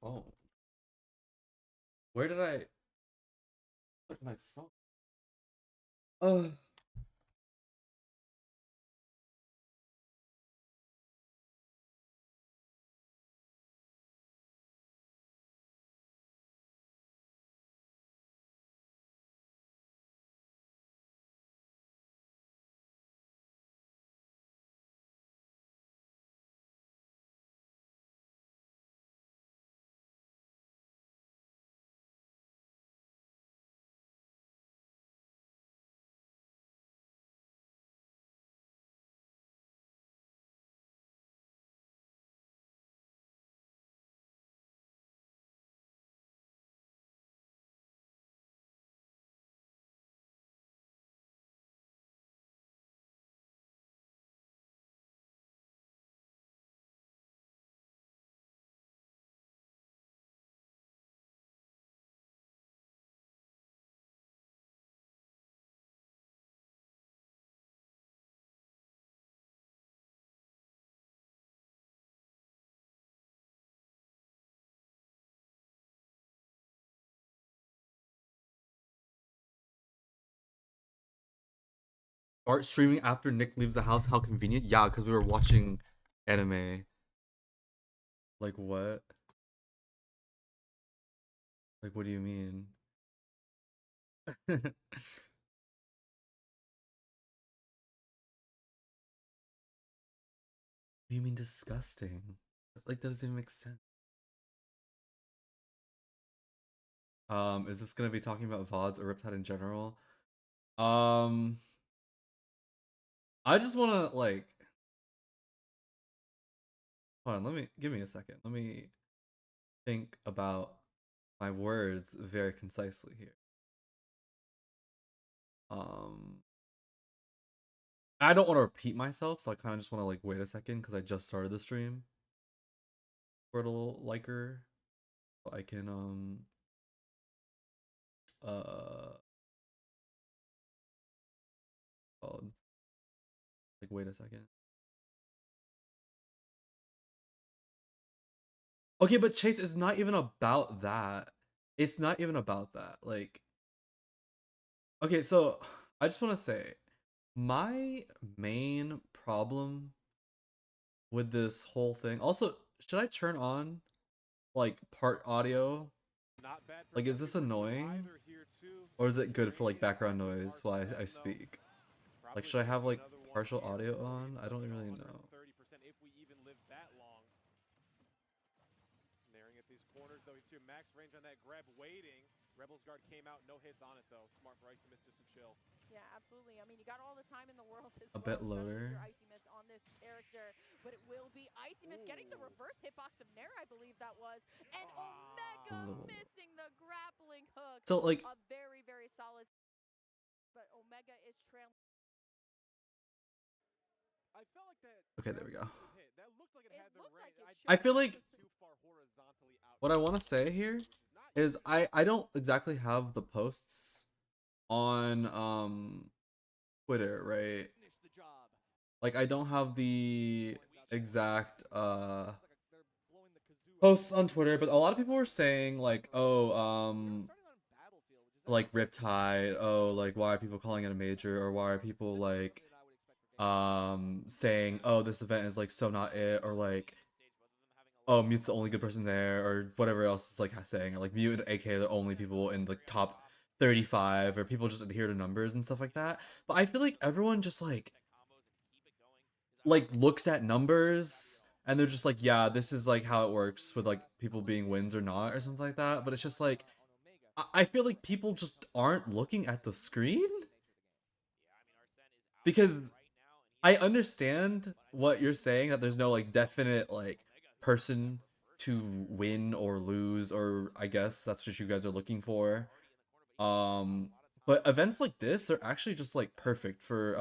phone? Where did I put my phone? Oh. Start streaming after Nick leaves the house. How convenient. Yeah, because we were watching anime. Like what? Like what do you mean? What do you mean disgusting? Like that doesn't even make sense. Is this gonna be talking about VODs or Riptide in general? Um, I just wanna like hold on, give me a second. Let me think about my words very concisely here. Um, I don't want to repeat myself, so I kind of just want to like wait a second because I just started the stream for a little liker. So I can uh oh, like wait a second. Okay, but Chase, it's not even about that. It's not even about that. Like, okay, so I just want to say my main problem with this whole thing. Also, should I turn on like part audio? Like, is this annoying? Or is it good for like background noise while I speak? Like, should I have like partial audio on? I don't really know. Naring at these corners though, he's here max range on that grab waiting. Rebels guard came out, no hits on it though. Smart for Icy Mist just to chill. Yeah, absolutely. I mean, you got all the time in the world as A well, bit especially with lower. your Icy Mist on this character. But it will be Icy Mist getting the reverse hitbox of Nair, I believe that was. And A Omega little. missing the grappling hook. So like, A very, very solid. But Omega is trailing. I felt like that. okay, there we go. Hit. That looked like it had the range. I feel like Too far horizontally out. what I want to say here is I don't exactly have the posts on Twitter, right? Like I don't have the exact posts on Twitter, but a lot of people were saying like, oh, like Riptide, oh, like why are people calling it a major, or why are people like saying, oh, this event is like so not it, or like, oh, Mute's the only good person there, or whatever else is like saying, or like Mute and AK are the only people in the top 35, or people just adhere to numbers and stuff like that. But I feel like everyone just like looks at numbers and they're just like, yeah, this is like how it works with like people being wins or not or something like that. But it's just like I feel like people just aren't looking at the screen because I understand what you're saying that there's no like definite like person to win or lose, or I guess that's what you guys are looking for. Um but events like this are actually just like perfect for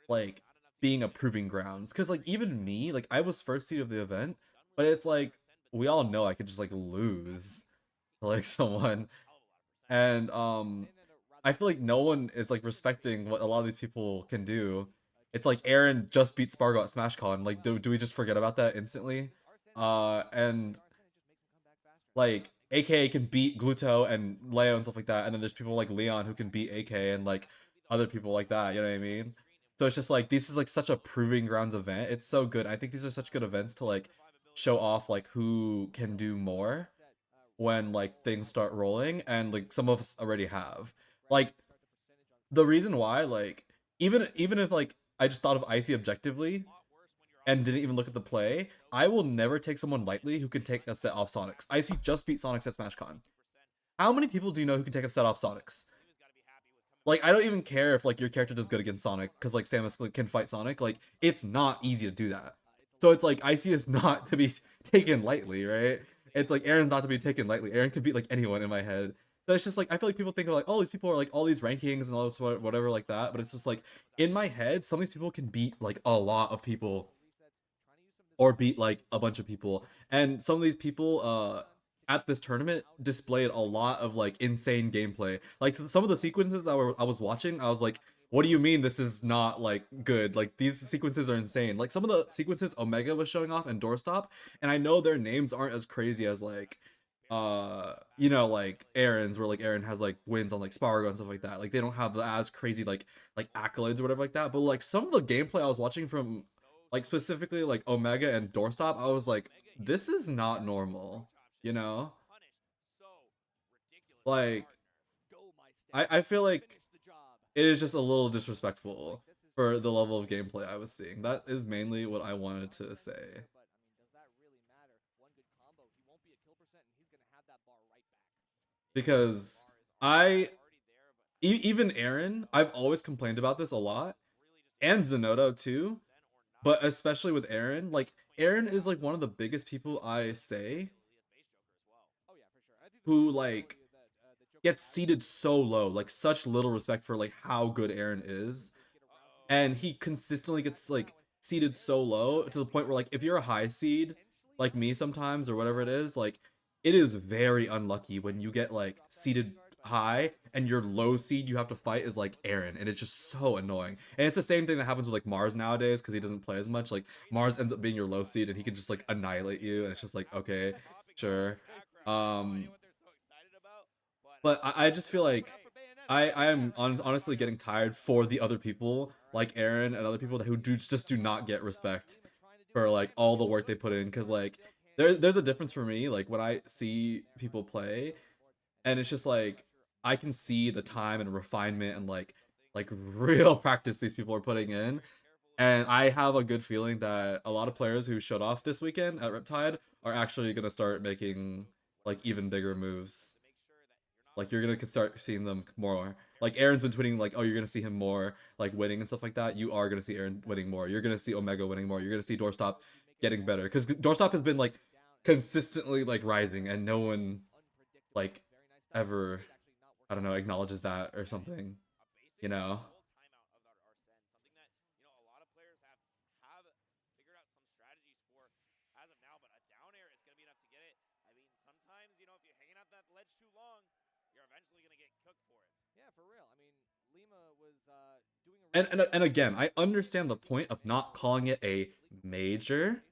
like being a proving grounds, because like even me, like I was first seed of the event, but it's like we all know I could just like lose to like someone, and I feel like no one is like respecting what a lot of these people can do. It's like Aaron just beat Spargo at SmashCon. Like, do we just forget about that instantly? And like AKA can beat Gluto and Leo and stuff like that, and then there's people like Leon who can beat AK and like other people like that. You know what I mean? So it's just like this is like such a proving grounds event. It's so good. I think these are such good events to like show off like who can do more when like things start rolling, and like some of us already have. Like the reason why, like even if like I just thought of Icy objectively and didn't even look at the play, I will never take someone lightly who can take a set off Sonics. Icy just beat Sonics at SmashCon. How many people do you know who can take a set off Sonics? Like, I don't even care if like your character does good against Sonic, because like Samus can fight Sonic. Like, it's not easy to do that. So it's like Icy is not to be taken lightly, right? It's like Aaron's not to be taken lightly. Aaron can beat like anyone in my head. So it's just like I feel like people think of like, oh, these people are like all these rankings and all this whatever like that. But it's just like in my head, some of these people can beat like a lot of people or beat like a bunch of people. And some of these people at this tournament displayed a lot of like insane gameplay. Like some of the sequences I was watching, I was like, what do you mean this is not like good? Like these sequences are insane. Like some of the sequences Omega was showing off and Doorstop, and I know their names aren't as crazy as like you know, like Aaron's, where like Aaron has like wins on like Spargo and stuff like that. Like they don't have the as crazy like accolades or whatever like that. But like some of the gameplay I was watching from like specifically like Omega and Doorstop, I was like, this is not normal, you know? Like I feel like it is just a little disrespectful for the level of gameplay I was seeing. That is mainly what I wanted to say. Because I even Aaron, I've always complained about this a lot, and Zenodo too, but especially with Aaron, like Aaron is like one of the biggest people I say who like gets seated so low, like such little respect for like how good Aaron is, and he consistently gets like seated so low to the point where like if you're a high seed like me sometimes or whatever it is, like it is very unlucky when you get like seated high and your low seed you have to fight is like Aaron, and it's just so annoying. And it's the same thing that happens with like Mars nowadays because he doesn't play as much. Like Mars ends up being your low seed and he can just like annihilate you, and it's just like okay, sure. um but I just feel like I am honestly getting tired for the other people like Aaron and other people who just do not get respect for like all the work they put in, because like there's a difference for me like when I see people play, and it's just like I can see the time and refinement and like real practice these people are putting in, and I have a good feeling that a lot of players who showed off this weekend at Riptide are actually gonna start making like even bigger moves. Like you're gonna start seeing them more. Like Aaron's been tweeting like, oh, you're gonna see him more like winning and stuff like that. You are gonna see Aaron winning more. You're gonna see Omega winning more. You're gonna see Doorstop getting better, because Doorstop has been like consistently like rising, and no one like ever, I don't know, acknowledges that or something. You know. And again, I understand the point of not calling it a major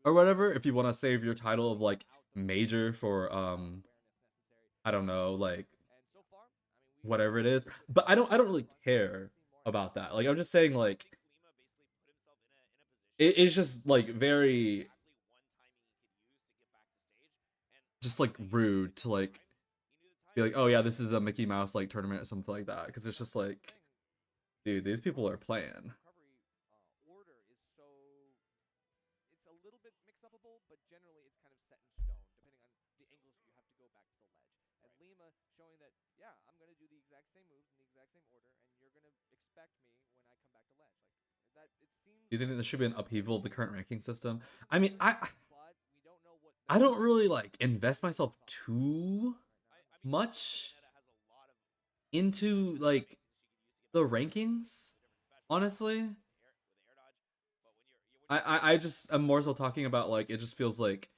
or whatever if you want to save your title of like major for I don't know, like whatever it is. But I don't really care about that. Like I'm just saying like it's just like very just like rude to like be like, oh yeah, this is a Mickey Mouse like tournament or something like that, because it's just like, dude, these people are playing. Do you think that there should be an upheaval of the current ranking system? I mean, I don't really like invest myself too much into like the rankings, honestly. I just am more so talking about like it just feels like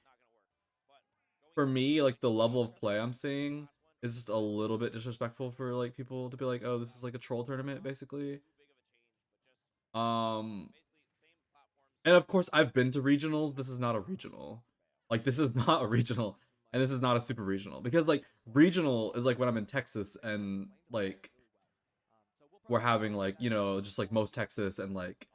for me like the level of play I'm seeing is just a little bit disrespectful for like people to be like, oh, this is like a troll tournament basically. Um and of course I've been to regionals. This is not a regional. Like this is not a regional. and this is not a super regional, because like regional is like when I'm in Texas and like we're having like, you know, just like most Texas and like,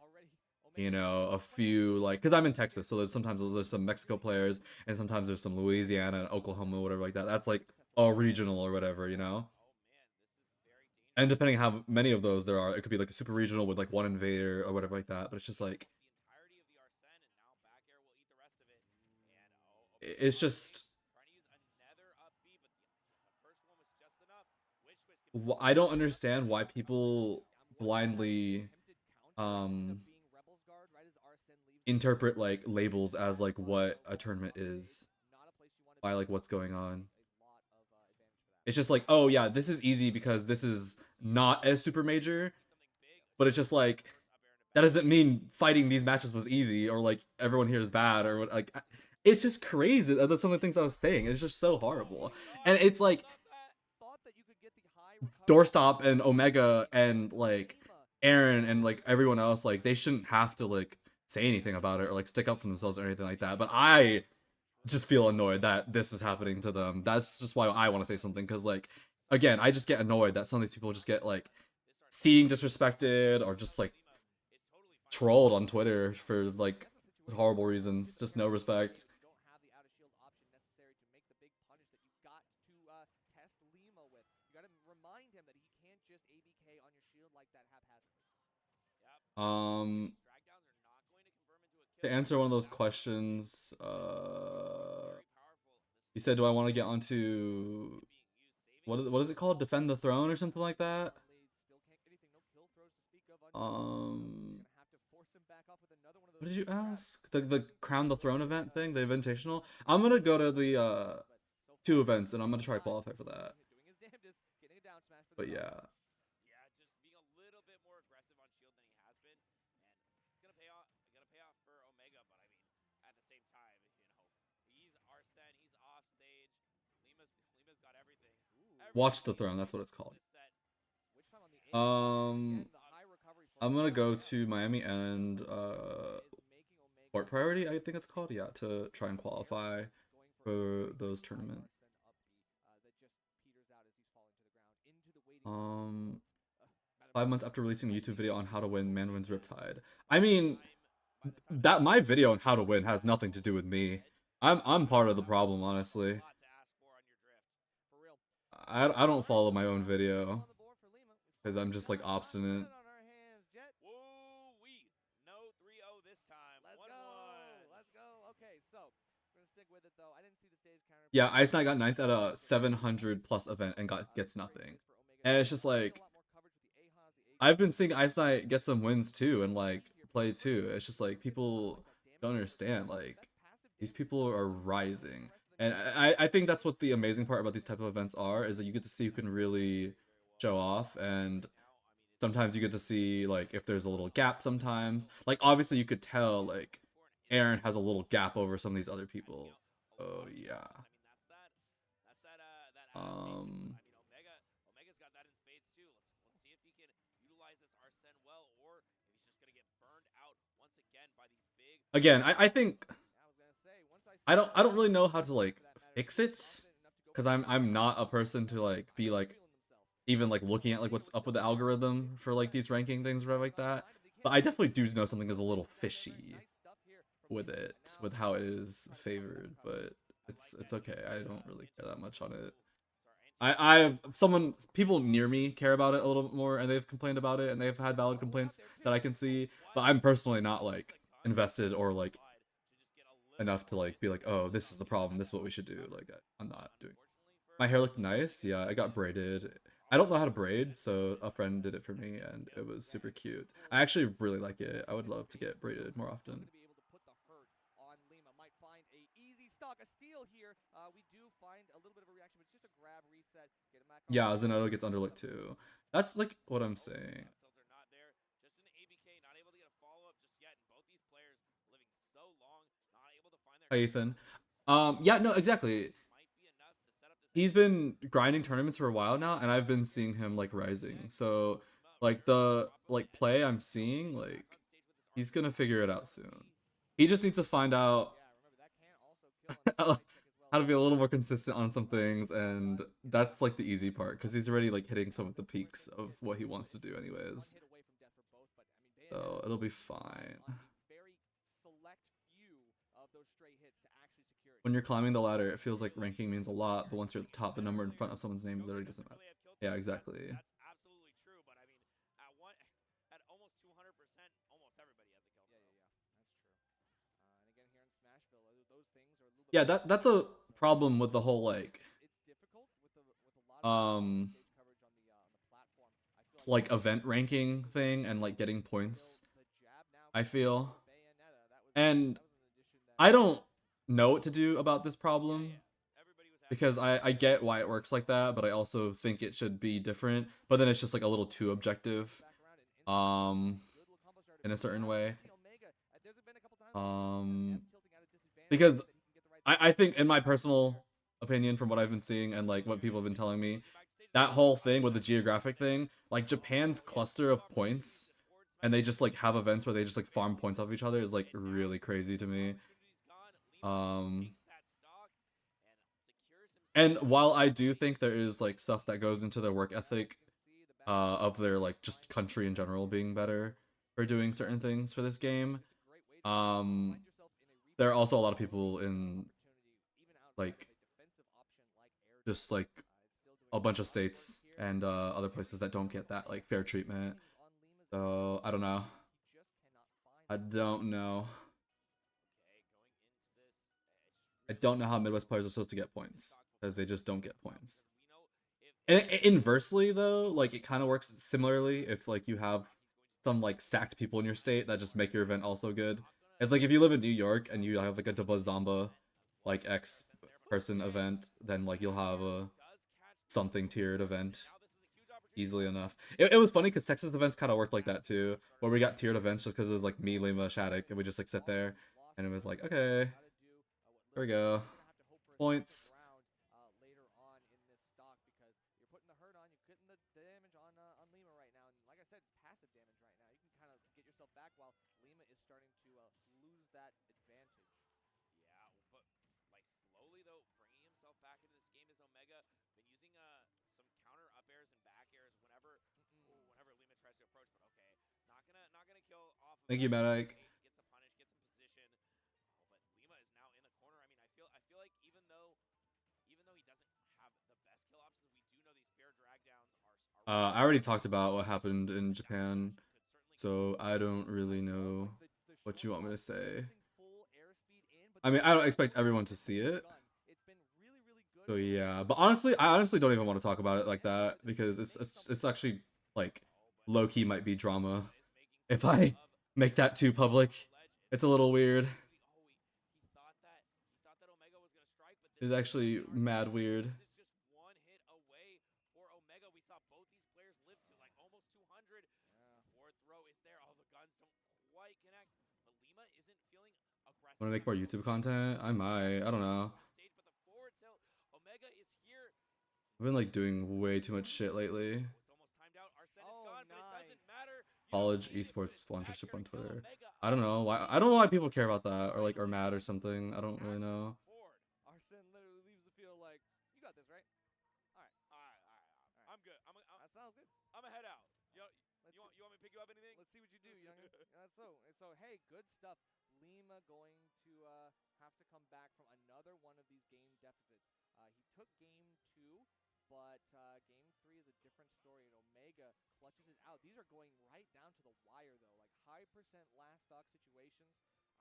you know, a few like, because I'm in Texas, so there's sometimes there's some Mexico players and sometimes there's some Louisiana and Oklahoma, whatever like that. That's like a regional or whatever, you know. And depending how many of those there are, it could be like a super regional with like one invader or whatever like that. But it's just like it's just I don't understand why people blindly um interpret like labels as like what a tournament is by like what's going on. It's just like, oh yeah, this is easy because this is not a super major, but it's just like that doesn't mean fighting these matches was easy or like everyone here is bad or what like it's just crazy. That's some of the things I was saying. It's just so horrible. And it's like Doorstop and Omega and like Aaron and like everyone else, like they shouldn't have to like say anything about it or like stick up for themselves or anything like that. But I just feel annoyed that this is happening to them. That's just why I want to say something, because like again, I just get annoyed that some of these people just get like seeing disrespected or just like trolled on Twitter for like horrible reasons, just no respect. Um, to answer one of those questions, you said, do I want to get onto what is it called? Defend the throne or something like that? What did you ask? The crown the throne event thing, the invitational. I'm gonna go to the two events and I'm gonna try to qualify for that. But yeah. Watch the Throne, that's what it's called. Um I'm gonna go to Miami and Port Priority, I think it's called, yeah, to try and qualify for those tournaments. 5 months after releasing a YouTube video on how to win Man Wins Riptide. I mean, that my video on how to win has nothing to do with me. I'm part of the problem, honestly. I don't follow my own video because I'm just like obstinate. Yeah, Ice Knight got ninth at a 700 plus event and gets nothing, and it's just like I've been seeing Ice Knight get some wins too and like play too. It's just like people don't understand, like these people are rising, and I think that's what the amazing part about these type of events are, is that you get to see who can really show off. And sometimes you get to see like if there's a little gap. Sometimes like obviously you could tell like Aaron has a little gap over some of these other people. Oh yeah. um Again, I think I don't really know how to like fix it, because I'm not a person to like be like even like looking at like what's up with the algorithm for like these ranking things or whatever like that. But I definitely do know something is a little fishy with it, with how it is favored. But it's okay. I don't really care that much on it. I have someone, people near me care about it a little bit more, and they've complained about it, and they've had valid complaints that I can see. But I'm personally not like invested or like enough to like be like, oh, this is the problem, this is what we should do. Like I'm not doing. My hair looked nice. Yeah, I got braided. I don't know how to braid, so a friend did it for me, and it was super cute. I actually really like it. I would love to get braided more often. Yeah, Zenotto gets underlooked too. That's like what I'm saying. Hi, Ethan. Yeah, no, exactly. He's been grinding tournaments for a while now, and I've been seeing him like rising. So, like the like play I'm seeing, like he's gonna figure it out soon. He just needs to find out how to be a little more consistent on some things, and that's like the easy part because he's already like hitting some of the peaks of what he wants to do anyways. So it'll be fine. When you're climbing the ladder, it feels like ranking means a lot, but once you're at the top, the number in front of someone's name literally doesn't matter. Yeah, exactly. That's absolutely true, but I mean, at almost 200%, almost everybody has a kill. Yeah, that's true. And again, here in Smashville, those things are a little bit. Yeah, that's a problem with the whole like It's difficult with a lot of stage coverage on the platform. I feel like event ranking thing and like getting points. I feel, and I don't know what to do about this problem because I get why it works like that, but I also think it should be different. But then it's just like a little too objective, in a certain way. Because I think in my personal opinion, from what I've been seeing and like what people have been telling me, that whole thing with the geographic thing, like Japan's cluster of points, and they just like have events where they just like farm points off each other is like really crazy to me. And while I do think there is like stuff that goes into their work ethic, of their like just country in general being better for doing certain things for this game, there are also a lot of people in like just like a bunch of states and other places that don't get that like fair treatment. So I don't know. I don't know. I don't know how Midwest players are supposed to get points because they just don't get points. And inversely though, like it kind of works similarly if like you have some like stacked people in your state that just make your event also good. It's like if you live in New York and you have like a double Zamba like X person event, then like you'll have a something tiered event easily enough. It was funny because Texas events kind of worked like that too, where we got tiered events just because it was like me, Lima, Shattuck, and we just like sit there, and it was like, okay, here we go, points. Thank you, Medic. I already talked about what happened in Japan, so I don't really know what you want me to say. I mean, I don't expect everyone to see it. So yeah, but honestly, I honestly don't even want to talk about it like that because it's actually like low key might be drama if I make that too public. It's a little weird. It's actually mad weird. Want to make more YouTube content? I might. I don't know. I've been like doing way too much shit lately. College esports sponsorship on Twitter. I don't know why. I don't know why people care about that or like are mad or something. I don't really know. So hey, good stuff. Lima going to have to come back from another one of these game deficits. He took game 2, but game 3 is a different story, and Omega clutches it out. These are going right down to the wire, though, like high percent last stock situations.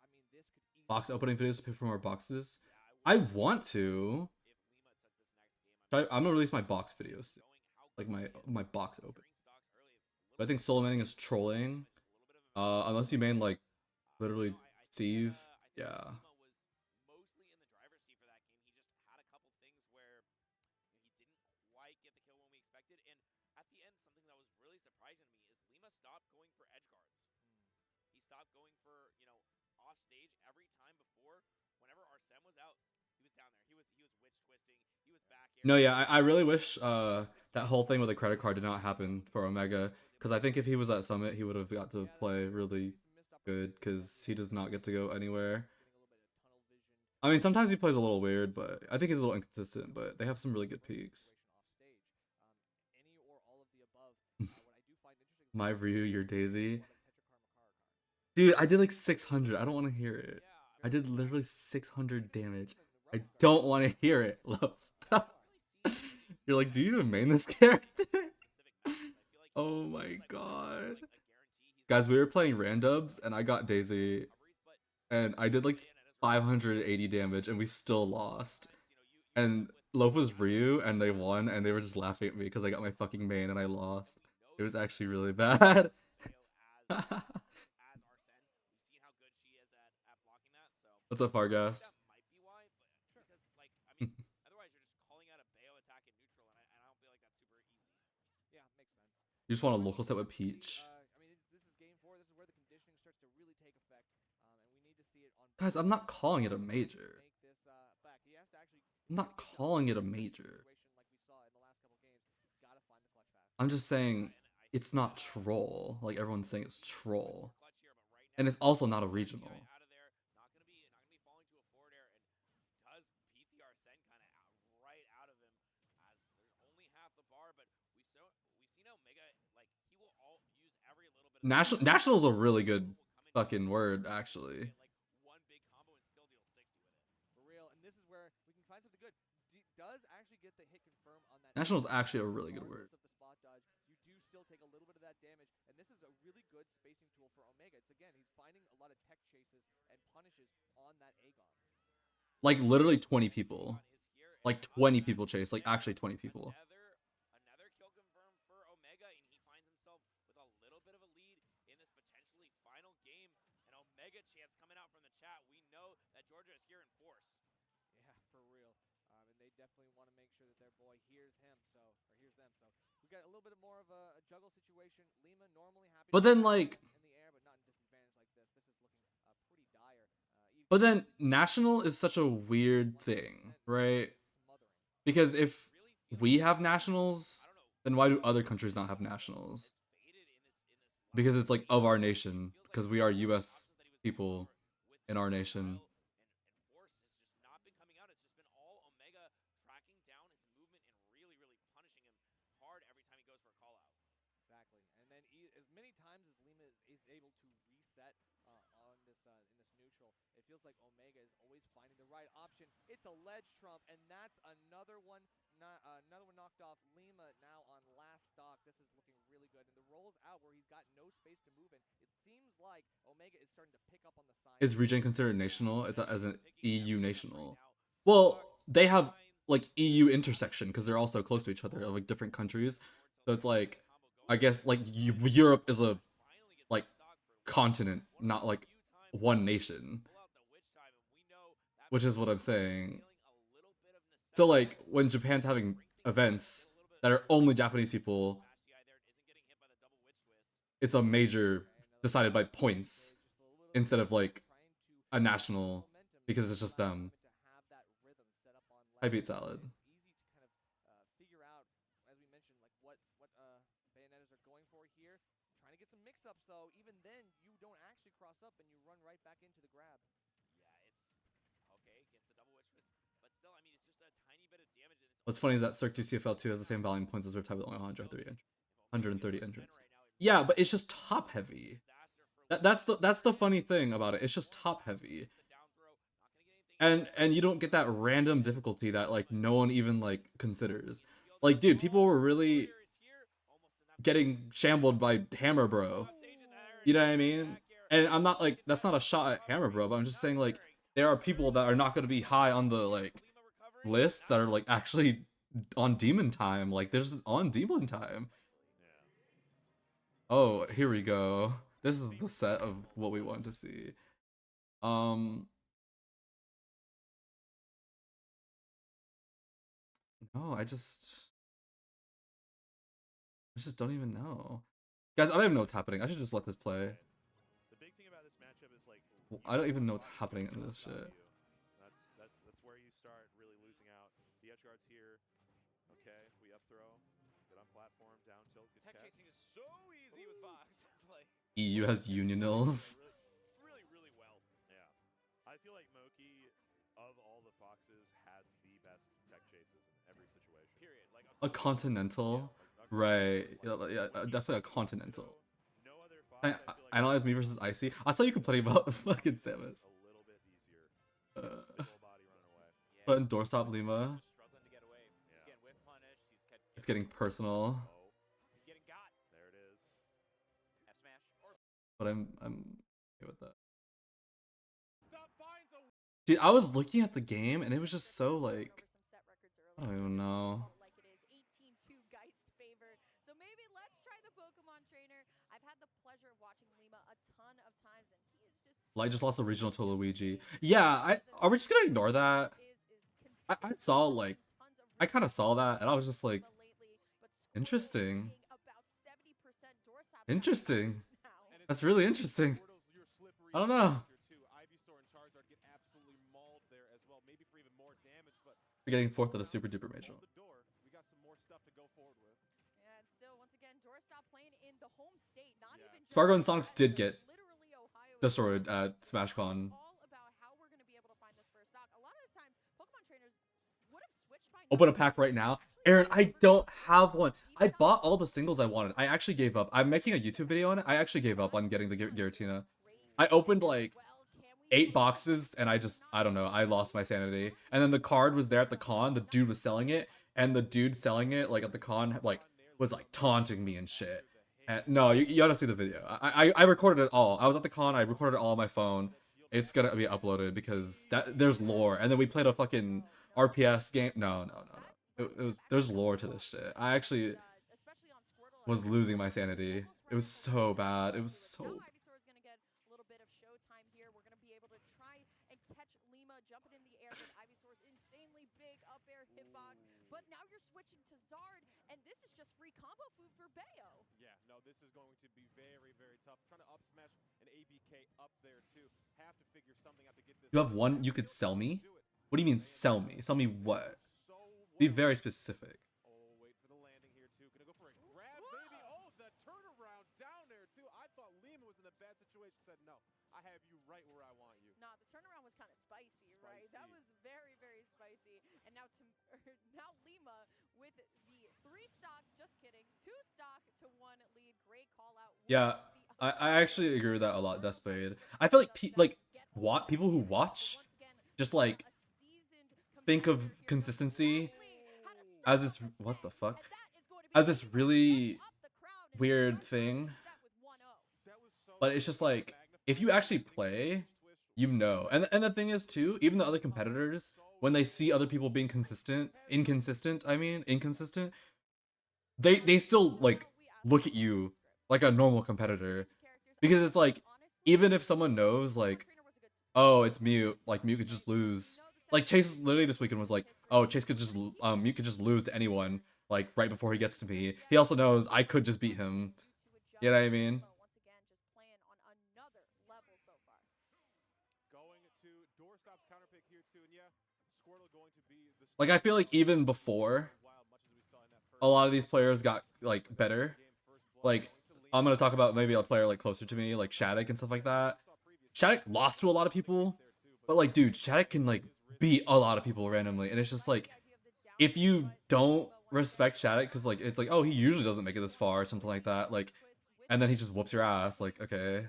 I mean, this could easily box opening videos to pick for more boxes. I want to. I'm gonna release my box videos, like my box open. But I think solo manning is trolling. Unless you main like literally Steve, yeah. No, yeah, I really wish that whole thing with the credit card did not happen for Omega, because I think if he was at Summit, he would have got to play really good, because he does not get to go anywhere. I mean, sometimes he plays a little weird, but I think he's a little inconsistent. But they have some really good peaks. Any or all of the above. What I do find interesting. My Ryu, your Daisy. A lot of Tetrakarma Dude, I did like 600. I don't want to hear it. I did literally 600 damage. I don't want to hear it, Lopes. You're like, do you even main this character? Oh my god. Guys, we were playing randubs and I got Daisy and I did like 580 damage and we still lost. And Lope was Ryu and they won and they were just laughing at me because I got my fucking main and I lost. It was actually really bad. What's up, Fargas? You just want a local set with Peach. I mean, this is game 4. This is where the conditioning starts to really take effect, and we need to see it on. Guys, I'm not calling it a major. I'm not calling it a major. I'm just saying it's not troll. Like everyone's saying it's troll. And it's also not a regional. National is a really good fucking word, actually. National is actually a really good word. You do still take a little bit of that damage, and this is a really good spacing tool for Omega. It's again, he's finding a lot of tech chases and punishes on that Aegon. Like literally 20 people. Like 20 people chase, like actually 20 people. Another kill confirmed for Omega, and he finds himself with a little bit of a lead in this potentially final game. And Omega chants coming out from the chat. We know that Georgia is here in force. Yeah, for real. And they definitely want to make sure that their boy hears him. So, or hears them. So we got a little bit more of a juggle situation. Lima normally happy. But then like in the air, but not in disadvantage like this. This is looking pretty dire. But then National is such a weird thing, right? Because if we have nationals, then why do other countries not have nationals? Because it's like of our nation, because we are US people in our nation. As many times as Lima is able to reset on this in this neutral, it feels like Omega is always finding the right option. It's a ledge trump, and that's another one knocked off. Lima now on last stock. This is looking really good, and the rolls out where he's got no space to move in. It seems like Omega is starting to pick up on the signs. Is Regen considered national? It's as an EU national. Well, they have like EU intersection because they're also close to each other, like different countries. So it's like, I guess like Europe is a like continent, not like one nation, which is what I'm saying. So like when Japan's having events that are only Japanese people, it's a major decided by points instead of like a national because it's just them. I beat Salad. Mix-ups though, even then you don't actually cross up and you run right back into the grab. Yeah, it's okay, gets the double witch twist, but still, I mean, it's just a tiny bit of damage. What's funny is that Cirque du CFL2 has the same volume points as Riptide with only 130 entrants. Yeah, but it's just top heavy. That's the funny thing about it. It's just top heavy. And you don't get that random difficulty that like no one even like considers. Like, dude, people were really getting shambled by Hammer Bro. You know what I mean? And I'm not like, that's not a shot at Hammer Bro, but I'm just saying like there are people that are not going to be high on the like lists that are like actually on Demon Time. Like there's on Demon Time. Oh, here we go. This is the set of what we want to see. No, I just don't even know. Guys, I don't even know what's happening. I should just let this play. The big thing about this matchup is like I don't even know what's happening in this shit. That's where you start really losing out. The edge guard's here. Okay, we up throw. Good on platform, down tilt, good tech catch. chasing is so easy with Fox. Like EU has Unionals. Really well. Yeah. I feel like Moki, of best tech chases in every situation. Period. Like A continental, right? Yeah, definitely a continental. No other fight. I feel like Analyze me versus Icy. I saw you complaining about fucking Samus. a little bit easier. Big old body running away. But in doorstop Lima, Just struggling to get away. He's Yeah. getting whip punished. it's getting personal. Oh, He's getting got. there it is. F smash. Or But I'm okay with that. stop finds a Dude, I was looking at the game and it was just so like, I don't even know. Like it is 18-2 Geist favor. So maybe let's try the Pokemon trainer. I've had the pleasure of watching Lima a ton of times, and he is just. Light just lost a regional to Luigi. Yeah, are we just gonna ignore that? I saw like, I kind of saw that and I was just like, interesting. Interesting. That's really interesting. I don't know. We're getting fourth at a super duper major. We got some more stuff to go forward with. Yeah, and still, once again, doorstop playing in the home state. Not even Spargo and Sonics did get literally Ohio destroyed at SmashCon. It's all about how we're going to be able to find this first stock. A lot of the times, Pokemon trainers would have switched by Open a pack right now. Aaron, I don't have one. I bought all the singles I wanted. I actually gave up. I'm making a YouTube video on it. I actually gave up on getting the Giratina. I opened like 8 boxes and I don't know, I lost my sanity. And then the card was there at the con, the dude was selling it, and the dude selling it like at the con like was like taunting me and shit. And no, you gotta see the video. I recorded it all. I was at the con, I recorded it all on my phone. It's gonna be uploaded because there's lore. And then we played a fucking RPS game. No. There's lore to this shit. I actually was losing my sanity. It was so bad. It was so bad. Jumping in the air with Ivysaur's insanely big up air hitbox, but now you're switching to Zard, and this is just free combo food for Bayo. Yeah, no, this is going to be very, very tough. Trying to up smash an ABK up there too. Have to figure something out to get this. You have one you could sell me? What do you mean sell me? Sell me what? Be very specific. Oh, wait for the landing here too. Gonna go for a grab, baby. Oh, the turnaround down there too. I thought Lima was in a bad situation. Said no, I have you right where I want you. Nah, the turnaround was kind of spicy, right? That was very, very spicy. And now now Lima with the 3 stock, just kidding, 2 stock to 1 lead. Great call out. Yeah, I actually agree with that a lot, Despade. I feel like people who watch just like think of consistency as this as this really weird thing. But it's just like if you actually play, you know. And the thing is too, even the other competitors, when they see other people being inconsistent, they still like look at you like a normal competitor, because it's like even if someone knows like, oh, it's Mute, like Mute could just lose. Like Chase literally this weekend was like, oh, Chase could just Mute could just lose to anyone like right before he gets to me. He also knows I could just beat him. You know what I mean? Like I feel like even before a lot of these players got like better, like I'm gonna talk about maybe a player like closer to me, like Shattuck and stuff like that. Shattuck lost to a lot of people, but like dude, Shattuck can like beat a lot of people randomly, and it's just like if you don't respect Shattuck because like it's like, oh, he usually doesn't make it this far or something like that, like, and then he just whoops your ass, like, okay.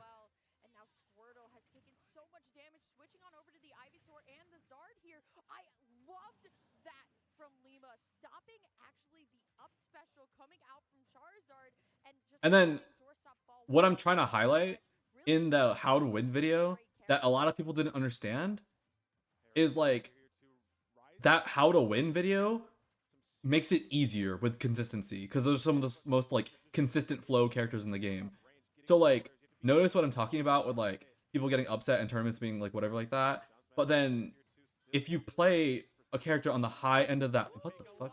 And then what I'm trying to highlight in the how to win video that a lot of people didn't understand is like that how to win video makes it easier with consistency because those are some of the most like consistent flow characters in the game. So like notice what I'm talking about with like people getting upset and tournaments being like whatever like that. But then if you play a character on the high end of that, what the fuck?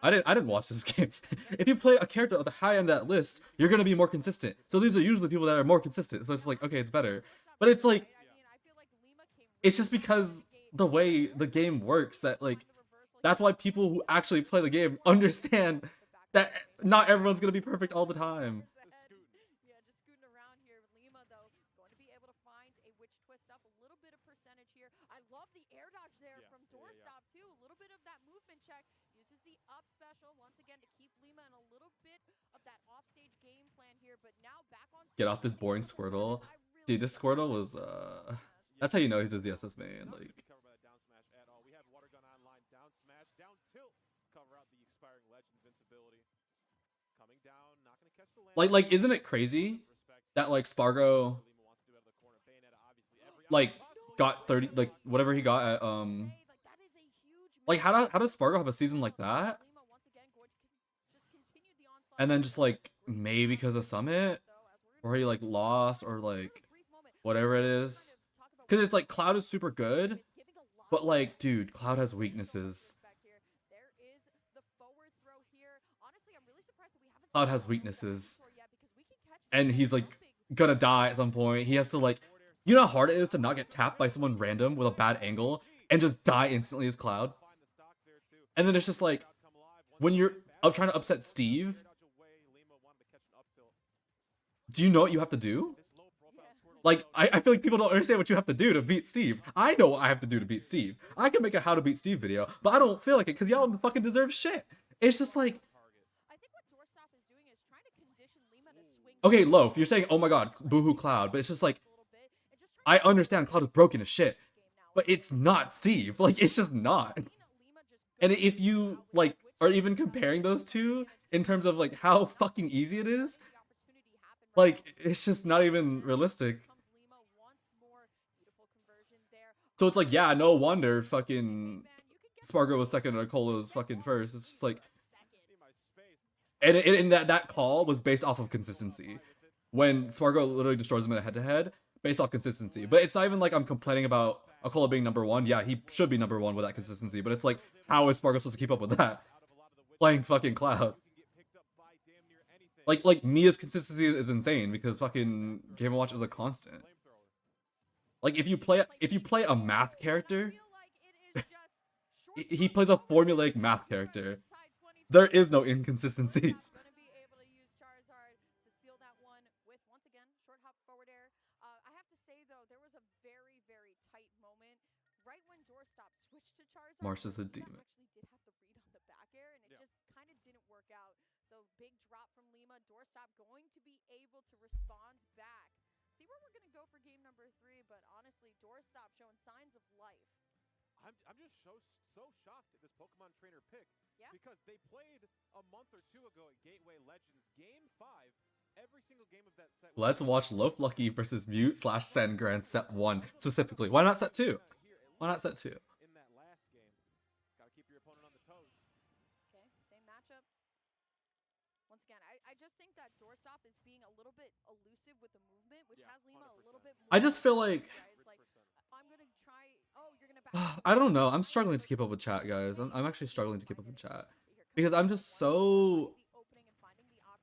I didn't watch this game. If you play a character at the high end of that list, you're gonna be more consistent. So these are usually people that are more consistent. So it's like, okay, it's better. But it's like, it's just because the way the game works that like, that's why people who actually play the game understand that not everyone's gonna be perfect all the time. Yeah, just scooting around here. Lima, though, going to be able to find a witch twist up a little bit of percentage here. I love the air dodge there from doorstop, too. A little bit of that movement check, uses the up special once again to keep Lima in a little bit of that offstage game plan here, but now back on Get stage, off this all boring of a sudden, Squirtle. I really Dude, this like Squirtle this was smash. that's how you know he's a DSS main. Not Like, gonna be covered by the down smash at all. We have water gun online, down smash, down tilt, cover out the expiring ledge invincibility. Coming down, not gonna catch the land. like, isn't it crazy that like Spargo Lima wants to do out of the corner. Bayonetta obviously every like possibly got 30, like whatever he got at like how does Spargo have a season like that? And then just like maybe because of Summit, or he like lost, or like whatever it is. Because it's like Cloud is super good, but like, dude, Cloud has weaknesses. Cloud has weaknesses. And he's like gonna die at some point. He has to like, you know how hard it is to not get tapped by someone random with a bad angle and just die instantly as Cloud? And then it's just like, when you're up trying to upset Steve, do you know what you have to do? Like, I feel like people don't understand what you have to do to beat Steve. I know what I have to do to beat Steve. I can make a how to beat Steve video, but I don't feel like it because y'all don't fucking deserve shit. It's just like, okay, Loaf, you're saying, oh my god, boohoo Cloud, but it's just like, I understand Cloud is broken as shit, but it's not Steve. Like, it's just not. And if you, like, are even comparing those two in terms of, like, how fucking easy it is, like, it's just not even realistic. So it's like, yeah, no wonder fucking Spargo was second and Acola was fucking first. It's just like, and that call was based off of consistency. When Spargo literally destroys him in a head-to-head, based off consistency. But it's not even like I'm complaining about Acola being number one. Yeah, he should be number one with that consistency. But it's like, how is Spargo supposed to keep up with that? Playing fucking Cloud. Like Mia's consistency is insane because fucking Game & Watch is a constant. Like if you play a math character, he plays a formulaic math character. There is no inconsistencies. Marcia's a demon. Big drop from Lima. Doorstop going to be able to respond back. See where we're going to go for game number 3, but honestly, Doorstop showing signs of life. I'm just so shocked at this Pokemon trainer pick. Yeah. Because they played a month or two ago at Gateway Legends Game 5. Every single game of that set. Let's watch Loaf Lucky versus Mute/Sen Grand set 1 specifically. Why not set 2? Why not set 2? In that last game, gotta keep your opponent on the toes. Okay, same matchup. Once again, I just think that Doorstop is being a little bit elusive with the movement, which has Lima 100%. A little bit more. I just feel like I'm gonna try. Oh, you're gonna back. I don't know. I'm struggling to keep up with chat, guys. I'm actually struggling to keep up with chat because I'm just so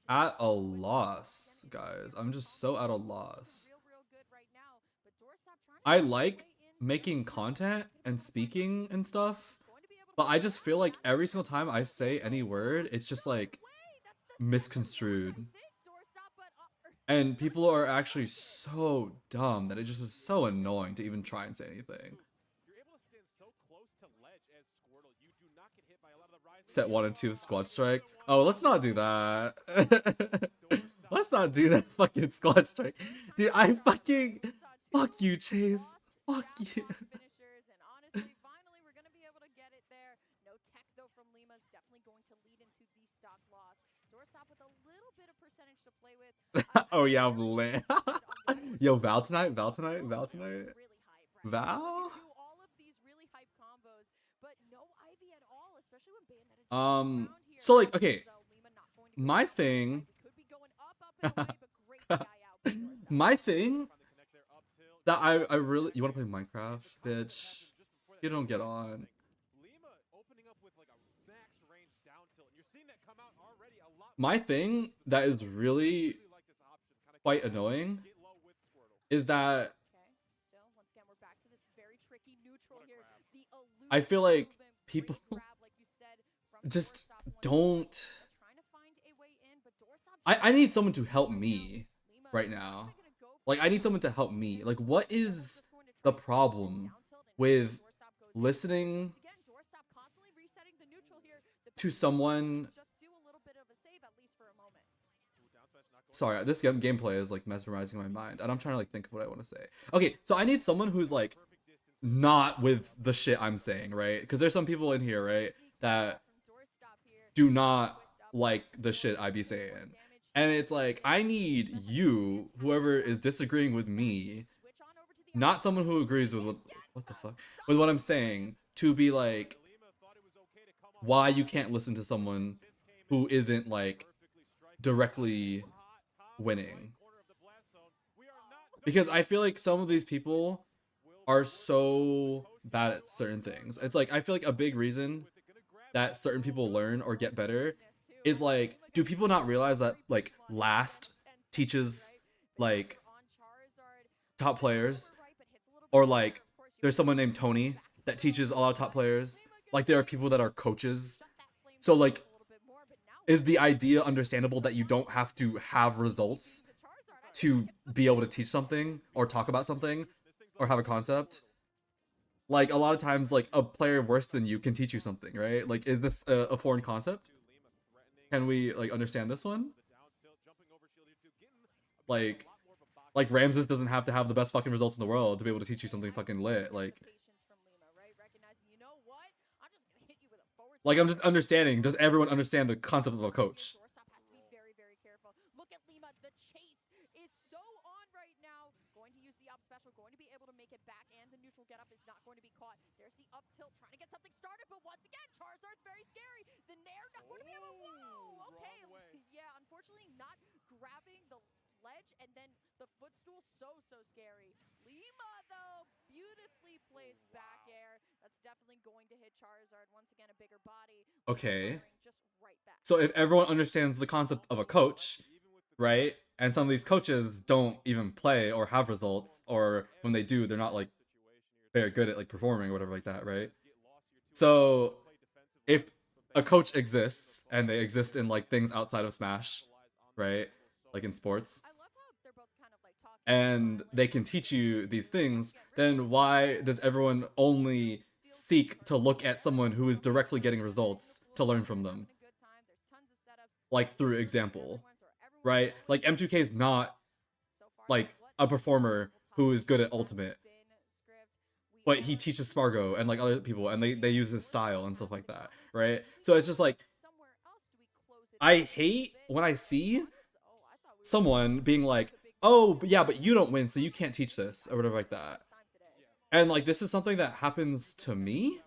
at a loss, guys. I'm just so at a loss. I like making content and speaking and stuff, but I just feel like every single time I say any word, it's just like misconstrued. And people are actually so dumb that it just is so annoying to even try and say anything. Set 1 and 2 of Squad Strike. Oh, let's not do that. Let's not do that fucking Squad Strike. Dude, I fucking... Fuck you, Chase. Fuck you. Oh yeah, I'm lit. Yo, Val tonight? Val tonight? Val tonight? Val? So like, okay. My thing... My thing... That I really... You wanna play Minecraft, bitch? You don't get on. My thing that is really quite annoying is that I feel like people just don't... I need someone to help me right now. Like, I need someone to help me. Like, what is the problem with listening to someone. just do a little bit of a save at least for a moment. Sorry, this gameplay is like mesmerizing my mind, and I'm trying to like think of what I want to say. Okay, so I need someone who's like not with the shit I'm saying, right? Because there's some people in here, right, that do not like the shit I be saying. And it's like, I need you, whoever is disagreeing with me, not someone who agrees with what the fuck, with what I'm saying, to be like, why you can't listen to someone who isn't like directly winning. Because I feel like some of these people are so bad at certain things. It's like, I feel like a big reason that certain people learn or get better is like, do people not realize that like last teaches like top players, or like there's someone named Tony that teaches a lot of top players. Like there are people that are coaches. So like, is the idea understandable that you don't have to have results to be able to teach something or talk about something or have a concept? Like a lot of times, like a player worse than you can teach you something, right? Like, is this a foreign concept? Can we like understand this one? Like Ramses doesn't have to have the best fucking results in the world to be able to teach you something fucking lit. Like I'm just understanding. Does everyone understand the concept of a coach? Doorstop has to be very, very careful. Look at Lima. The chase is so on right now. Going to use the up special, going to be able to make it back, and the neutral getup is not going to be caught. There's the up tilt, trying to get something started, but once again, Charizard's very scary. The Nair not going to be able to. Whoa! Okay. Yeah, unfortunately, not grabbing the ledge, and then the footstool so scary. Lima, though, beautifully placed back air. That's definitely going to hit Charizard. Once again, a bigger body. Okay. Just right back. So if everyone understands the concept of a coach, right? And some of these coaches don't even play or have results, or when they do, they're not like very good at like performing or whatever like that, right? So if a coach exists and they exist in like things outside of Smash, right? Like in sports, and they can teach you these things, then why does everyone only seek to look at someone who is directly getting results to learn from them? Like through example, right? Like M2K is not like a performer who is good at ultimate, but he teaches Spargo and like other people, and they use his style and stuff like that, right? So it's just like, I hate when I see someone being like, oh, but yeah, but you don't win, so you can't teach this, or whatever like that. And like, this is something that happens to me,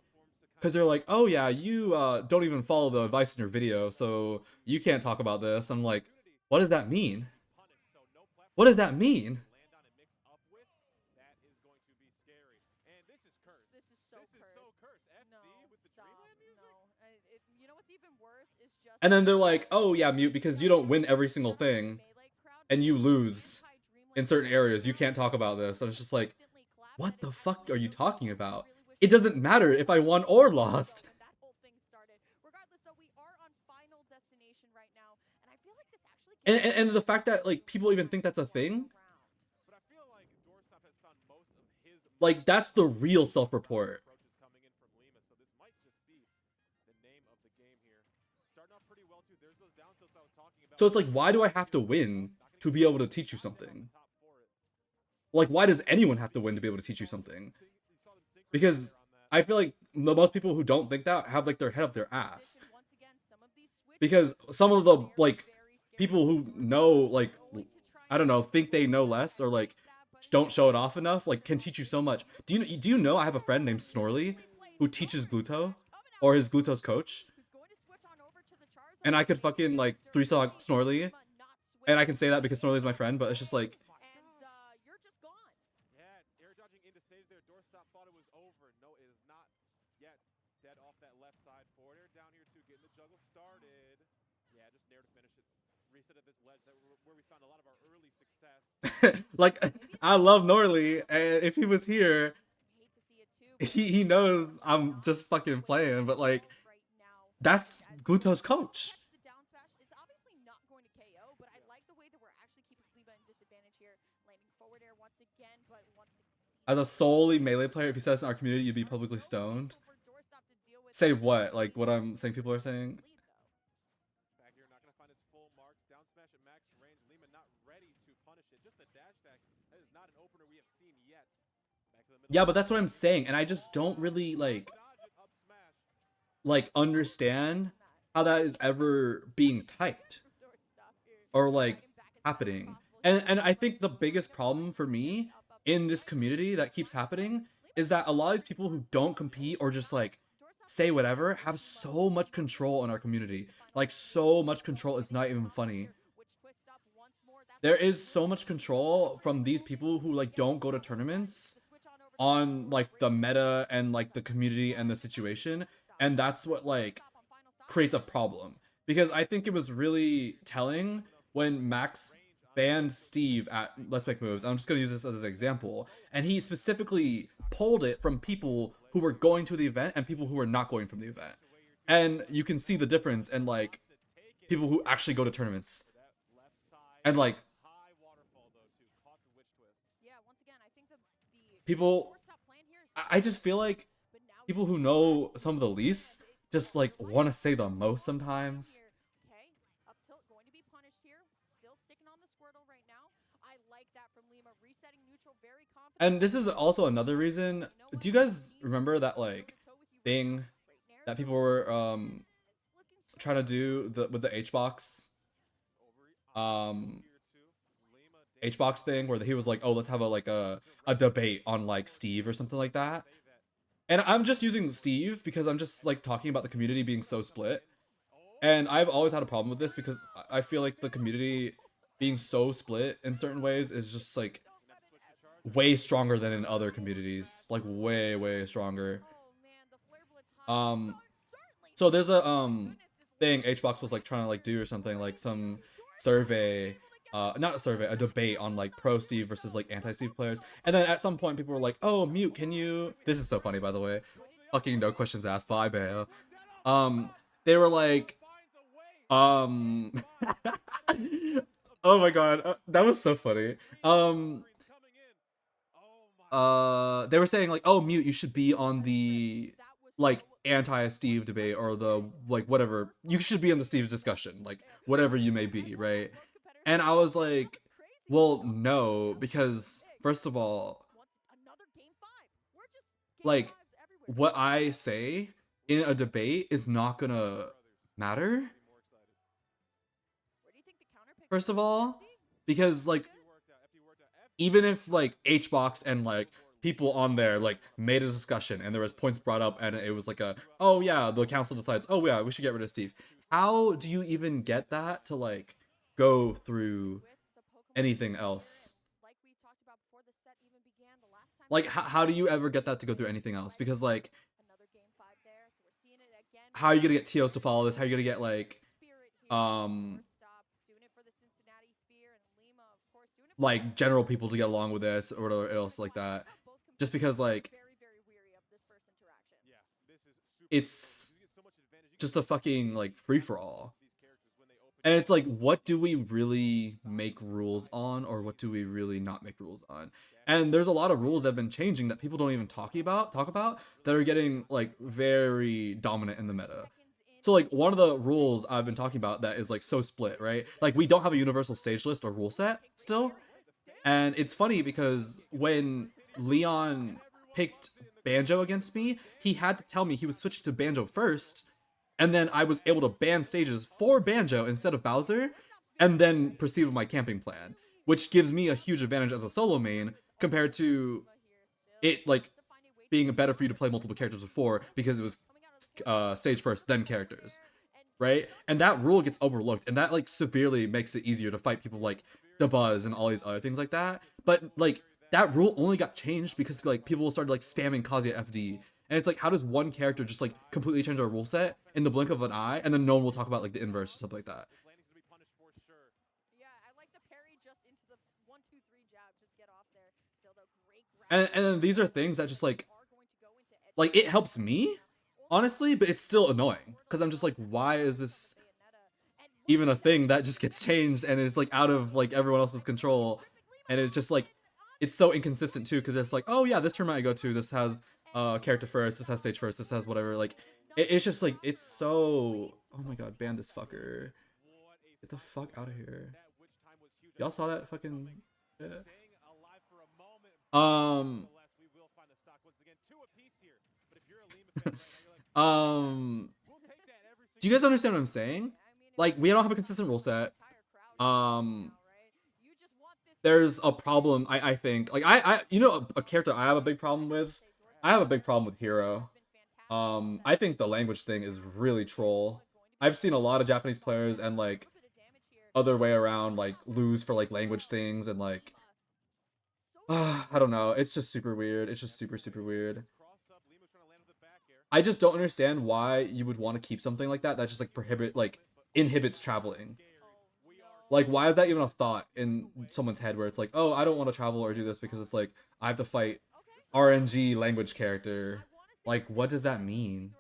because they're like, oh yeah, you don't even follow the advice in your video, so you can't talk about this. I'm like, what does that mean? What does that mean? And then they're like, oh yeah, Mute, because you don't win every single thing, and you lose in certain areas, you can't talk about this. And it's just like, what the fuck are you talking about? It doesn't matter if I won or lost. And the fact that like people even think that's a thing, like that's the real self-report. So it's like, why do I have to win to be able to teach you something? Like, why does anyone have to win to be able to teach you something? Because I feel like the most people who don't think that have like their head up their ass. Because some of the like people who know, like, I don't know, think they know less, or like don't show it off enough, like can teach you so much. Do you know I have a friend named Snorley who teaches Gluto, or his Gluto's coach? And I could fucking like 3-song Snorley, and I can say that because Snorley's my friend, but it's just like, like, I love Norley, and if he was here, he knows I'm just fucking playing, but like, that's Gluto's coach. As a solely melee player, if you said this in our community, you'd be publicly stoned. Say what? Like what I'm saying people are saying? Back here, not going to find his full marks. Down smash at max range. Lima not ready to punish it. Just the dash attack. That is not an opener we have seen yet. Back to the middle. Yeah, but that's what I'm saying, and I just don't really like understand how that is ever being typed or like happening. And I think the biggest problem for me in this community that keeps happening is that a lot of these people who don't compete or just like say whatever have so much control in our community. Like so much control, it's not even funny. There is so much control from these people who like don't go to tournaments on like the meta and like the community and the situation, and that's what like creates a problem. Because I think it was really telling when Max banned Steve at Let's Make Moves. I'm just gonna use this as an example, and he specifically pulled it from people who were going to the event and people who were not going from the event, and you can see the difference in like people who actually go to tournaments and like people. I just feel like people who know some of the least just like want to say the most sometimes. And this is also another reason. Do you guys remember that like thing that people were trying to do with the HBox thing where he was like, oh, let's have a debate on like Steve or something like that. And I'm just using Steve because I'm just like talking about the community being so split. And I've always had a problem with this because I feel like the community being so split in certain ways is just like way stronger than in other communities. Like way stronger. So there's a thing HBox was like trying to like do or something, like some survey, not a survey, a debate on like pro Steve versus like anti Steve players. And then at some point people were like, oh, Mute, can you, this is so funny by the way, fucking no questions asked, bye bail. They were like oh my god, that was so funny. They were saying like, oh, Mute, you should be on the like anti-Steve debate or the like whatever, you should be in the Steve discussion, like whatever you may be, right? And I was like, well, no, because first of all, like what I say in a debate is not gonna matter. First of all, because like even if like HBox and like people on there like made a discussion and there was points brought up and it was like a, oh yeah, the council decides, oh yeah, we should get rid of Steve. How do you even get that to like go through anything else? Like how do you ever get that to go through anything else? Because like how are you gonna get TOs to follow this? How are you gonna get like general people to get along with this or whatever else like that? Just because like it's just a fucking like free-for-all. And it's like, what do we really make rules on, or what do we really not make rules on? And there's a lot of rules that have been changing that people don't even talk about that are getting like very dominant in the meta. So like one of the rules I've been talking about that is like so split, right? Like we don't have a universal stage list or rule set still. And it's funny because when Leon picked Banjo against me, he had to tell me he was switching to Banjo first, and then I was able to ban stages for Banjo instead of Bowser, and then proceed with my camping plan, which gives me a huge advantage as a solo main compared to it like being better for you to play multiple characters before because it was stage first, then characters, right? And that rule gets overlooked, and that like severely makes it easier to fight people like the Buzz and all these other things like that. But like that rule only got changed because like people started like spamming Kazuya FD. And it's like, how does one character just like completely change our rule set in the blink of an eye, and then no one will talk about like the inverse or something like that? And then these are things that just like it helps me honestly, but it's still annoying because I'm just like, why is this even a thing that just gets changed and is like out of like everyone else's control? And it's just like, it's so inconsistent too, because it's like, oh yeah, this tournament I go to, this has character first, this has stage first, this has whatever, like it's just like it's so, oh my god, ban this fucker. Get the fuck out of here. Y'all saw that fucking yeah. Um do you guys understand what I'm saying? Like, we don't have a consistent rule set. There's a problem, I think. Like, I you know, a character I have a big problem with. I have a big problem with Hero. I think the language thing is really troll. I've seen a lot of Japanese players and like other way around like lose for like language things and like I don't know. It's just super weird. It's just super weird. I just don't understand why you would want to keep something like that just like inhibits traveling. Like, why is that even a thought in someone's head where it's like, oh, I don't want to travel or do this because it's like I have to fight RNG language character. Like, what does that mean?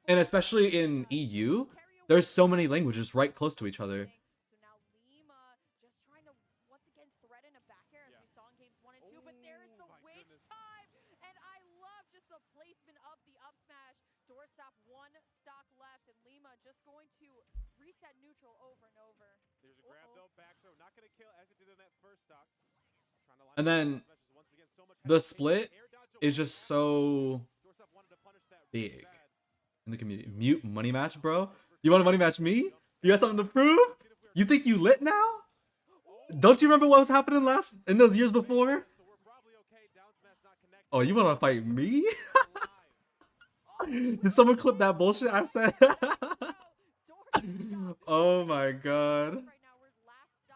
And especially in EU, there's so many languages right close to each other. So now Lima just trying to once again threaten a back air as we saw in games 1 and 2, but there is the witch time, and I love just the placement of the up smash. Doorstop 1 stock left, and Lima just going to reset neutral over and over. There's a grab though, back throw, not gonna kill as it did in that first stock. And then the split is just so big in the community. Mute money match, bro. You want to money match me? You got something to prove? You think you lit now? Don't you remember what was happening in those years before? Oh, you want to fight me? Did someone clip that bullshit I said? Oh my god.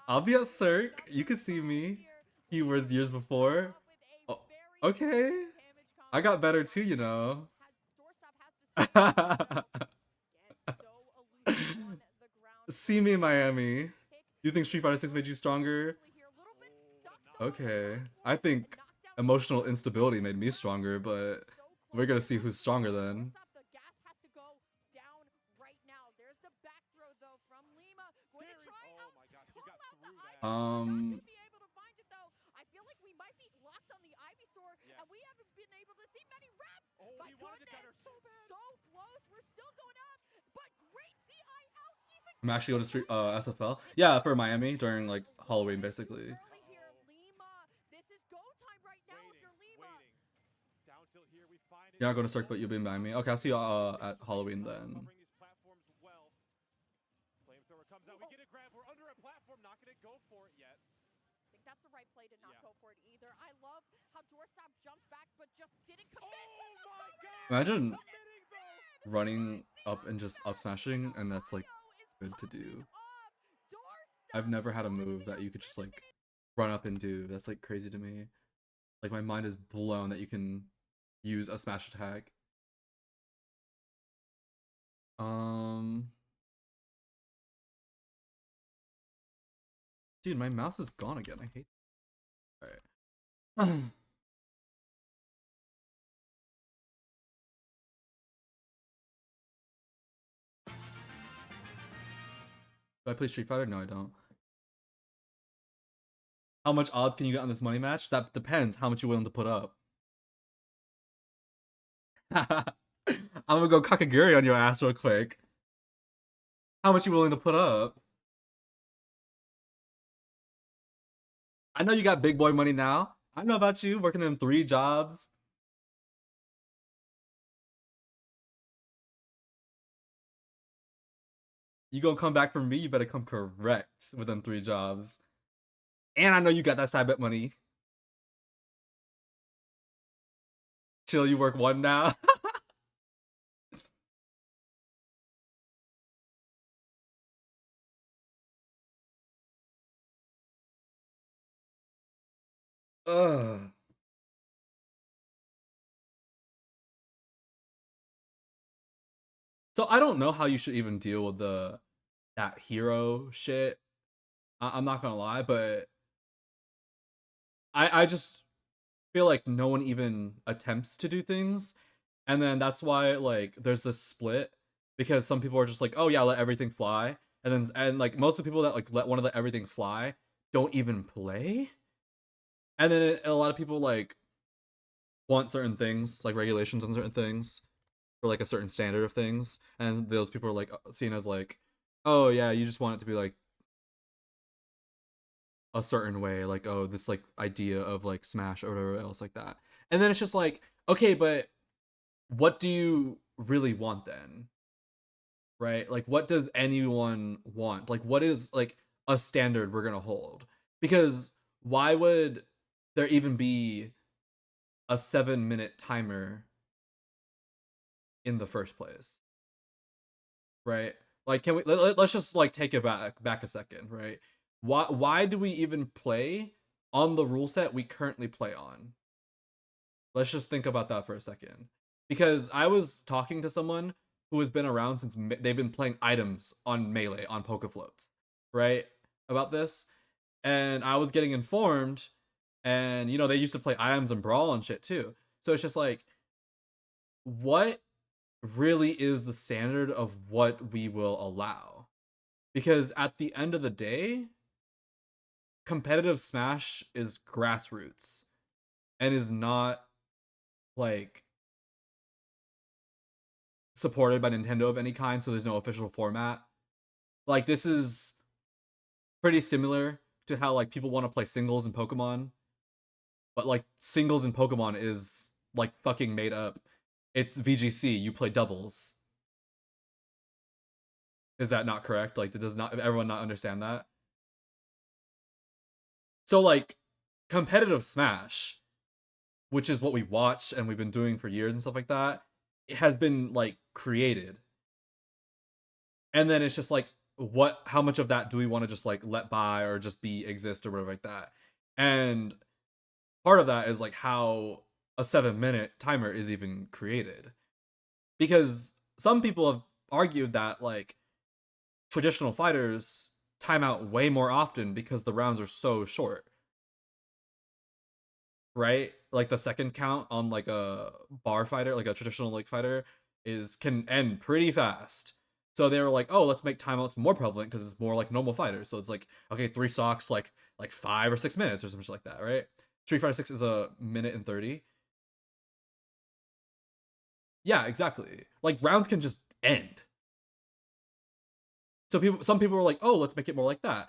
I'll be at Cirque. You can see me. Keywords years before. Oh, okay. I got better too, you know. See me in Miami. You think Street Fighter 6 made you stronger? Okay. I think emotional instability made me stronger, but we're gonna see who's stronger then. I'm actually going to street SFL. Yeah, for Miami during like Halloween, basically. You're not going to Cirque, but you'll be in Miami. Okay, I'll see you at Halloween then. That's the right play to not go for it either. I love how Doorstop jumped back but just didn't commit. Imagine running up and just up smashing, and that's like good to do. I've never had a move that you could just like run up and do. That's like crazy to me. Like, my mind is blown that you can use a smash attack. Dude, my mouse is gone again. I hate it. Alright. Do I play Street Fighter? No, I don't. How much odds can you get on this money match? That depends how much you're willing to put up. I'm gonna go Kakaguri on your ass real quick. How much you willing to put up? I know you got big boy money now. I know about you, working in 3 jobs. You gonna come back from me, you better come correct within 3 jobs. And I know you got that side bet money. Chill, you work 1 now. Ugh. So I don't know how you should even deal with that hero shit. I'm not gonna lie, but I just feel like no one even attempts to do things, and then that's why like there's this split, because some people are just like, oh yeah, let everything fly, and like most of the people that like let one of the everything fly don't even play. And then a lot of people like want certain things, like regulations on certain things, or like a certain standard of things, and those people are like seen as like, oh yeah, you just want it to be like a certain way, like oh this like idea of like Smash or whatever else like that. And then it's just like, okay, but what do you really want then? Right? Like what does anyone want? Like what is like a standard we're gonna hold? Because why would there even be a 7-minute timer in the first place? Right? Like can we let's just like take it back a second, right? Why do we even play on the rule set we currently play on? Let's just think about that for a second. Because I was talking to someone who has been around since they've been playing items on Melee on Pokefloats, right? About this. And I was getting informed, and you know, they used to play items and Brawl and shit too. So it's just like, what really is the standard of what we will allow? Because at the end of the day, competitive Smash is grassroots and is not like supported by Nintendo of any kind, so there's no official format. Like this is pretty similar to how like people want to play singles in Pokemon, but like singles in Pokemon is like fucking made up. It's VGC, you play doubles. Is that not correct? Like, does not everyone not understand that? So like competitive Smash, which is what we watch and we've been doing for years and stuff like that, it has been like created. And then it's just like, what how much of that do we want to just like let by or just be exist or whatever like that? And part of that is like how a 7-minute timer is even created. Because some people have argued that like traditional fighters time out way more often because the rounds are so short. Right? Like the second count on like a bar fighter, like a traditional like fighter, is can end pretty fast. So they were like, oh, let's make timeouts more prevalent because it's more like normal fighters. So it's like, okay, 3 stocks like 5 or 6 minutes or something like that, right? Street Fighter 6 is a minute and 30. Yeah, exactly. Like rounds can just end. So some people were like, oh, let's make it more like that,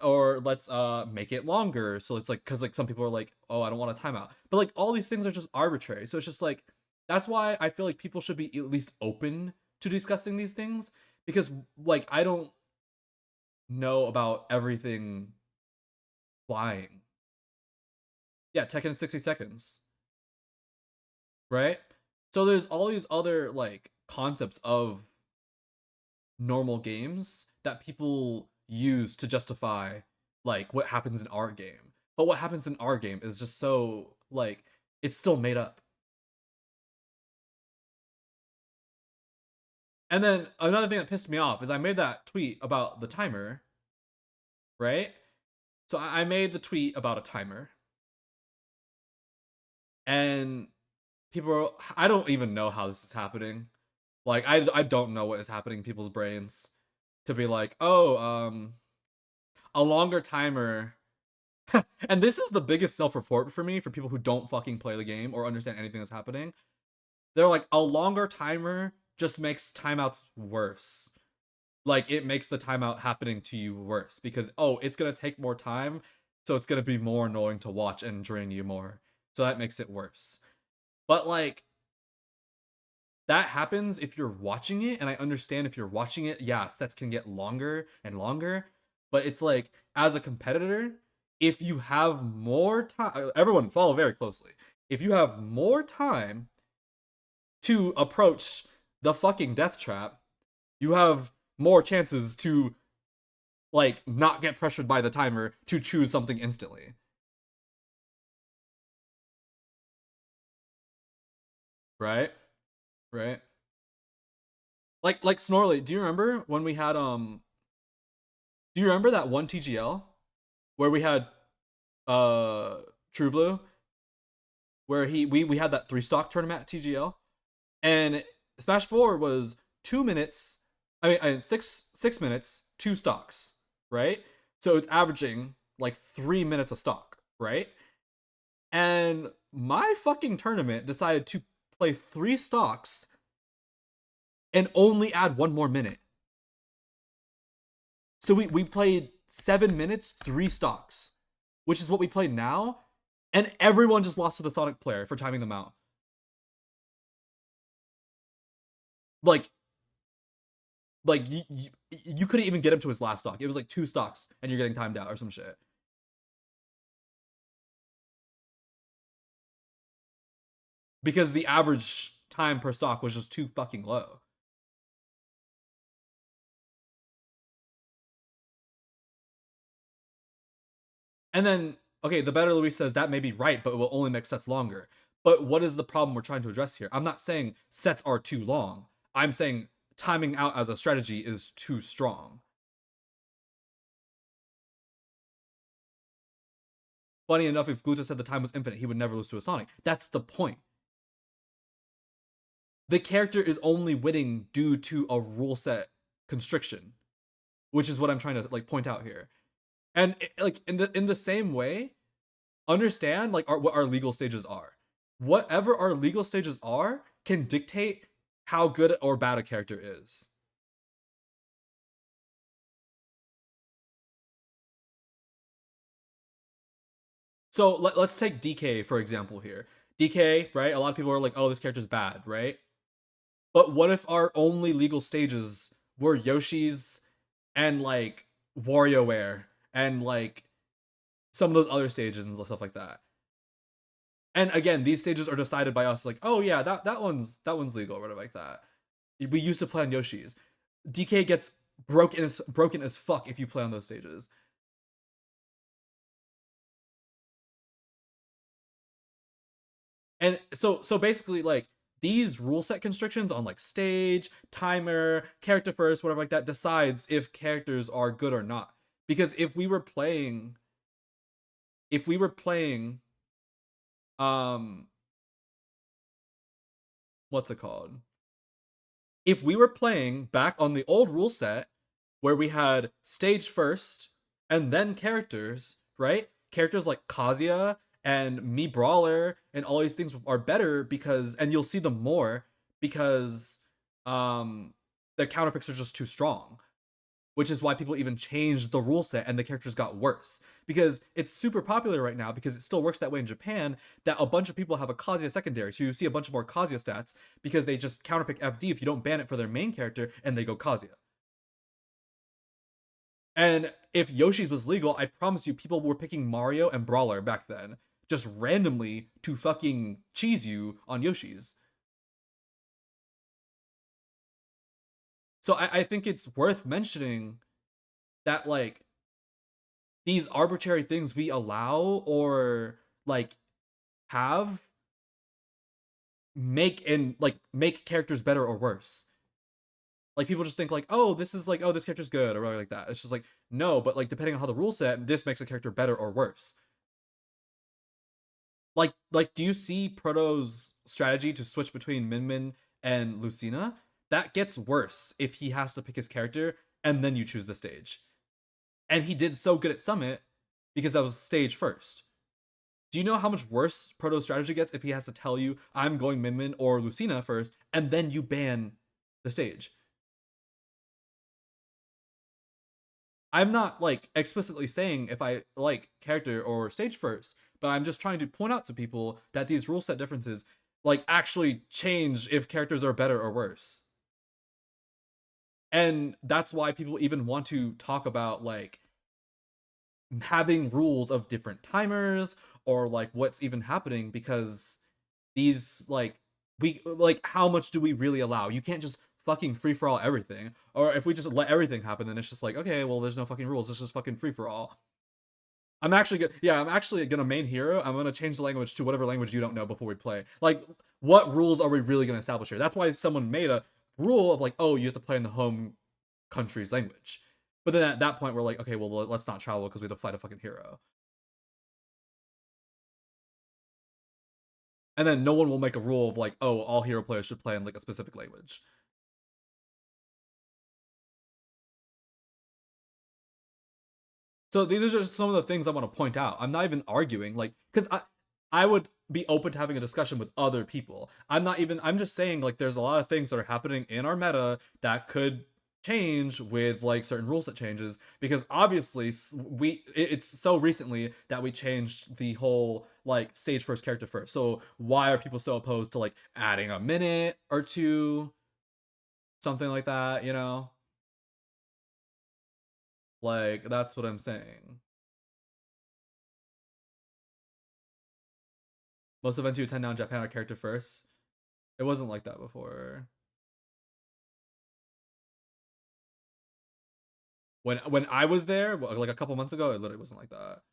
or let's make it longer. So it's like because like some people are like, oh, I don't want a timeout, but like all these things are just arbitrary. So it's just like that's why I feel like people should be at least open to discussing these things because like I don't know about everything flying. Yeah, Tekken 60 seconds, right? So there's all these other like concepts of normal games that people use to justify like what happens in our game. But what happens in our game is just so like it's still made up. And then another thing that pissed me off is I made that tweet about the timer, right? So I made the tweet about a timer. And people are, I don't even know how this is happening. Like I don't know what is happening in people's brains to be like, "Oh, a longer timer." And this is the biggest self-report for me for people who don't fucking play the game or understand anything that's happening. They're like, a longer timer just makes timeouts worse. Like it makes the timeout happening to you worse because oh, it's gonna take more time, so it's gonna be more annoying to watch and drain you more. So that makes it worse. But like that happens if you're watching it, and I understand if you're watching it, yeah, sets can get longer and longer. But it's like as a competitor, if you have more time, everyone follow very closely. If you have more time to approach the fucking death trap, you have more chances to like not get pressured by the timer to choose something instantly. Right? Right? Like Snorley, do you remember when we had do you remember that one TGL where we had uh True Blue where we had that 3 stock tournament at TGL and Smash 4 was 2 minutes, I mean 6 minutes, 2 stocks, right? So it's averaging like 3 minutes a stock, right? And my fucking tournament decided to play 3 stocks and only add 1 more minute. So we played 7 minutes, 3 stocks, which is what we played now, and everyone just lost to the Sonic player for timing them out. Like you couldn't even get him to his last stock. It was like 2 stocks and you're getting timed out or some shit. Because the average time per stock was just too fucking low. And then, okay, the better Luis says that may be right, but it will only make sets longer. But what is the problem we're trying to address here? I'm not saying sets are too long. I'm saying timing out as a strategy is too strong. Funny enough, if Gluto said the time was infinite, he would never lose to a Sonic. That's the point. The character is only winning due to a rule set constriction, which is what I'm trying to like point out here. And like in the same way, understand like what our legal stages are. Whatever our legal stages are can dictate how good or bad a character is. So let's take DK for example here. DK, right? A lot of people are like, oh, this character's bad, right? But what if our only legal stages were Yoshi's and like WarioWare and like some of those other stages and stuff like that? And again, these stages are decided by us, like, oh yeah, that one's legal, or whatever like that. We used to play on Yoshi's. DK gets broken as fuck if you play on those stages. And so basically like these rule set constrictions on like stage, timer, character first, whatever like that decides if characters are good or not. Because if we were playing what's it called? If we were playing back on the old rule set where we had stage first and then characters, right? Characters like Kazuya and Mii Brawler and all these things are better because, and you'll see them more because the counterpicks are just too strong, which is why people even changed the rule set and the characters got worse. Because it's super popular right now, because it still works that way in Japan, that a bunch of people have a Kazuya secondary. So you see a bunch of more Kazuya stats because they just counterpick FD if you don't ban it for their main character and they go Kazuya. And if Yoshi's was legal, I promise you people were picking Mario and Brawler back then, just randomly to fucking cheese you on Yoshi's. So I think it's worth mentioning that like these arbitrary things we allow or like have make characters better or worse. Like people just think like, oh, this is like, oh, this character's good or like that. It's just like, no, but like depending on how the rule set, this makes a character better or worse. Like do you see Proto's strategy to switch between Min Min and Lucina? That gets worse if he has to pick his character and then you choose the stage. And he did so good at Summit because that was stage first. Do you know how much worse Proto's strategy gets if he has to tell you, I'm going Min Min or Lucina first, and then you ban the stage? I'm not like explicitly saying if I like character or stage first, but I'm just trying to point out to people that these rule set differences like actually change if characters are better or worse. And that's why people even want to talk about like having rules of different timers or like what's even happening, because these like we like how much do we really allow? You can't just fucking free for all everything. Or if we just let everything happen, then it's just like, okay, well there's no fucking rules, it's just fucking free for all. I'm actually gonna main hero. I'm gonna change the language to whatever language you don't know before we play. Like, what rules are we really gonna establish here? That's why someone made a rule of like, oh, you have to play in the home country's language. But then at that point, we're like, okay, well, let's not travel because we have to fight a fucking hero. And then no one will make a rule of like, oh, all hero players should play in like a specific language. So these are just some of the things I want to point out. I'm not even arguing, like, because I would be open to having a discussion with other people. I'm just saying like there's a lot of things that are happening in our meta that could change with like certain rules that changes, because obviously it's so recently that we changed the whole like stage first character first. So why are people so opposed to like adding a minute or two, something like that, you know? Like that's what I'm saying. Most events you attend now in Japan are character first. It wasn't like that before. When I was there, like a couple months ago, it literally wasn't like that.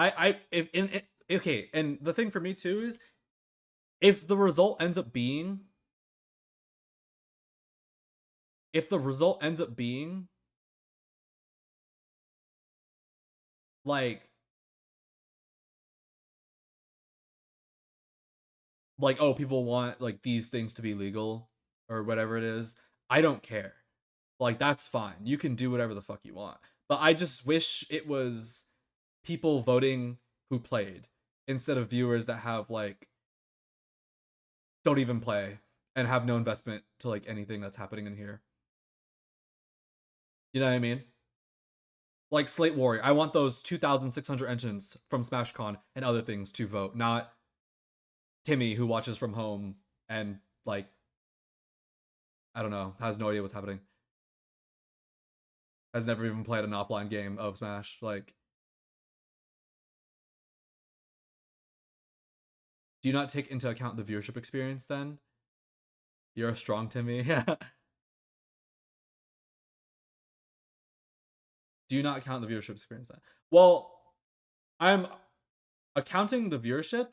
I if in okay, and the thing for me too is if the result ends up being if the result ends up being like oh, people want like these things to be legal or whatever it is, I don't care. Like that's fine. You can do whatever the fuck you want. But I just wish it was people voting who played instead of viewers that have like don't even play and have no investment to like anything that's happening in here. You know what I mean? Like Slate Warrior, I want those 2,600 engines from SmashCon and other things to vote, not Timmy who watches from home and like I don't know, has no idea what's happening. Has never even played an offline game of Smash. Like, do you not take into account the viewership experience then? You're a strong Timmy. Yeah. Do you not count the viewership experience then? Well, I'm accounting the viewership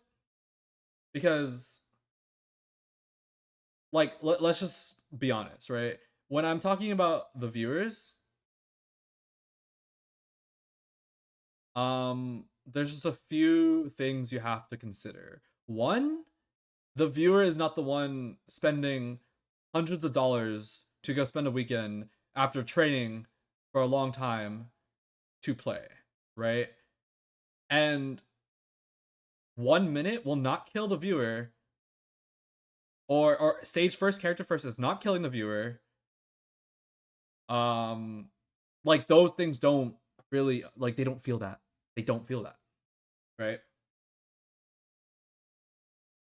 because like let's just be honest, right? When I'm talking about the viewers, there's just a few things you have to consider. One, the viewer is not the one spending hundreds of dollars to go spend a weekend after training for a long time to play, right? And 1 minute will not kill the viewer, or stage first character first is not killing the viewer. Like those things don't really like they don't feel that. They don't feel that, right?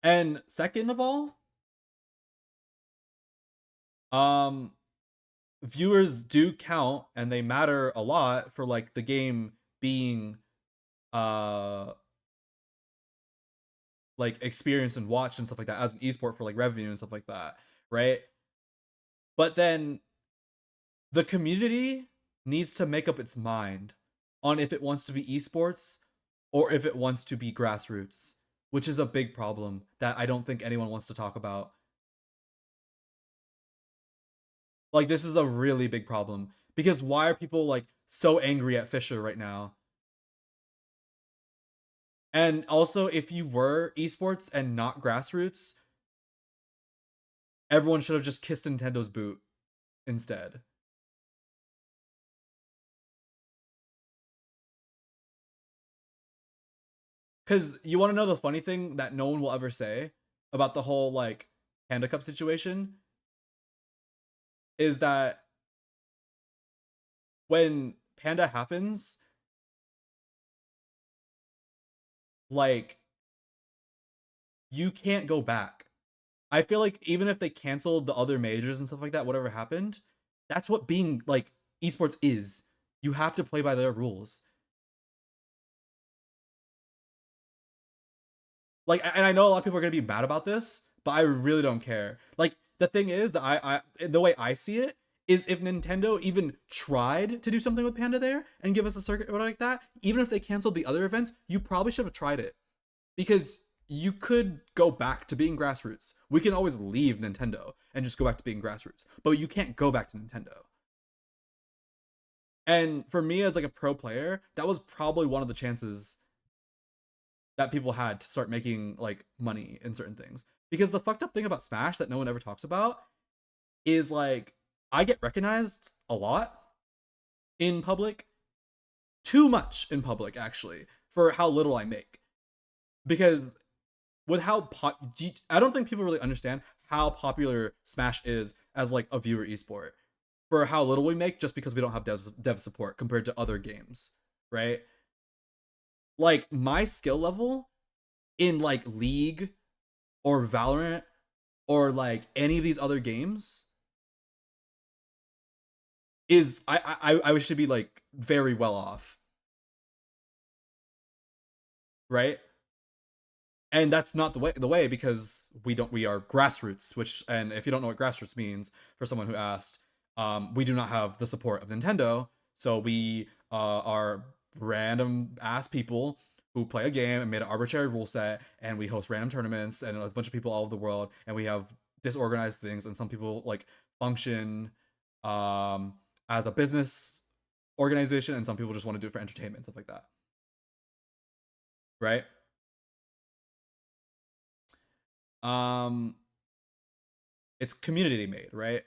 And second of all, um viewers do count and they matter a lot for like the game being uh like experienced and watched and stuff like that as an esport for like revenue and stuff like that, right? But then the community needs to make up its mind on if it wants to be esports or if it wants to be grassroots, which is a big problem that I don't think anyone wants to talk about. Like this is a really big problem because why are people like so angry at Fisher right now? And also, if you were esports and not grassroots, everyone should have just kissed Nintendo's boot instead. Because you want to know the funny thing that no one will ever say about the whole like Panda Cup situation is that when Panda happens, like you can't go back. I feel like even if they canceled the other majors and stuff like that, whatever happened, that's what being like esports is. You have to play by their rules. Like, and I know a lot of people are gonna be mad about this, but I really don't care. Like, the thing is that I the way I see it is if Nintendo even tried to do something with Panda there and give us a circuit or like that, even if they canceled the other events, you probably should have tried it because you could go back to being grassroots. We can always leave Nintendo and just go back to being grassroots, but you can't go back to Nintendo. And for me as like a pro player, that was probably one of the chances that people had to start making like money in certain things. Because the fucked up thing about Smash that no one ever talks about is like I get recognized a lot in public, too much in public actually, for how little I make. Because with how I don't think people really understand how popular Smash is as like a viewer esport for how little we make just because we don't have dev support compared to other games, right? Like my skill level in like League or Valorant or like any of these other games is I should be like very well off, right? And that's not the way because we are grassroots, which, and if you don't know what grassroots means, for someone who asked, we do not have the support of Nintendo, so we are random ass people who play a game and made an arbitrary rule set, and we host random tournaments and a bunch of people all over the world, and we have disorganized things, and some people like function as a business organization, and some people just want to do it for entertainment, stuff like that, right? um it's community made, right?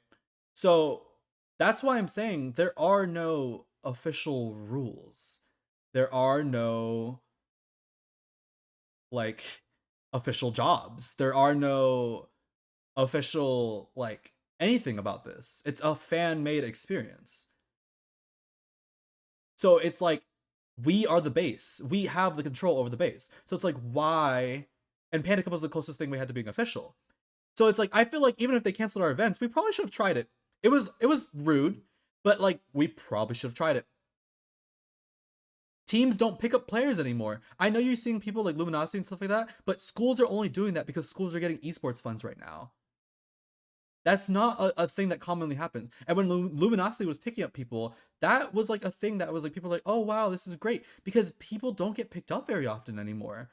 So that's why I'm saying there are no official rules, there are no like official jobs, there are no official like anything about this. It's a fan made experience. So it's like we are the base, we have the control over the base, so it's like why. And Panda Cup was the closest thing we had to being official. So it's like I feel like even if they canceled our events, we probably should have tried it. It was rude, but like we probably should have tried it. Teams don't pick up players anymore. I know you're seeing people like Luminosity and stuff like that, but schools are only doing that because schools are getting esports funds right now. That's not a thing that commonly happens. And when Luminosity was picking up people, that was like a thing that was like people were like, oh wow, this is great, because people don't get picked up very often anymore.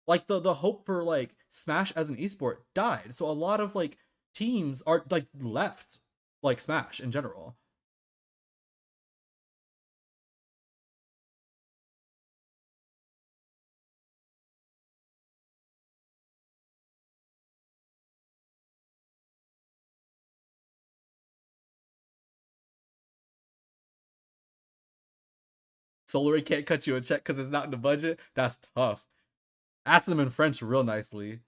Like the hope for like Smash as an esport died, so a lot of like teams are like left like Smash in general. Solary can't cut you a check because it's not in the budget. That's tough. Ask them in French real nicely.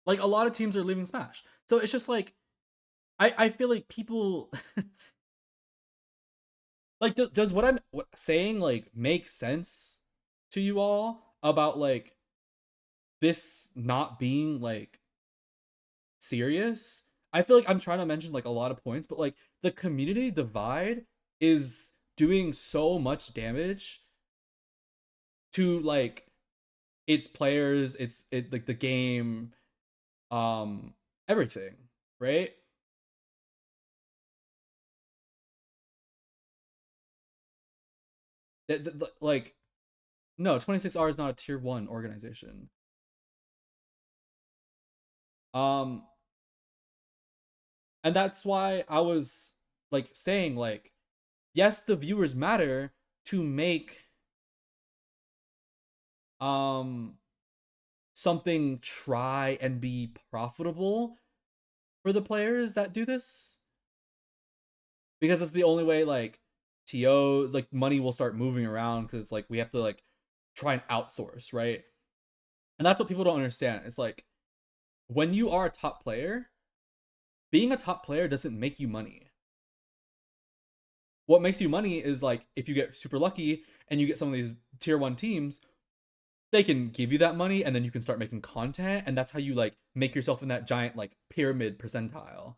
Like a lot of teams are leaving Smash, so it's just like I feel like people like does what I'm saying like make sense to you all about like this not being like serious? I feel like I'm trying to mention like a lot of points, but like the community divide is doing so much damage to like its players, it like the game, everything, right? Like no, 26R is not a tier 1 organization. Um and that's why I was like saying like yes, the viewers matter to make something try and be profitable for the players that do this, because that's the only way like TO like money will start moving around, because like we have to like try and outsource, right? And that's what people don't understand. It's like when you are a top player, being a top player doesn't make you money. What makes you money is like if you get super lucky and you get some of these tier 1 teams, they can give you that money and then you can start making content, and that's how you like make yourself in that giant like pyramid percentile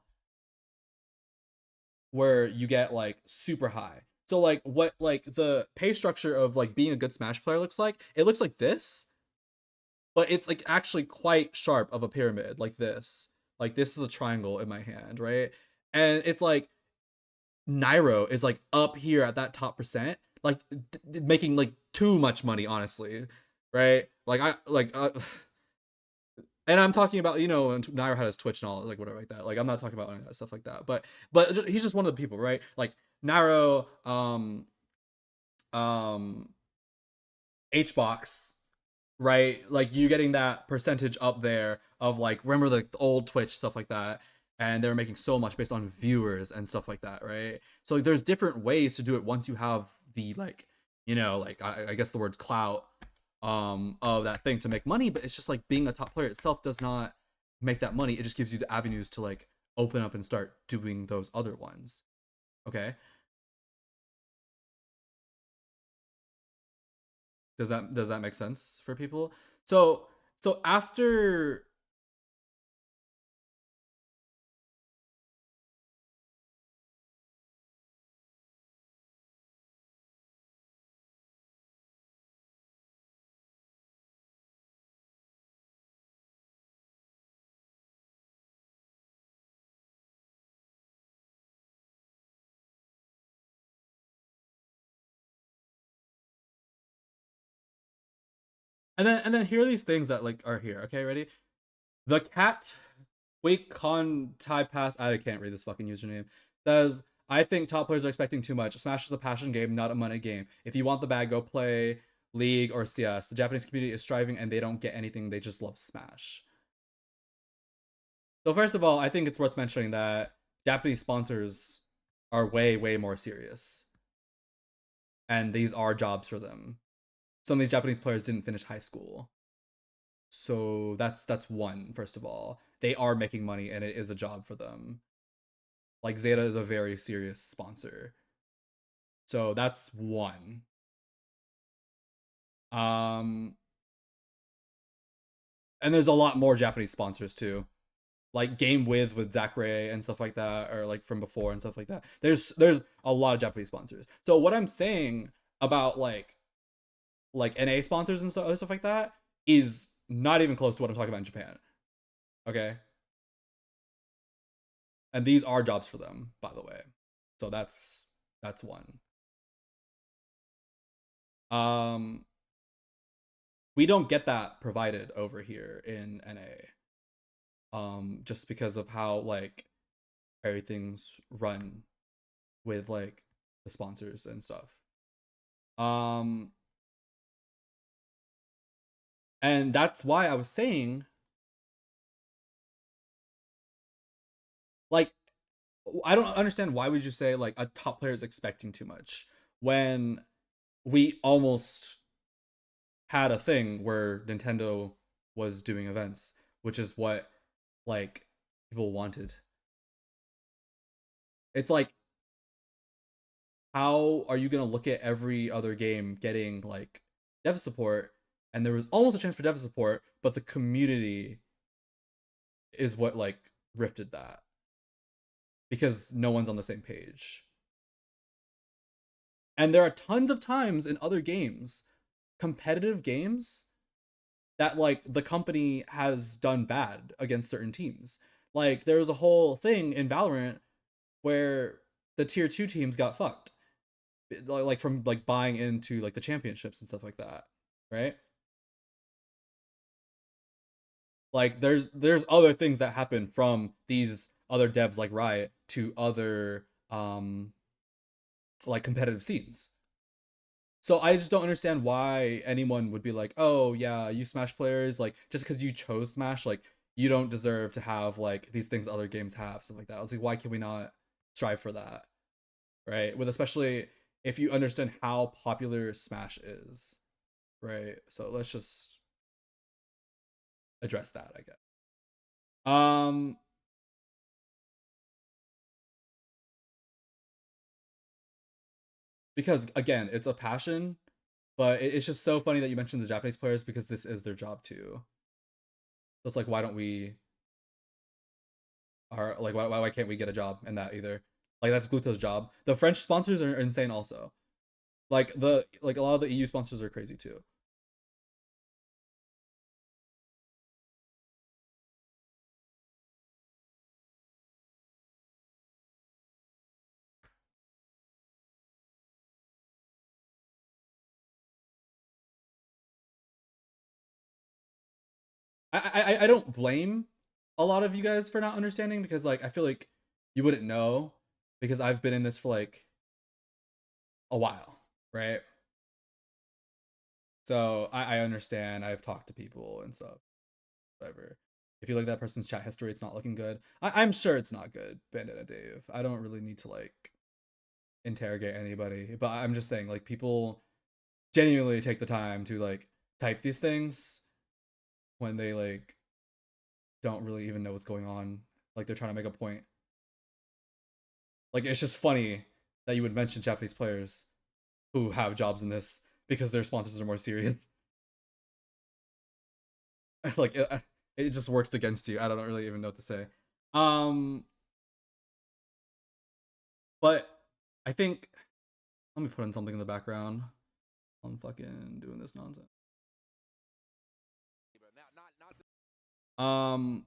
where you get like super high. So like what like the pay structure of like being a good Smash player looks like, it looks like this, but it's like actually quite sharp of a pyramid, like this. Like this is a triangle in my hand, right? And it's like Nairo is like up here at that top percent. like making like too much money, honestly, right? Like and I'm talking about, you know, Nairo had his Twitch and all, like whatever like that. Like I'm not talking about any of that stuff like that. But he's just one of the people, right? Like Nairo, um, HBox, right? Like you getting that percentage up there of like remember the old Twitch stuff like that, and they were making so much based on viewers and stuff like that, right? So like, there's different ways to do it once you have the like, you know, like I guess the word's clout of that thing to make money, but it's just like being a top player itself does not make that money. It just gives you the avenues to like open up and start doing those other ones. Okay? Does that make sense for people? So after and then here are these things that like are here. Okay, ready? The cat wake con tie pass. I can't read this fucking username. Says I think top players are expecting too much. Smash is a passion game, not a money game. If you want the bag, go play League or CS. The Japanese community is striving and they don't get anything. They just love Smash. So first of all, I think it's worth mentioning that Japanese sponsors are way, way more serious. And these are jobs for them. Some of these Japanese players didn't finish high school. So that's one, first of all. They are making money and it is a job for them. Like Zeta is a very serious sponsor. So that's one. Um and there's a lot more Japanese sponsors too. Like Game with Zach Ray and stuff like that, or like from before and stuff like that. There's a lot of Japanese sponsors. So what I'm saying about like NA sponsors and stuff like that is not even close to what I'm talking about in Japan. Okay, and these are jobs for them, by the way. So that's one. Um, we don't get that provided over here in NA. Just because of how like everything's run with like the sponsors and stuff. Um, and that's why I was saying, like, I don't understand why would you say like a top player is expecting too much when we almost had a thing where Nintendo was doing events, which is what like people wanted. It's like, how are you gonna look at every other game getting like dev support, and there was almost a chance for dev support, but the community is what like rifted that because no one's on the same page. And there are tons of times in other games, competitive games, that like the company has done bad against certain teams. Like there was a whole thing in Valorant where the tier 2 teams got fucked. Like from like buying into like the championships and stuff like that, right? Like there's other things that happen from these other devs like Riot to other like competitive scenes. So I just don't understand why anyone would be like, "Oh yeah, you Smash players, like just because you chose Smash, like you don't deserve to have like these things other games have, stuff like that." I was like, why can we not strive for that, right? With especially if you understand how popular Smash is, right? So let's just address that, I guess. Um, because again, it's a passion, but it's just so funny that you mentioned the Japanese players because this is their job too. So it's like, why don't we are like why can't we get a job in that either? Like that's Gluto's job. The French sponsors are insane also. Like a lot of the EU sponsors are crazy too. I don't blame a lot of you guys for not understanding, because like I feel like you wouldn't know, because I've been in this for like a while, right? So I understand. I've talked to people and stuff. Whatever. If you look at that person's chat history, it's not looking good. I'm sure it's not good, Bandit and Dave. I don't really need to like interrogate anybody, but I'm just saying, like, people genuinely take the time to like type these things when they like don't really even know what's going on. Like they're trying to make a point. Like it's just funny that you would mention Japanese players who have jobs in this because their sponsors are more serious. Like it just works against you. I don't really even know what to say. Um, but I think, let me put in something in the background. I'm fucking doing this nonsense. Um,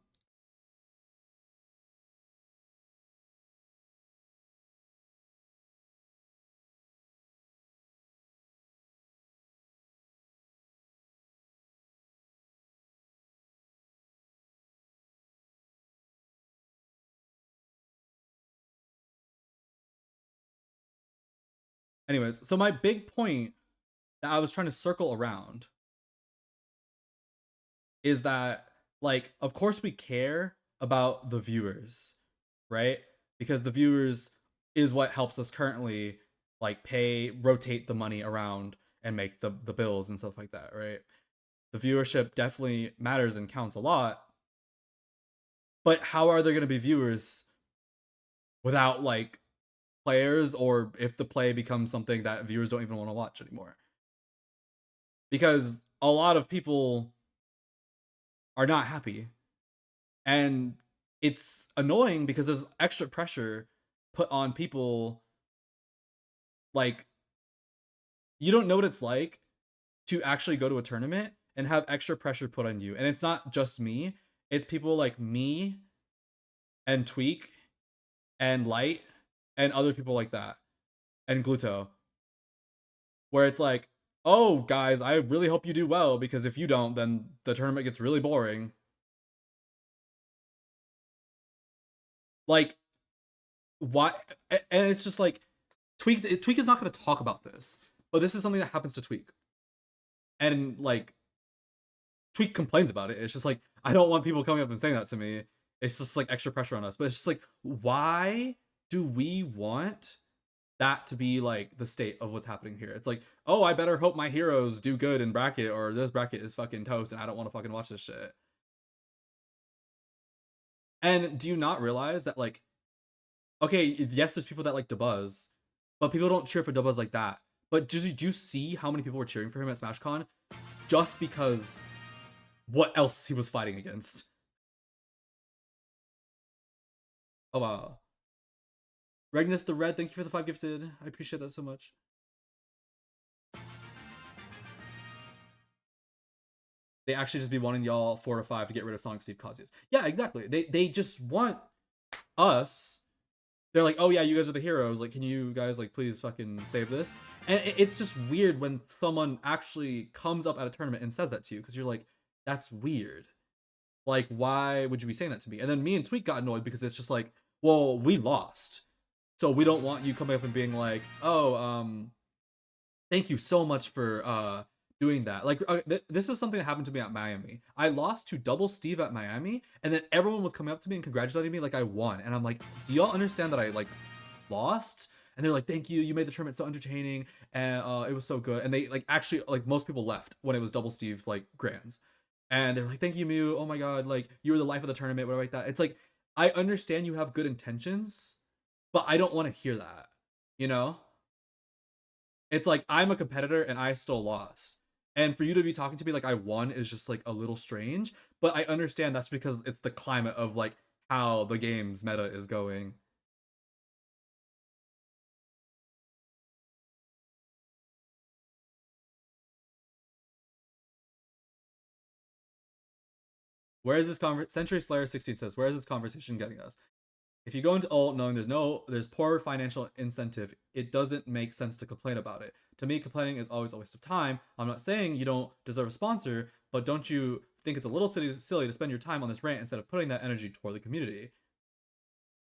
anyways, so my big point that I was trying to circle around is that, like, of course we care about the viewers, right? Because the viewers is what helps us currently like pay, rotate the money around and make the bills and stuff like that, right? The viewership definitely matters and counts a lot. But how are there going to be viewers without like players, or if the play becomes something that viewers don't even want to watch anymore? Because a lot of people are not happy, and it's annoying because there's extra pressure put on people. Like, you don't know what it's like to actually go to a tournament and have extra pressure put on you. And it's not just me, it's people like me and Tweak and Light and other people like that, and Gluto, where it's like, oh guys, I really hope you do well, because if you don't, then the tournament gets really boring. Like, why? And it's just like, Tweak is not going to talk about this, but this is something that happens to Tweak, and like Tweak complains about it. It's just like, I don't want people coming up and saying that to me. It's just like extra pressure on us. But it's just like, why do we want that to be like the state of what's happening here? It's like, oh, I better hope my heroes do good in bracket, or this bracket is fucking toast and I don't want to fucking watch this shit. And do you not realize that, like, okay, yes, there's people that like Dabuz, but people don't cheer for Dabuz like that. But do you see how many people were cheering for him at SmashCon just because what else he was fighting against? Oh wow. Regnus the Red, thank you for the 5 gifted. I appreciate that so much. They actually just be wanting y'all 4 to 5 to get rid of Sonic Steve Causius. Yeah, exactly. They just want us. They're like, oh yeah, you guys are the heroes. Like, can you guys like please fucking save this? And it's just weird when someone actually comes up at a tournament and says that to you, because you're like, that's weird. Like, why would you be saying that to me? And then me and Tweak got annoyed because it's just like, well, we lost, so we don't want you coming up and being like, oh, thank you so much for doing that. Like, this is something that happened to me at Miami. I lost to Double Steve at Miami, and then everyone was coming up to me and congratulating me like I won, and I'm like, do y'all understand that I like lost? And they're like, thank you, you made the tournament so entertaining, and it was so good. And they like, actually, like, most people left when it was Double Steve like grands, and they're like, thank you, Mew, oh my god, like, you were the life of the tournament, whatever like that. It's like, I understand you have good intentions, but I don't want to hear that, you know? It's like, I'm a competitor and I still lost. And for you to be talking to me like I won is just like a little strange, but I understand that's because it's the climate of like how the game's meta is going. Where is this Century Slayer 16 says, where is this conversation getting us? If you go into ult knowing there's poor financial incentive, it doesn't make sense to complain about it. To me, complaining is always a waste of time. I'm not saying you don't deserve a sponsor, but don't you think it's a little silly to spend your time on this rant instead of putting that energy toward the community.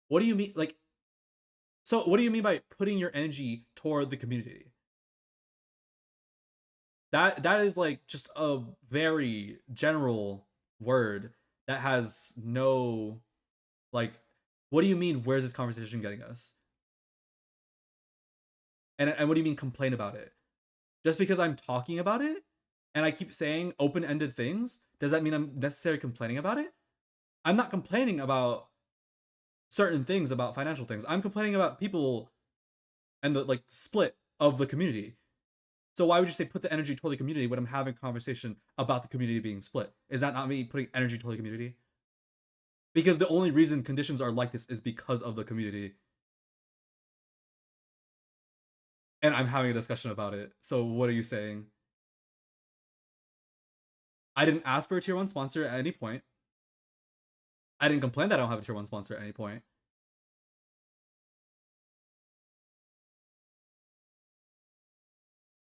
What do you mean? Like, so what do you mean by putting your energy toward the community? That is like just a very general word that has no, like, what do you mean, where's this conversation getting us? And what do you mean complain about it? Just because I'm talking about it and I keep saying open-ended things, does that mean I'm necessarily complaining about it? I'm not complaining about certain things, about financial things. I'm complaining about people and the like split of the community. So why would you say put the energy toward the community when I'm having a conversation about the community being split? Is that not me putting energy toward the community? Because the only reason conditions are like this is because of the community. And I'm having a discussion about it. So what are you saying? I didn't ask for a tier 1 sponsor at any point. I didn't complain that I don't have a tier 1 sponsor at any point.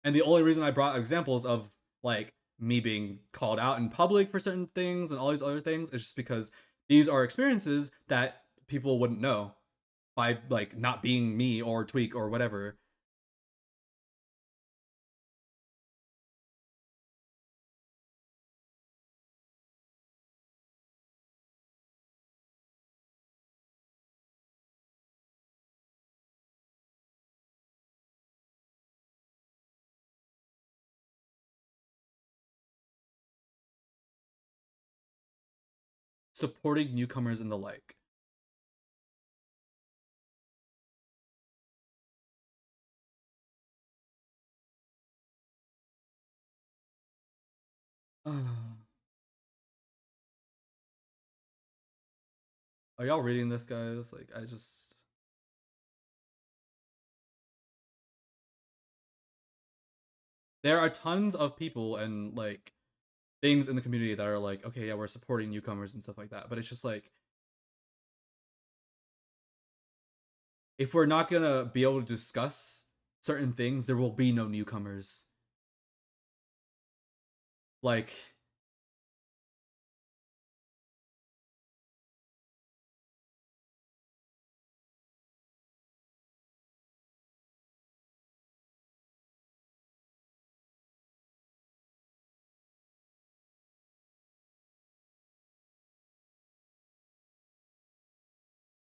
And the only reason I brought examples of like me being called out in public for certain things and all these other things is just because these are experiences that people wouldn't know by like not being me or Tweak or whatever. Supporting newcomers and the like. Are y'all reading this, guys? Like, I just... There are tons of people and, like, things in the community that are like, okay, yeah, we're supporting newcomers and stuff like that. But it's just like, if we're not gonna be able to discuss certain things, there will be no newcomers. Like...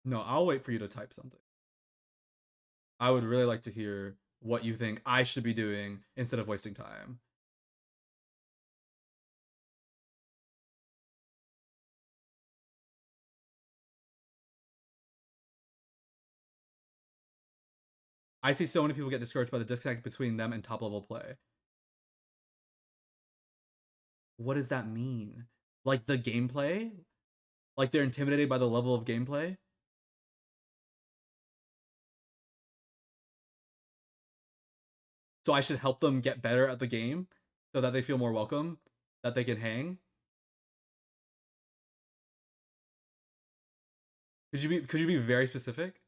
No, I'll wait for you to type something. I would really like to hear what you think I should be doing instead of wasting time. I see so many people get discouraged by the disconnect between them and top level play. What does that mean? Like the gameplay? Like they're intimidated by the level of gameplay? So I should help them get better at the game so that they feel more welcome, that they can hang? Could you be very specific?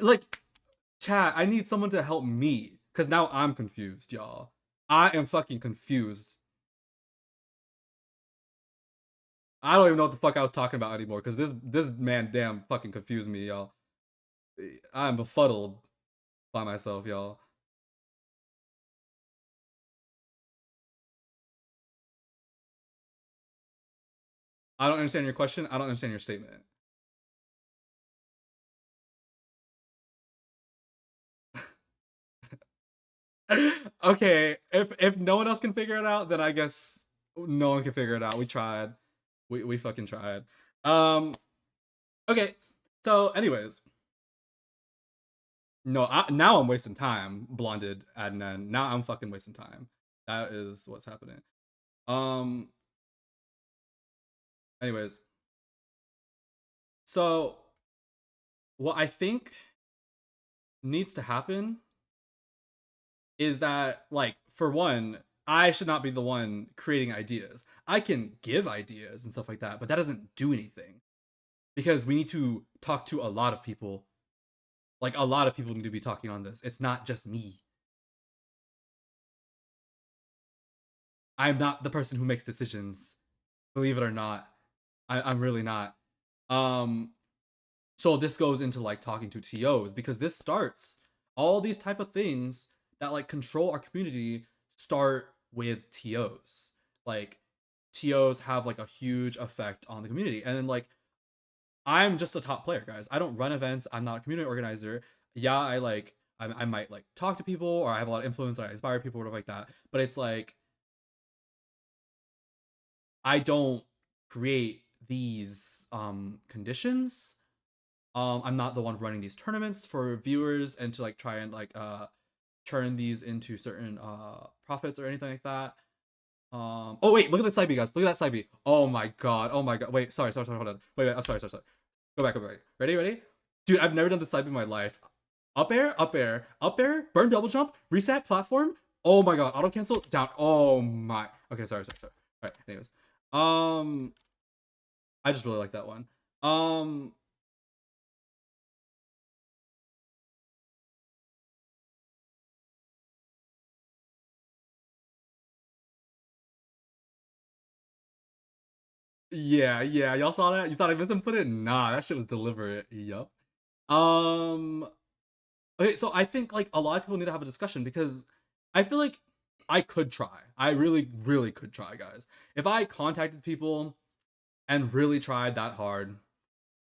Like, chat, I need someone to help me. Because now I'm confused, y'all. I am fucking confused. I don't even know what the fuck I was talking about anymore. Because this man damn fucking confused me, y'all. I'm befuddled by myself, y'all. I don't understand your question. I don't understand your statement. Okay, if no one else can figure it out, then I guess no one can figure it out. We tried. We fucking tried. Okay. So anyways, No, now I'm wasting time, blonded Adnan. Now I'm fucking wasting time. That is what's happening. Um. Anyways, so what I think needs to happen is that, like, for one, I should not be the one creating ideas. I can give ideas and stuff like that, but that doesn't do anything because we need to talk to a lot of people. Like, a lot of people need to be talking on this. It's not just me. I'm not the person who makes decisions. Believe it or not, I'm really not. Um, so this goes into like talking to TOs because this starts all these type of things that like control our community start with TOs. Like TOs have like a huge effect on the community, and then like I'm just a top player, guys. I don't run events. I'm not a community organizer. Yeah, I might like talk to people or I have a lot of influence or I inspire people or whatever like that. But it's like I don't create these conditions. I'm not the one running these tournaments for viewers and to like try and like turn these into certain profits or anything like that. Oh wait, look at that side B, guys. Look at that side B. Oh my god. Oh my god. Wait, sorry, hold on. Wait, I'm sorry. Go back. Ready? Dude, I've never done this side B in my life. Up air, burn double jump, reset platform. Oh my god, auto cancel, down. Oh my. Okay, sorry. Alright, anyways. I just really like that one. Yeah, y'all saw that? You thought I meant to put it? Nah, that shit was deliberate. Yup. Um okay, so I think like a lot of people need to have a discussion because I feel like I could try. I really could try, guys. If I contacted people and really tried that hard,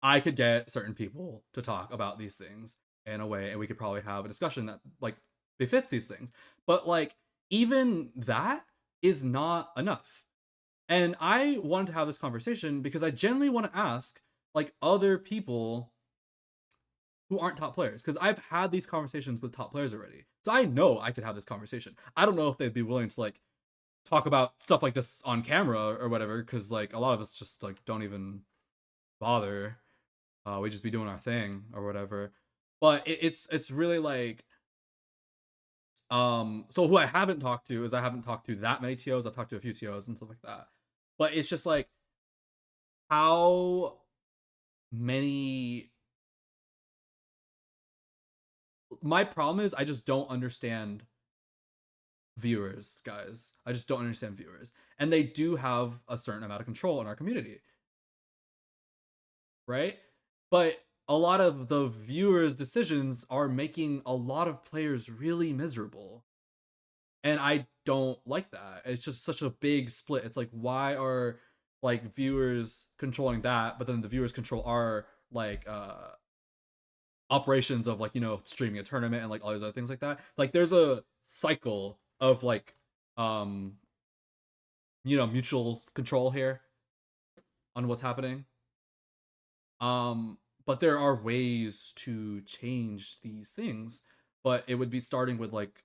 I could get certain people to talk about these things in a way and we could probably have a discussion that like befits these things. But like even that is not enough. And I wanted to have this conversation because I genuinely want to ask like other people who aren't top players because I've had these conversations with top players already. So I know I could have this conversation. I don't know if they'd be willing to like talk about stuff like this on camera or whatever because like a lot of us just like don't even bother. We just be doing our thing or whatever. But it's really like so who I haven't talked to is I haven't talked to that many TOs. I've talked to a few TOs and stuff like that. But it's just like how many my problem is I just don't understand viewers, guys. I just don't understand viewers. And they do have a certain amount of control in our community, right? But a lot of the viewers' decisions are making a lot of players really miserable. And I don't like that. It's just such a big split. It's like why are like viewers controlling that, but then the viewers control our like operations of like streaming a tournament and like all these other things like that. Like there's a cycle of like um mutual control here on what's happening. But there are ways to change these things, but it would be starting with like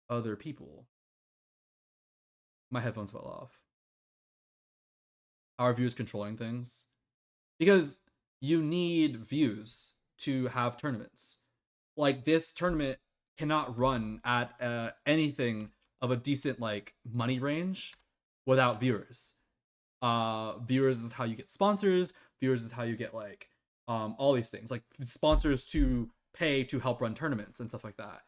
other people. My headphones fell off. Our viewers controlling things because you need views to have tournaments. Like this tournament cannot run at anything of a decent like money range without viewers. Viewers is how you get sponsors. Viewers is how you get like all these things like sponsors to pay to help run tournaments and stuff like that.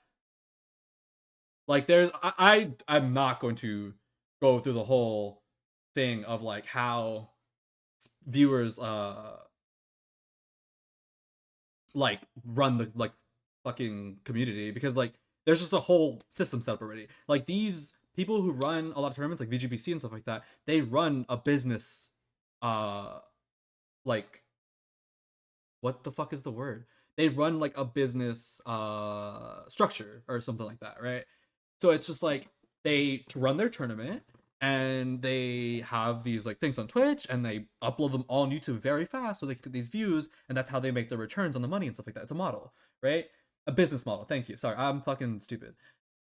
Like there's I'm not going to go through the whole thing of like how viewers like run the like fucking community because like there's just a whole system set up already. Like these people who run a lot of tournaments like VGBC and stuff like that, they run a business like what the fuck is the word? They run like a business structure or something like that, right? So it's just like they run their tournament and they have these like things on Twitch and they upload them all on YouTube very fast so they can get these views and that's how they make their returns on the money and stuff like that. It's a model, right? A business model. Thank you. Sorry, I'm fucking stupid.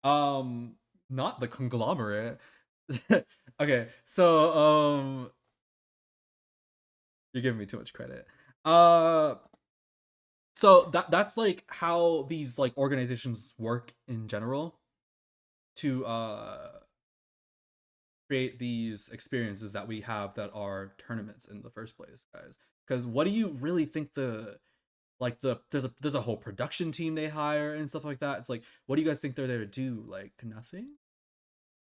Um, not the conglomerate. Okay, so you're giving me too much credit. Uh, so that's like how these like organizations work in general to create these experiences that we have that are tournaments in the first place, guys. Because what do you really think there's a whole production team they hire and stuff like that. It's like, what do you guys think they're there to do? Like nothing.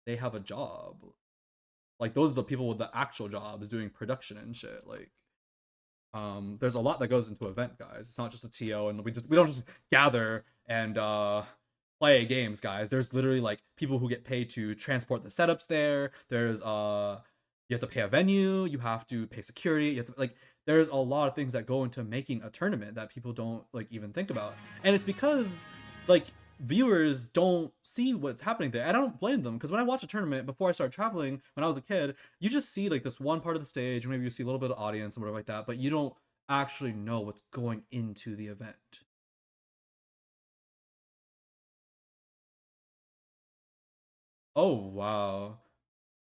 They have a job. Like those are the people with the actual jobs doing production and shit. Like there's a lot that goes into event, guys. It's not just a TO, and we don't just gather and play games, guys. There's literally like people who get paid to transport the setups there. There's you have to pay a venue, you have to pay security, you have to like there's a lot of things that go into making a tournament that people don't like even think about. And it's because like viewers don't see what's happening there. I don't blame them because when I watch a tournament before I started traveling when I was a kid, you just see like this one part of the stage, maybe you see a little bit of audience and whatever like that, but you don't actually know what's going into the event. Oh wow.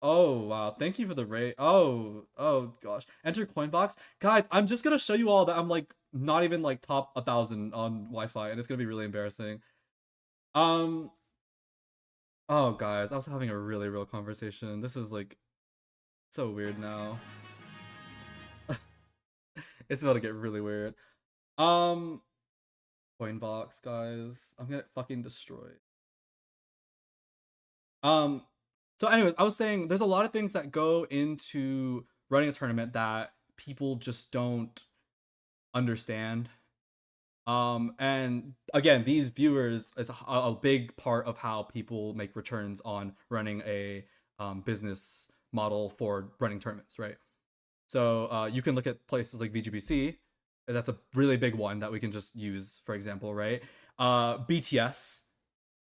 Oh wow. Thank you for the rate. Oh gosh. Enter Coinbox. Guys, I'm just gonna show you all that I'm like not even like top 1,000 on Wi-Fi, and it's gonna be really embarrassing. Um oh guys, I was having a really real conversation. This is like so weird now. It's about to get really weird. Um Coinbox, guys. I'm gonna fucking destroy. Um so anyways, I was saying there's a lot of things that go into running a tournament that people just don't understand. And again, these viewers is a big part of how people make returns on running a business model for running tournaments, right? So you can look at places like VGBC. That's a really big one that we can just use, for example, right? BTS,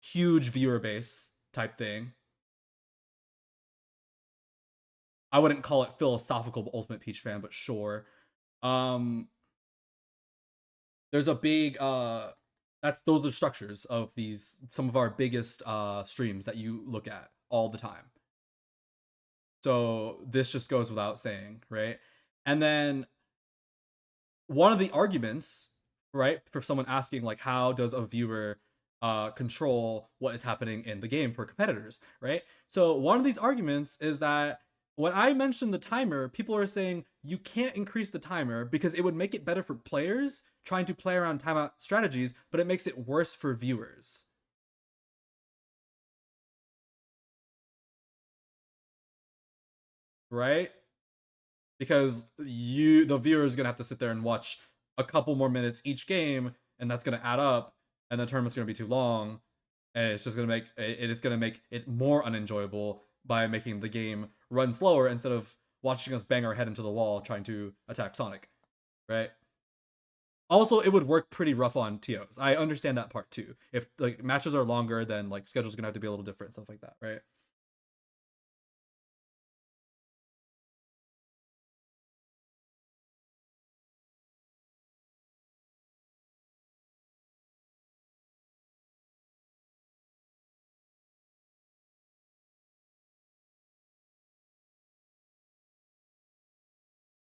huge viewer base type thing. I wouldn't call it philosophical Ultimate Peach fan, but sure. Um, there's a big that's those are structures of these some of our biggest streams that you look at all the time. So this just goes without saying, right? And then one of the arguments, right, for someone asking like how does a viewer control what is happening in the game for competitors, right? So one of these arguments is that when I mentioned the timer, people are saying you can't increase the timer because it would make it better for players trying to play around timeout strategies, but it makes it worse for viewers, right? Because the viewer is gonna have to sit there and watch a couple more minutes each game, and that's gonna add up, and the tournament's gonna be too long, and it's just gonna make it is gonna make it more unenjoyable by making the game run slower instead of watching us bang our head into the wall trying to attack Sonic, right? Also, it would work pretty rough on TOs. I understand that part too. If like matches are longer, then like schedules gonna have to be a little different, stuff like that, right?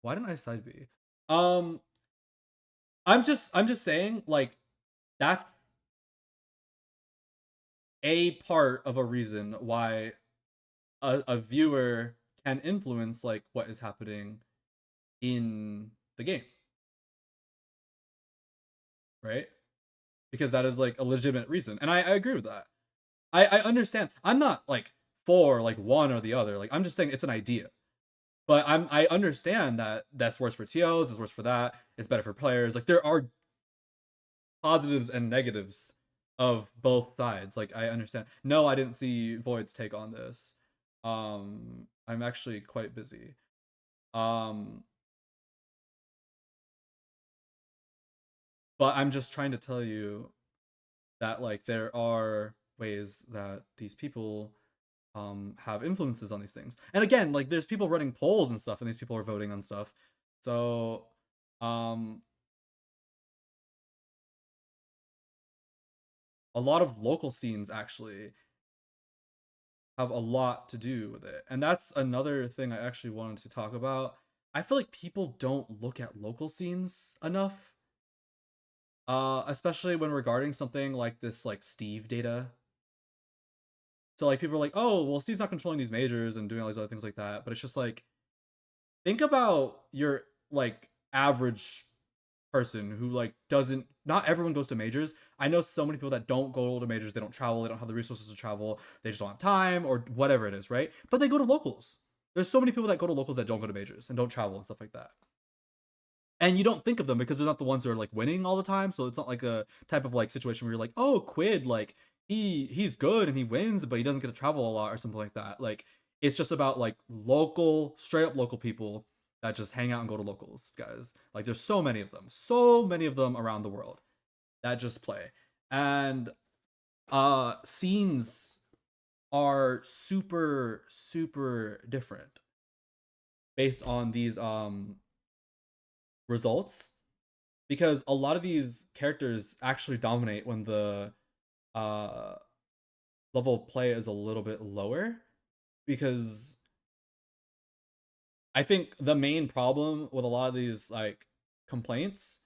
Why didn't I side B? Um, I'm just saying like that's a part of a reason why a viewer can influence like what is happening in the game, right? Because that is like a legitimate reason, and I agree with that. I understand. I'm not like for like one or the other. Like I'm just saying it's an idea. But I understand that that's worse for TOs, it's worse for that, it's better for players. Like there are positives and negatives of both sides. Like I understand. No, I didn't see Void's take on this. I'm actually quite busy. Um, but I'm just trying to tell you that like there are ways that these people have influences on these things. And again, like there's people running polls and stuff, and these people are voting on stuff. So um a lot of local scenes actually have a lot to do with it. And that's another thing I actually wanted to talk about. I feel like people don't look at local scenes enough. Especially when regarding something like this like Steve data. So like people are like, oh well Steve's not controlling these majors and doing all these other things like that. But it's just like think about your like average person who like doesn't not everyone goes to majors. I know so many people that don't go to majors, they don't travel, they don't have the resources to travel, they just don't have time or whatever it is, right? But they go to locals. There's so many people that go to locals that don't go to majors and don't travel and stuff like that. And you don't think of them because they're not the ones who are like winning all the time. So it's not like a type of like situation where you're like, oh, Quid, like he's good and he wins, but he doesn't get to travel a lot or something like that. Like it's just about like local, straight up local people that just hang out and go to locals, guys. Like there's so many of them around the world that just play. And scenes are super, super different based on these results because a lot of these characters actually dominate when the uh level of play is a little bit lower because I think the main problem with a lot of these like complaints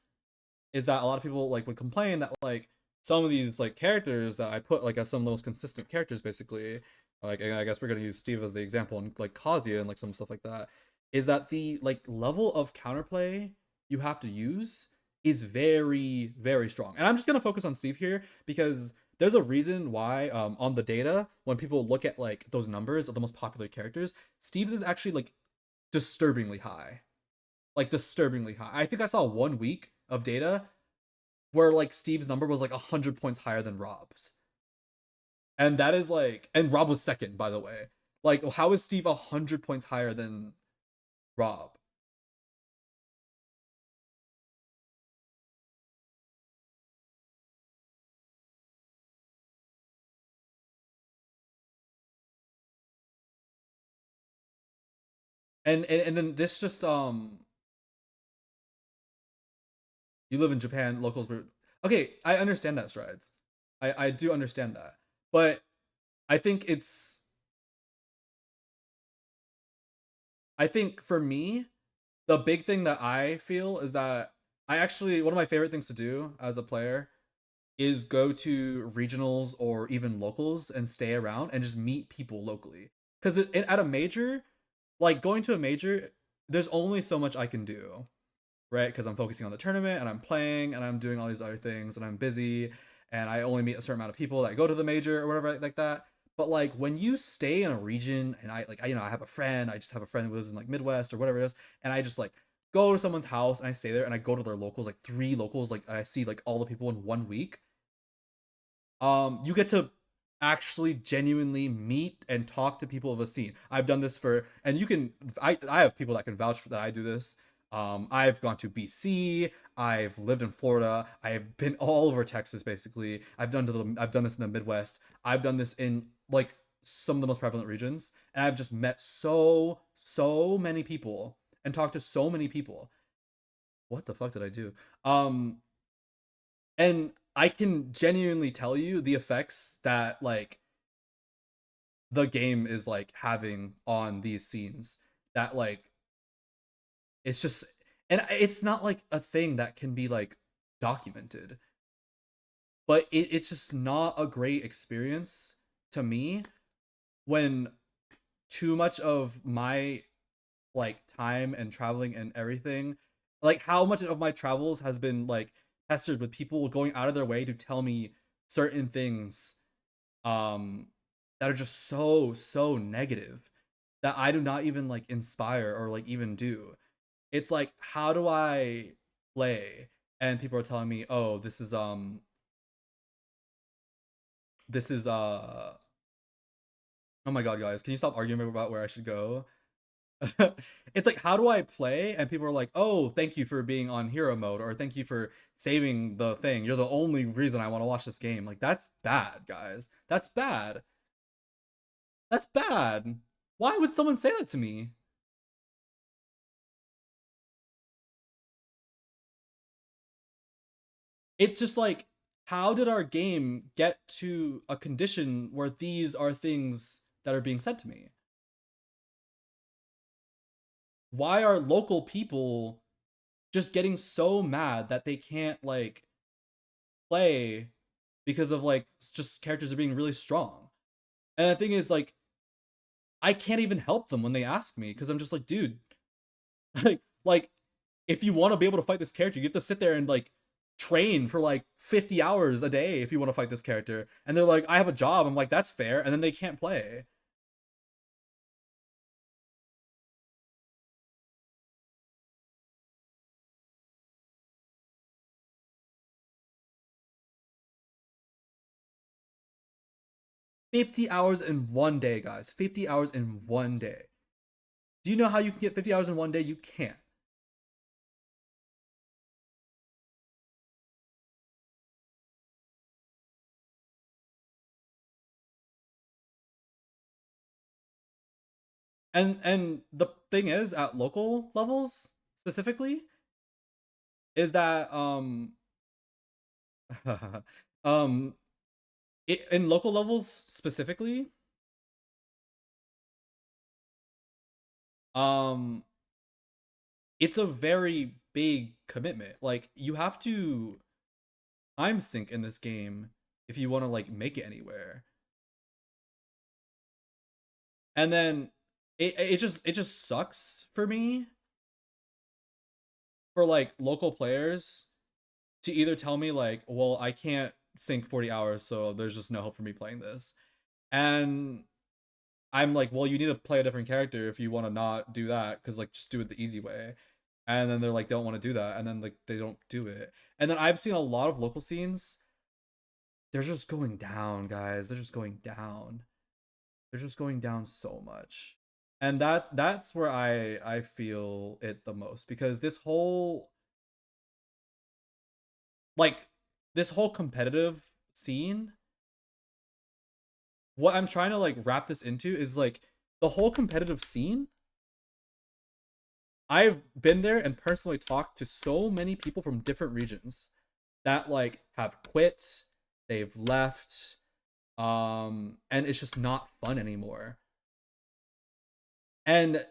is that a lot of people like would complain that like some of these like characters that I put like as some of the most consistent characters basically like I guess we're gonna use Steve as the example and like Kazuya and like some stuff like that is that the like level of counterplay you have to use is very very strong and I'm just gonna focus on Steve here because there's a reason why on the data when people look at like those numbers of the most popular characters Steve's is actually like disturbingly high like disturbingly high. I think I saw 1 week of data where like Steve's number was like 100 points higher than Rob's. And that is like and Rob was second, by the way. Like how is Steve 100 points higher than Rob? And then this just you live in Japan, locals were okay, I understand that strides. I do understand that. But I think it's I think for me, the big thing that I feel is that I actually one of my favorite things to do as a player is go to regionals or even locals and stay around and just meet people locally. Because at a major, like going to a major, there's only so much I can do, right? Because I'm focusing on the tournament and I'm playing and I'm doing all these other things and I'm busy and I only meet a certain amount of people that go to the major or whatever like that. But like when you stay in a region and I have a friend, I just have a friend who lives in like Midwest or whatever it is, and I just like go to someone's house and I stay there and I go to their locals, like 3 locals, like I see like all the people in 1 week. You get to actually genuinely meet and talk to people of a scene. I've done this for and you can I have people that can vouch for that I do this. I've gone to BC, I've lived in Florida, I've been all over Texas basically. I've done this in the Midwest. I've done this in like some of the most prevalent regions and I've just met so many people and talked to so many people. What the fuck did I do? Um and I can genuinely tell you the effects that like the game is like having on these scenes that like it's just and it's not like a thing that can be like documented but it's just not a great experience to me when too much of my like time and traveling and everything like how much of my travels has been like pestered with people going out of their way to tell me certain things um that are just so negative that I do not even like inspire or like even do. It's like how do I play and people are telling me, "Oh, this is oh my god, guys, can you stop arguing about where I should go?" It's like how do I play and people are like, "Oh, thank you for being on hero mode or thank you for saving the thing. You're the only reason I want to watch this game." Like that's bad, guys. That's bad. That's bad. Why would someone say that to me? It's just like how did our game get to a condition where these are things that are being said to me? Why are local people just getting so mad that they can't like play because of like just characters are being really strong? And the thing is like I can't even help them when they ask me because I'm just like, dude, like if you want to be able to fight this character, you have to sit there and like train for like 50 hours a day if you want to fight this character. And they're like, I have a job. I'm like, that's fair. And then they can't play. 50 hours in one day, guys. 50 hours in one day. Do you know how you can get 50 hours in one day? You can't. And the thing is at local levels specifically is that um in local levels specifically um it's a very big commitment. Like you have to time sync in this game if you want to like make it anywhere. And then it just sucks for me for like local players to either tell me like, well, I can't sync 40 hours, so there's just no hope for me playing this. And I'm like, well, you need to play a different character if you want to not do that, because like just do it the easy way. And then they're like, they don't want to do that, and then like they don't do it. And then I've seen a lot of local scenes. They're just going down, guys. They're just going down. They're just going down so much. And that's where I feel it the most, because like this whole competitive scene, what I'm trying to like wrap this into is like the whole competitive scene. I've been there and personally talked to so many people from different regions that like have quit, they've left, and it's just not fun anymore. And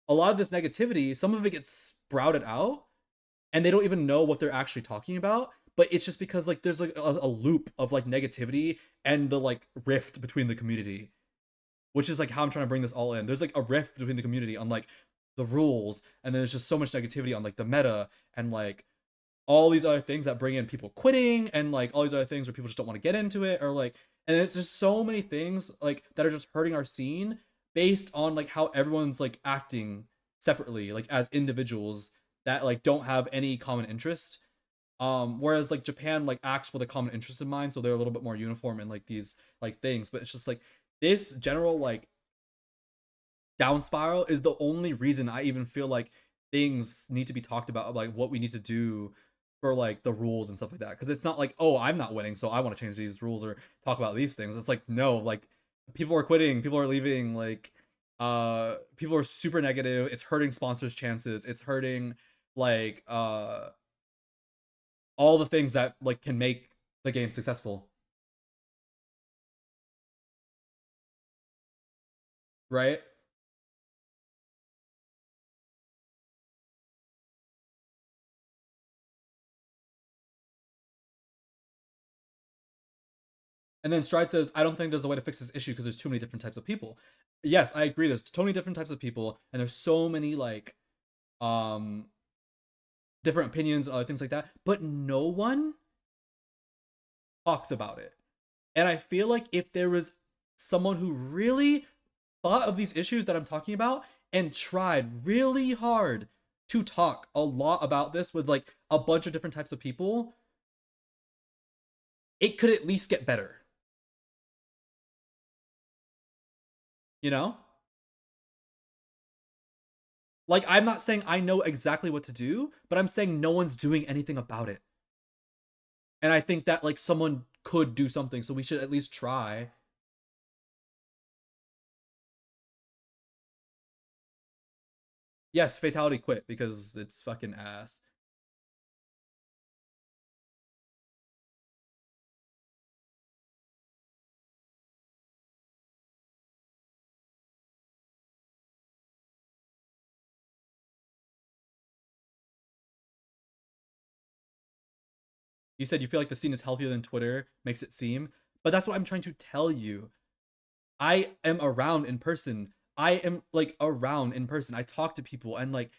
a lot of this negativity, some of it gets sprouted out and they don't even know what they're actually talking about, but it's just because like there's like a loop of like negativity and the like rift between the community, which is like how I'm trying to bring this all in. There's like a rift between the community on like the rules, and then there's just so much negativity on like the meta and like all these other things that bring in people quitting and like all these other things where people just don't want to get into it, or like, and it's just so many things like that are just hurting our scene based on like how everyone's like acting separately, like as individuals that like don't have any common interest. Whereas like Japan like acts with a common interest in mind, so they're a little bit more uniform in like these like things. But it's just like this general like down spiral is the only reason I even feel like things need to be talked about, like what we need to do for like the rules and stuff like that. Because it's not like, oh, I'm not winning, so I want to change these rules or talk about these things. It's like, no, like people are quitting, people are leaving, like people are super negative. It's hurting sponsors' chances. It's hurting like all the things that like can make the game successful, right? And then Stride says, I don't think there's a way to fix this issue because there's too many different types of people. Yes, I agree. There's so many different types of people, and there's so many like um different opinions and other things like that, but no one talks about it. And I feel like if there was someone who really thought of these issues that I'm talking about and tried really hard to talk a lot about this with like a bunch of different types of people, it could at least get better. You know? Like, I'm not saying I know exactly what to do, but I'm saying no one's doing anything about it. And I think that, like, someone could do something, so we should at least try. Yes, Fatality quit because it's fucking ass. You said you feel like the scene is healthier than Twitter makes it seem, but that's what I'm trying to tell you. I am around in person. I am like around in person. I talk to people and like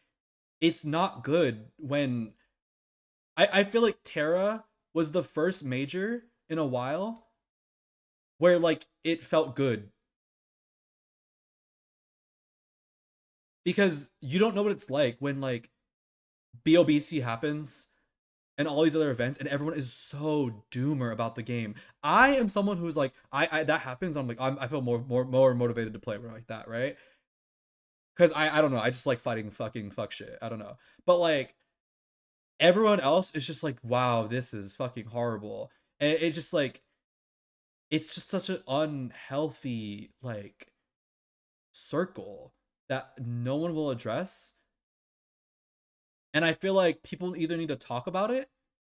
it's not good when I feel like Terra was the first major in a while where like it felt good because you don't know what it's like when like BOBC happens and all these other events and everyone is so doomer about the game. I am someone who's like I that happens I'm like I feel more motivated to play like that, right? Cuz I don't know, I just like fighting fucking fuck shit. I don't know. But like everyone else is just like wow, this is fucking horrible. And it just like it's just such an unhealthy like circle that no one will address. And I feel like people either need to talk about it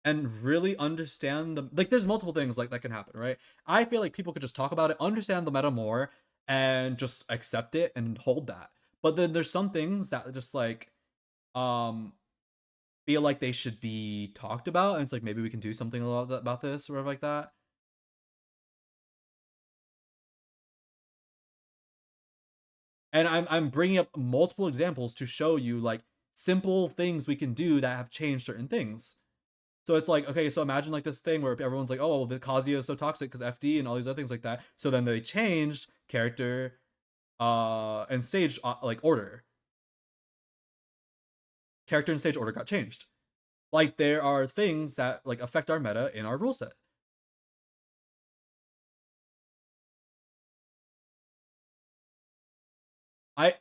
and really understand the like there's multiple things like that can happen, right? I feel like people could just talk about it, understand the meta more, and just accept it and hold that. But then there's some things that just like um feel like they should be talked about, and it's like maybe we can do something about this or whatever like that. And I'm bringing up multiple examples to show you like simple things we can do that have changed certain things. So it's like, okay, so imagine like this thing where everyone's like, oh, well, the Kazuya is so toxic because FD and all these other things like that. So then they changed character and stage like order. Character and stage order got changed. Like there are things that like affect our meta in our rule set.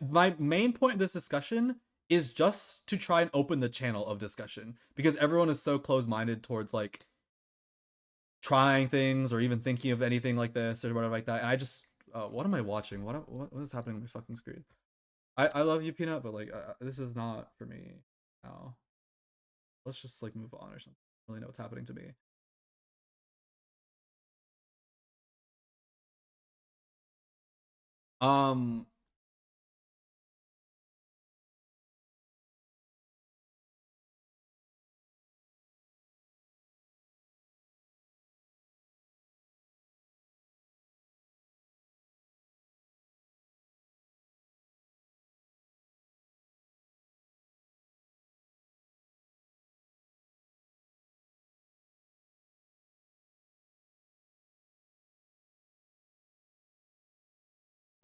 My main point of this discussion is just to try and open the channel of discussion because everyone is so close-minded towards like trying things or even thinking of anything like this or whatever like that. And I just what am I watching? What is happening on my fucking screen? I love you, Peanut, but like this is not for me now. Let's just like move on or something. I don't really know what's happening to me. Um,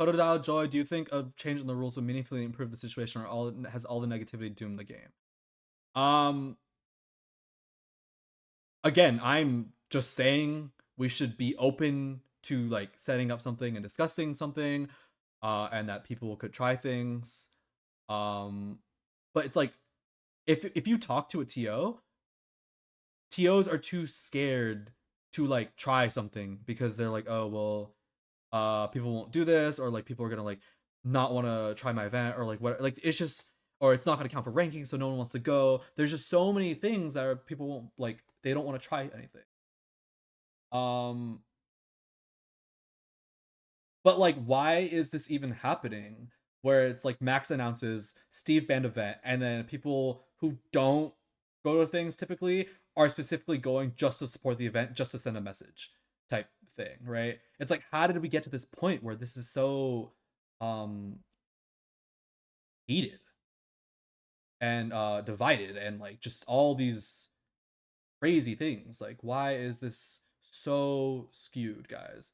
Totodile Joy, do you think a change in the rules would meaningfully improve the situation, or has all the negativity doomed the game? Um, again, I'm just saying we should be open to like setting up something and discussing something, and that people could try things. Um, but it's like if you talk to a TOs are too scared to like try something because they're like, oh well, people won't do this, or like people are gonna like not want to try my event, or like what, like it's just, or it's not gonna count for ranking, so no one wants to go. There's just so many things that are, people won't like, they don't want to try anything. Um, but like, why is this even happening? Where it's like Max announces Steve banned event, and then people who don't go to things typically are specifically going just to support the event, just to send a message type thing, right? It's like, how did we get to this point where this is so um heated and divided and like just all these crazy things? Like, why is this so skewed, guys?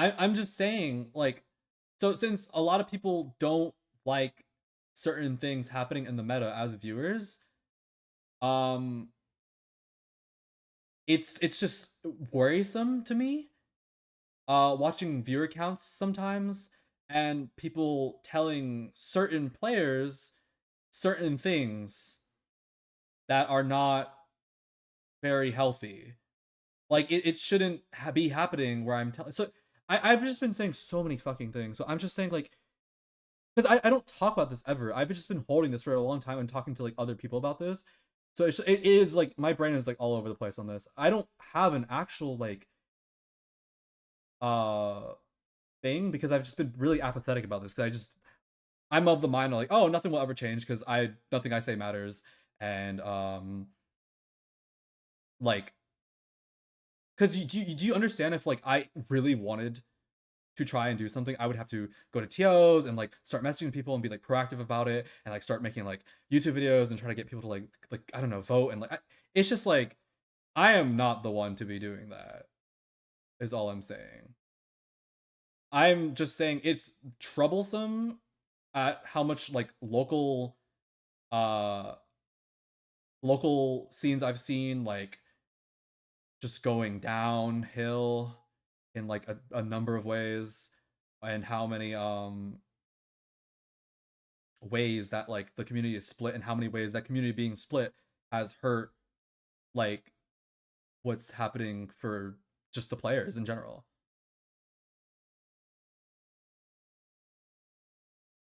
I'm just saying, like, so since a lot of people don't like certain things happening in the meta as viewers, um, it's just worrisome to me. Watching viewer counts sometimes and people telling certain players certain things that are not very healthy. Like it shouldn't be happening where I'm telling. So I've just been saying so many fucking things. So I'm just saying like because I don't talk about this ever. I've just been holding this for a long time and talking to like other people about this. So it is like my brain is like all over the place on this. I don't have an actual like uh thing because I've just been really apathetic about this because I'm of the mind of like, oh, nothing will ever change because nothing I say matters. And like, because do you understand if like I really wanted to try and do something, I would have to go to TOs and like start messaging people and be like proactive about it and like start making like YouTube videos and try to get people to like I don't know, vote. And like it's just like I am not the one to be doing that, is all I'm saying. I'm just saying it's troublesome at how much like uh local scenes I've seen like just going downhill in like a number of ways, and how many ways that like the community is split, and how many ways that community being split has hurt like what's happening for just the players in general.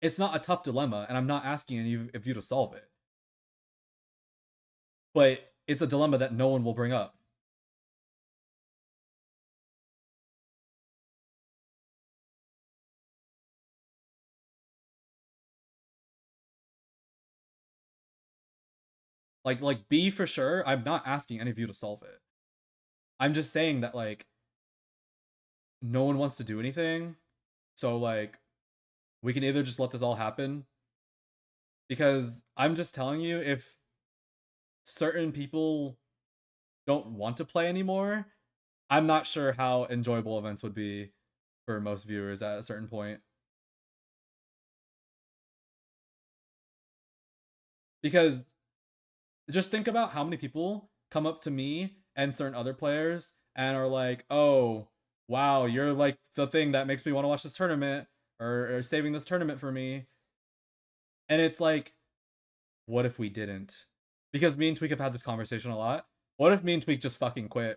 It's not a tough dilemma, and I'm not asking you if you to solve it, but it's a dilemma that no one will bring up. Like B for sure. I'm not asking any of you to solve it. I'm just saying that like no one wants to do anything. So like we can either just let this all happen, because I'm just telling you, if certain people don't want to play anymore, I'm not sure how enjoyable events would be for most viewers at a certain point. Because just think about how many people come up to me and certain other players and are like, "Oh, wow, you're like the thing that makes me want to watch this tournament, or saving this tournament for me." And it's like, what if we didn't? Because me and Tweak have had this conversation a lot. What if me and Tweak just fucking quit?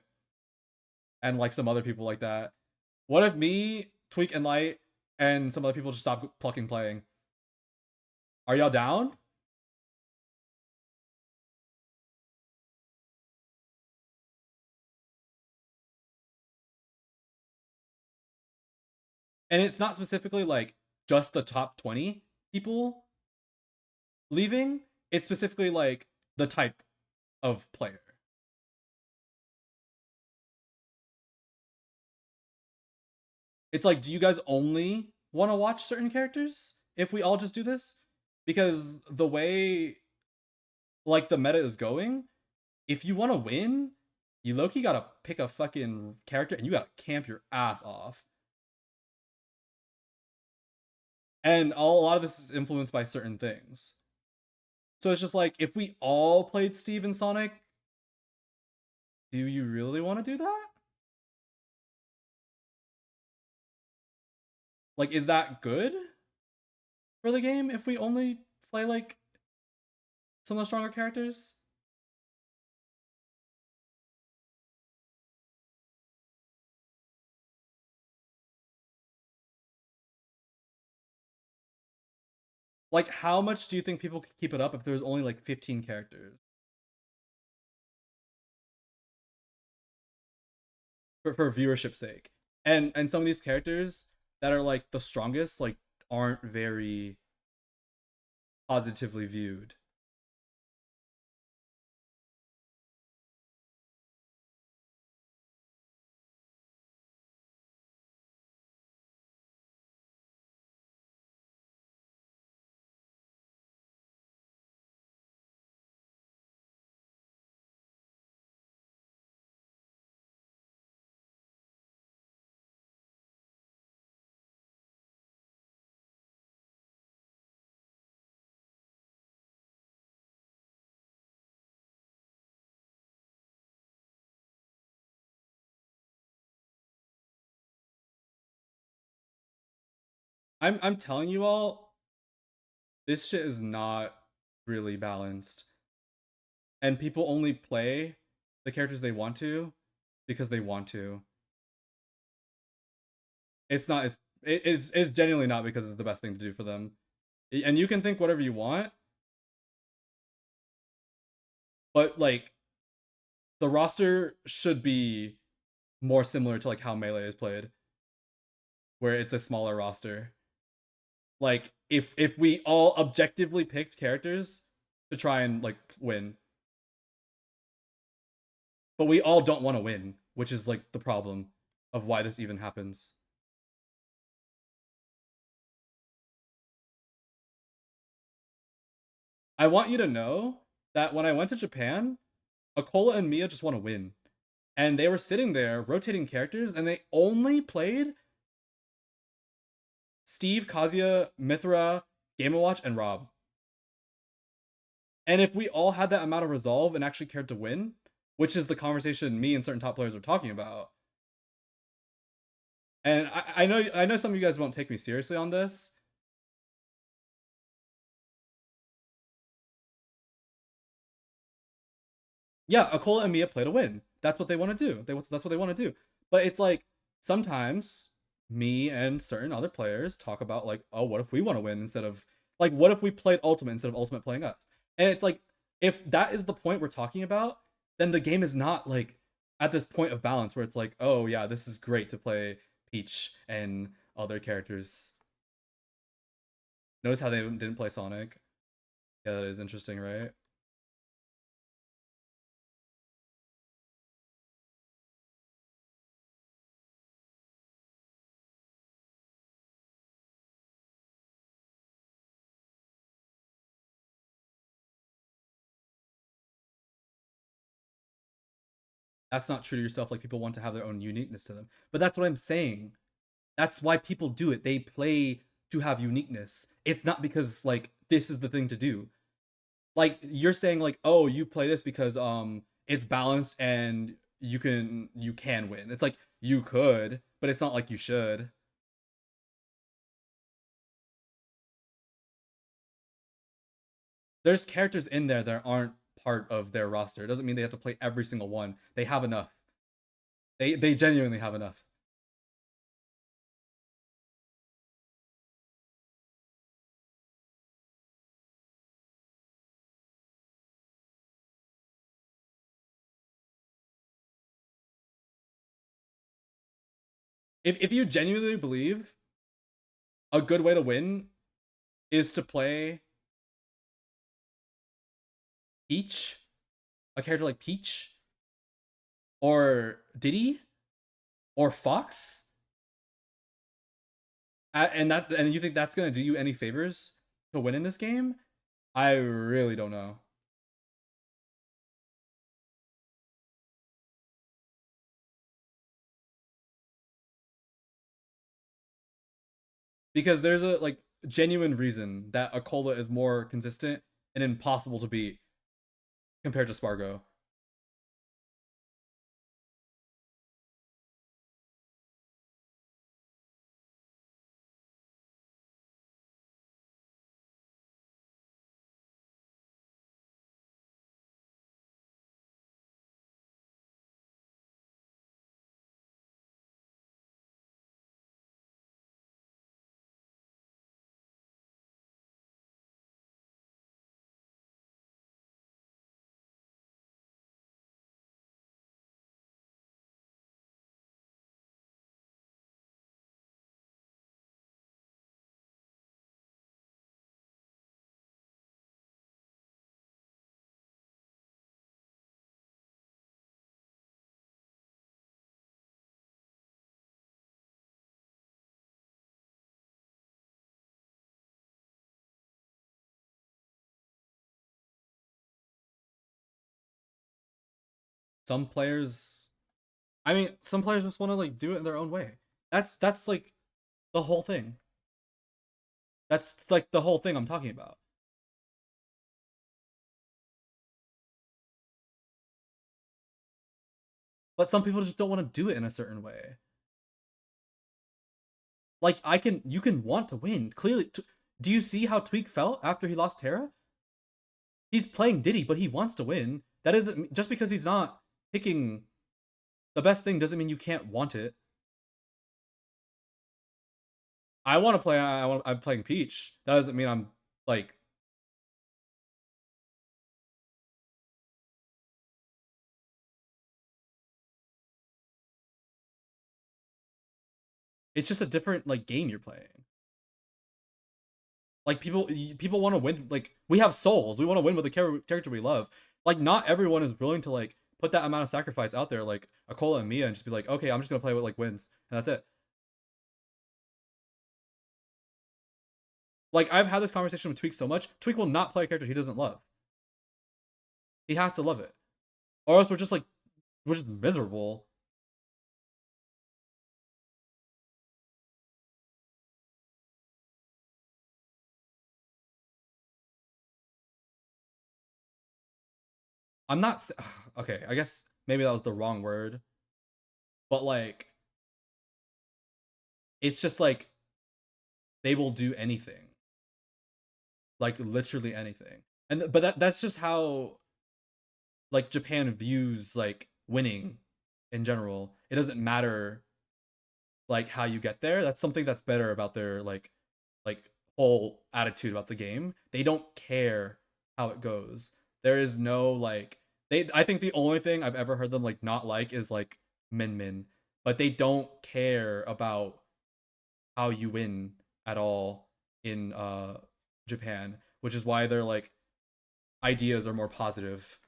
And like some other people like that. What if me, Tweak, and Light, and some other people just stop fucking playing? Are y'all down? And it's not specifically like just the top 20 people leaving. It's specifically like the type of player. It's like, do you guys only want to watch certain characters if we all just do this? Because the way like the meta is going, if you want to win, you low-key gotta pick a fucking character and you gotta camp your ass off. And a lot of this is influenced by certain things. So it's just like, if we all played Steve and Sonic, do you really want to do that? Like, is that good for the game if we only play like some of the stronger characters? Like, how much do you think people could keep it up if there's only like 15 characters? For viewership's sake. And some of these characters that are like the strongest like aren't very positively viewed. I'm telling you all, this shit is not really balanced. And people only play the characters they want to because they want to. It's not it's genuinely not because it's the best thing to do for them. And you can think whatever you want, but like the roster should be more similar to like how Melee is played, where it's a smaller roster. Like if we all objectively picked characters to try and like win, but we all don't want to win, which is like the problem of why this even happens. I want you to know that when I went to Japan, Akola and Mia just want to win. And they were sitting there rotating characters, and they only played Steve, Kazuya, Mithra, Game & Watch, and Rob. And if we all had that amount of resolve and actually cared to win, which is the conversation me and certain top players are talking about, and I know some of you guys won't take me seriously on this. Yeah, Akola and Mia play to win. That's what they want to do. That's what they want to do. But it's like sometimes me and certain other players talk about like, oh, what if we want to win instead of like, what if we played Ultimate instead of Ultimate playing us? And it's like, if that is the point we're talking about, then the game is not like at this point of balance where it's like, oh yeah, this is great to play Peach and other characters. Notice how they didn't play Sonic. Yeah, that is interesting, right? That's not true to yourself. Like people want to have their own uniqueness to them. But that's what I'm saying. That's why people do it. They play to have uniqueness. It's not because like this is the thing to do. Like you're saying like, "Oh, you play this because it's balanced and you can win." It's like you could, but it's not like you should. There's characters in there that aren't part of their roster. It doesn't mean they have to play every single one. They have enough. They genuinely have enough. If you genuinely believe a good way to win is to play Peach, a character like Peach, or Diddy, or Fox, and you think that's gonna do you any favors to win in this game? I really don't know. Because there's a like genuine reason that Akola is more consistent and impossible to beat compared to Spargo. Some players, I mean, some players just want to like do it in their own way. That's like the whole thing. That's like the whole thing I'm talking about. But some people just don't want to do it in a certain way. Like you can want to win. Clearly, do you see how Tweak felt after he lost Terra? He's playing Diddy, but he wants to win. That isn't just because he's not picking the best thing doesn't mean you can't want it. I want to play. I'm playing Peach. That doesn't mean I'm Like it's just a different like game you're playing. Like people want to win. Like we have souls. We want to win with the character we love. Like not everyone is willing to like put that amount of sacrifice out there. Like Akola and Mia, and just be like, okay, I'm just gonna play with like wins, and that's it. Like I've had this conversation with Tweak so much. Tweak will not play a character he doesn't love. He has to love it, or else we're just miserable. I'm not okay. I guess maybe that was the wrong word, but like it's just like they will do anything, like literally anything. And but that's just how like Japan views like winning in general. It doesn't matter like how you get there. That's something that's better about their like whole attitude about the game. They don't care how it goes. There is no like they I think the only thing I've ever heard them like not like is like Min Min, but they don't care about how you win at all in Japan, which is why their like ideas are more positive.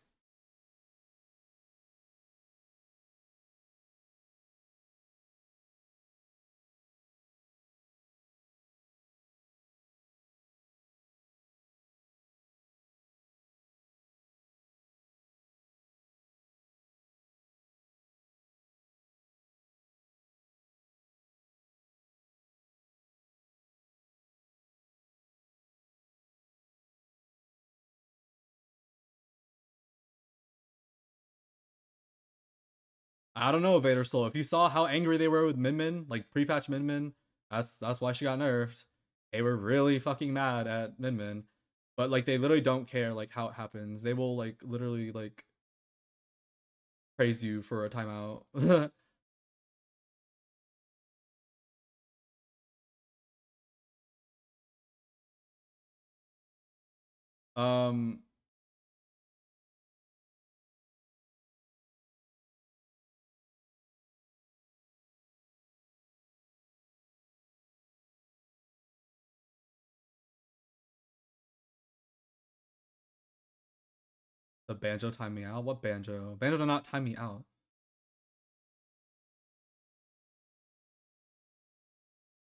I don't know, Vader Soul. If you saw how angry they were with Min Min, like pre-patch Min Min, that's why she got nerfed. They were really fucking mad at Min Min, but like they literally don't care like how it happens. They will like literally like praise you for a timeout. um, the banjo time me out. What banjo? Banjo did not time me out.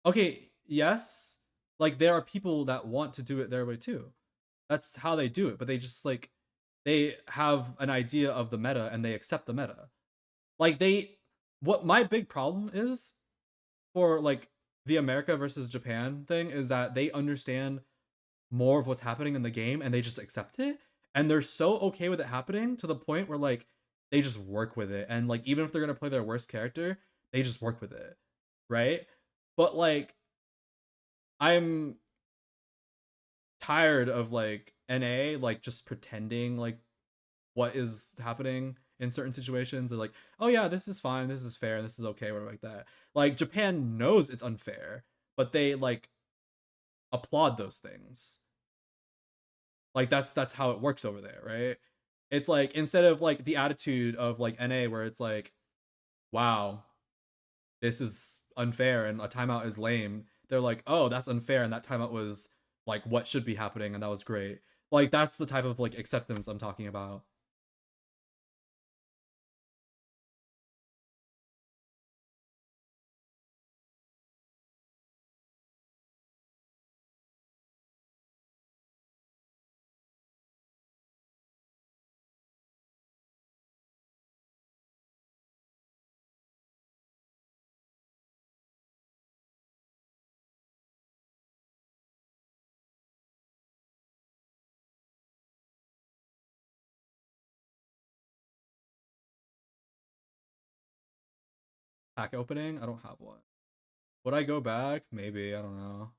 Okay, yes, like there are people that want to do it their way too. That's how they do it, but they just like they have an idea of the meta and they accept the meta. Like they what my big problem is for like the America versus Japan thing is that they understand more of what's happening in the game and they just accept it and they're so okay with it happening to the point where like they just work with it and like even if they're going to play their worst character, they just work with it, right? But like I'm tired of like NA like just pretending like what is happening in certain situations. They're like, oh yeah, this is fine, this is fair, this is okay, whatever like that. Like Japan knows it's unfair, but they like applaud those things. Like that's how it works over there, right? It's like instead of like the attitude of like NA where it's like, wow, this is unfair and a timeout is lame. They're like, oh, that's unfair and that timeout was like what should be happening and that was great. Like that's the type of like acceptance I'm talking about. Pack opening? I don't have one. Would I go back? Maybe. I don't know.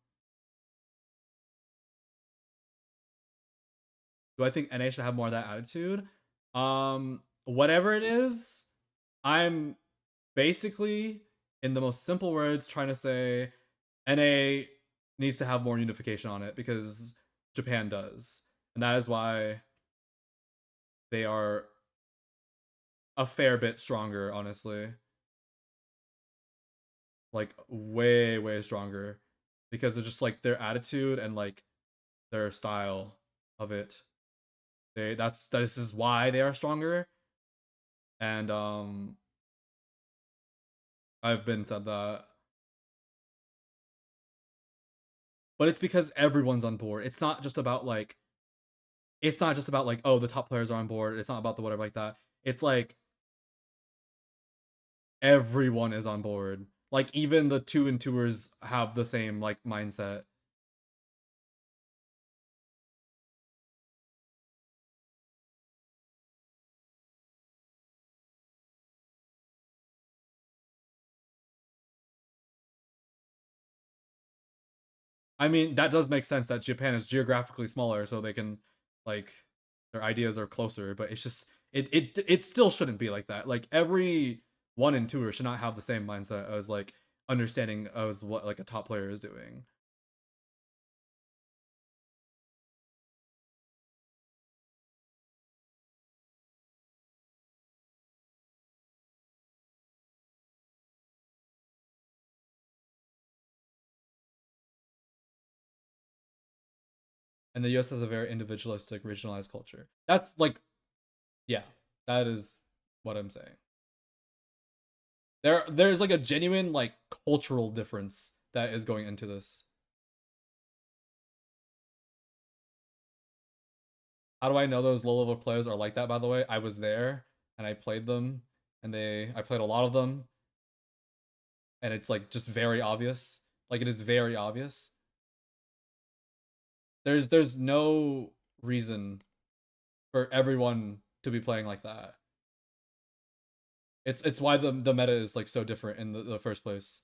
Do I think NA should have more of that attitude? Whatever it is, I'm basically, in the most simple words, trying to say NA needs to have more unification on it because Japan does. And that is why they are a fair bit stronger, honestly. Like way, way stronger. Because of just like their attitude and like their style of it. This is why they are stronger. And I've been said that. But it's because everyone's on board. It's not just about like, oh, the top players are on board. It's not about the whatever like that. It's like everyone is on board. Like even the 2-2ers have the same like mindset. I mean, that does make sense that Japan is geographically smaller, so they can like their ideas are closer. But it's just it still shouldn't be like that. Like every 1 and 2er should not have the same mindset as like understanding as what like a top player is doing. And the US has a very individualistic, regionalized culture. That's like, yeah, that is what I'm saying. There's like a genuine like cultural difference that is going into this. How do I know those low level players are like that? By the way, I was there and I played them, and I played a lot of them, and it's like just very obvious. Like it is very obvious. There's no reason for everyone to be playing like that. It's why the meta is like so different in the first place.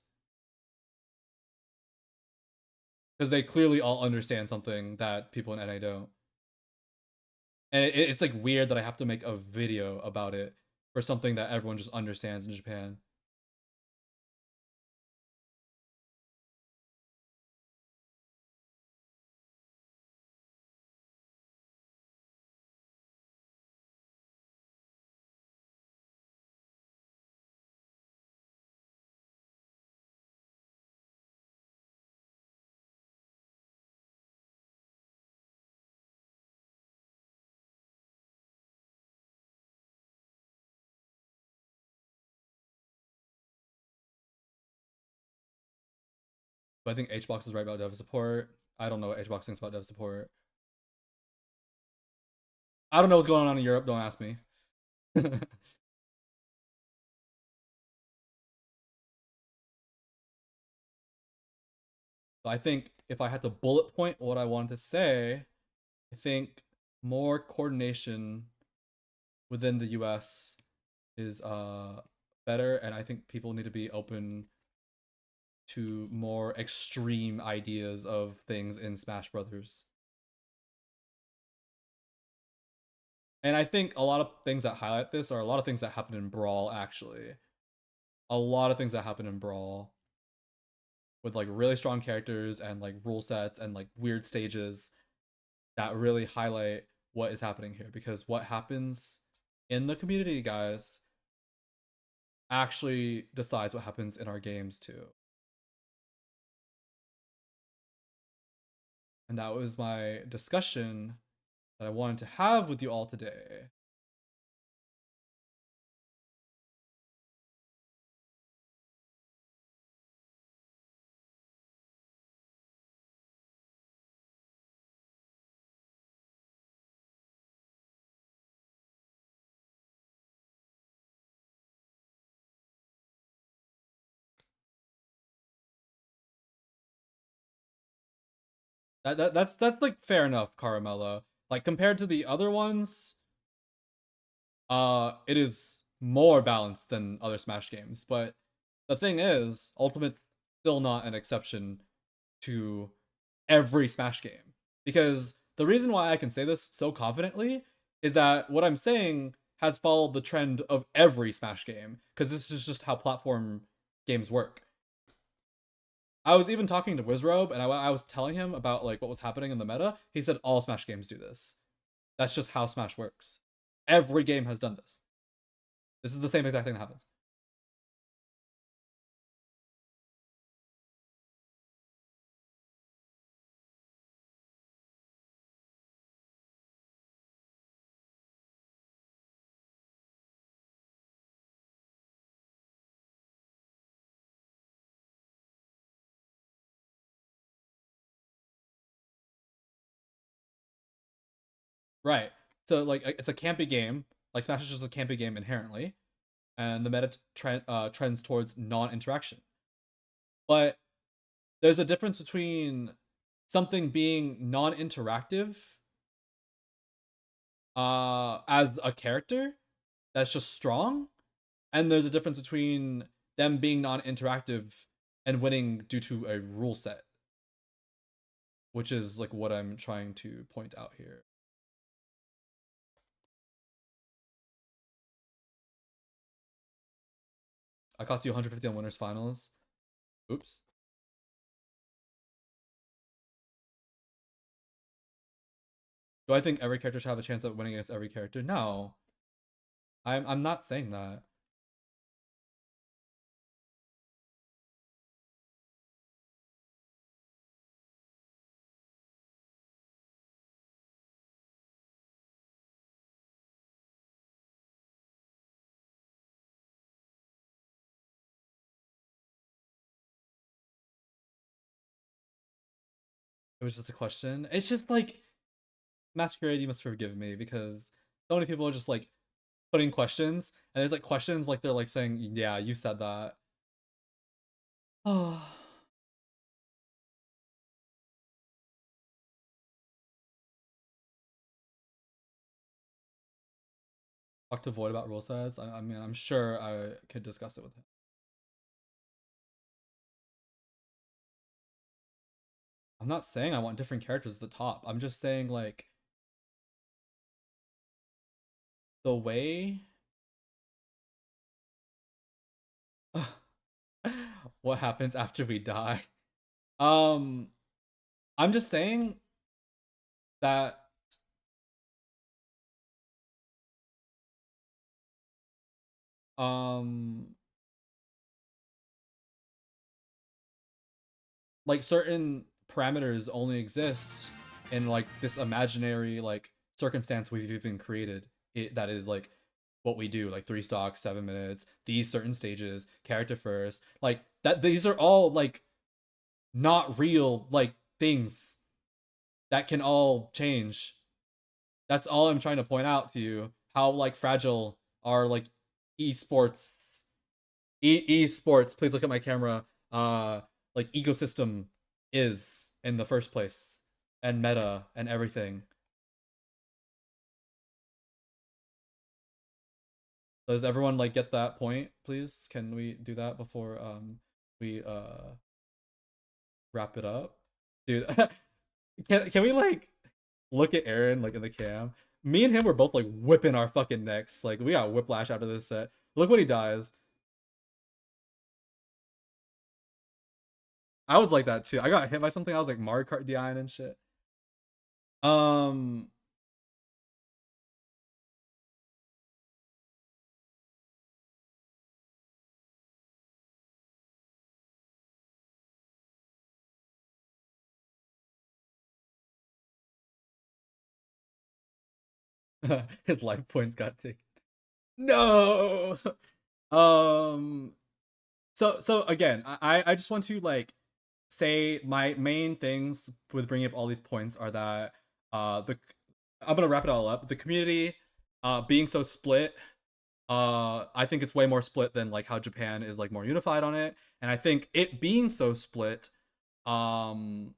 Because they clearly all understand something that people in NA don't. And it's like weird that I have to make a video about it for something that everyone just understands in Japan. But I think HBox is right about dev support. I don't know what HBox thinks about dev support. I don't know what's going on in Europe. Don't ask me. So I think if I had to bullet point what I wanted to say, I think more coordination within the US is better, and I think people need to be open to more extreme ideas of things in Smash Brothers. And I think a lot of things that highlight this are a lot of things that happen in Brawl, actually. A lot of things that happen in Brawl with like really strong characters and like rule sets and like weird stages that really highlight what is happening here. Because what happens in the community, guys, actually decides what happens in our games too. And that was my discussion that I wanted to have with you all today. That's like fair enough, Caramella. Like compared to the other ones, it is more balanced than other Smash games. But the thing is, Ultimate's still not an exception to every Smash game. Because the reason why I can say this so confidently is that what I'm saying has followed the trend of every Smash game. Because this is just how platform games work. I was even talking to Wizrobe, and I was telling him about like what was happening in the meta. He said all Smash games do this. That's just how Smash works. Every game has done this. This is the same exact thing that happens. Right. So like it's a campy game. Like Smash is just a campy game inherently, and the meta trends towards non-interaction. But there's a difference between something being non-interactive as a character that's just strong, and there's a difference between them being non-interactive and winning due to a rule set, which is like what I'm trying to point out here. I cost you 150 on winners finals. Oops. Do I think every character should have a chance of winning against every character? No. I'm not saying that. It was just a question. It's just like Masquerade, you must forgive me because so many people are just like putting questions, and there's like questions like they're like saying, "Yeah, you said that." Oh, talk to Void about rule sets. I mean, I'm sure I could discuss it with him. I'm not saying I want different characters at the top. I'm just saying like the way what happens after we die. Um, I'm just saying that um like certain parameters only exist in like this imaginary like circumstance we've even created that is like what we do, like 3 stocks, 7 minutes, these certain stages, character first, like that. These are all like not real like things that can all change. That's all I'm trying to point out to you, how like fragile are like esports esports, please look at my camera, like ecosystem is in the first place, and meta and everything. Does everyone like get that point, please? Can we do that before we wrap it up? Dude, can we like look at Aaron like in the cam? Me and him were both like whipping our fucking necks. Like we got whiplash after this set. Look when he dies. I was like that too. I got hit by something. I was like Mario Kart DIing and shit. Um, his life points got taken. No. Um. So again, I just want to like say my main things with bringing up all these points are that the I'm gonna wrap it all up. The community being so split, I think it's way more split than like how Japan is like more unified on it, and I think it being so split um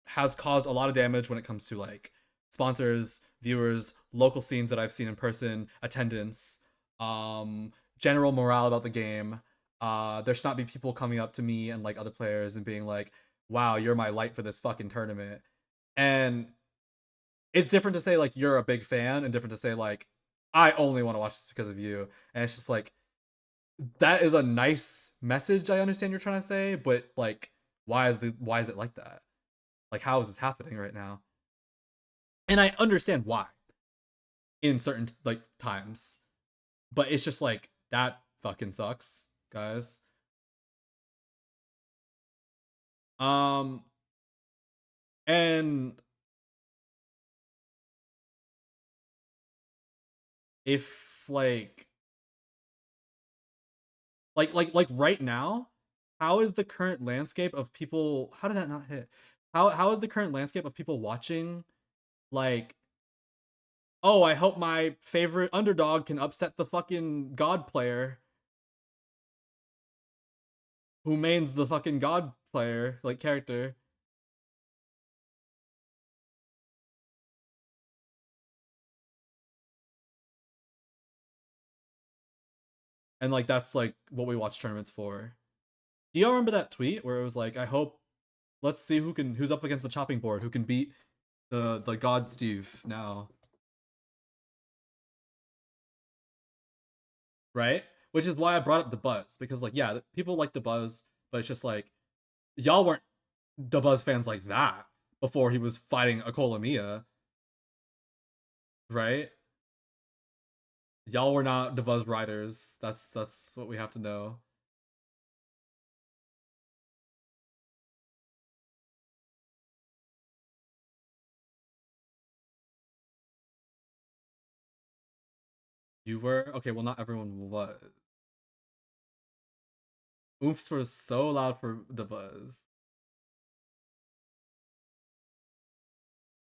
has caused a lot of damage when it comes to like sponsors, viewers, local scenes that I've seen in person, attendance, general morale about the game. There should not be people coming up to me and like other players and being like, "Wow, you're my light for this fucking tournament." And it's different to say like you're a big fan, and different to say like I only want to watch this because of you. And it's just like that is a nice message. I understand you're trying to say, but like why is it like that? Like, how is this happening right now? And I understand why in certain like times, but it's just like that fucking sucks, guys. Um, and if like right now, how is the current landscape of people? How did that not hit? How is the current landscape of people watching? Like, oh, I hope my favorite underdog can upset the fucking god player who mains the fucking god player like character. And like that's like what we watch tournaments for. Do y'all remember that tweet where it was like, I hope, let's see who's up against the chopping board, who can beat the god Steve now, right? Which is why I brought up the buzz, because like, yeah, people like the buzz, but it's just like, y'all weren't the buzz fans like that before he was fighting Akola Mia, right? Y'all were not the buzz riders. That's what we have to know. You were okay. Well, not everyone was. Oops was so loud for the buzz.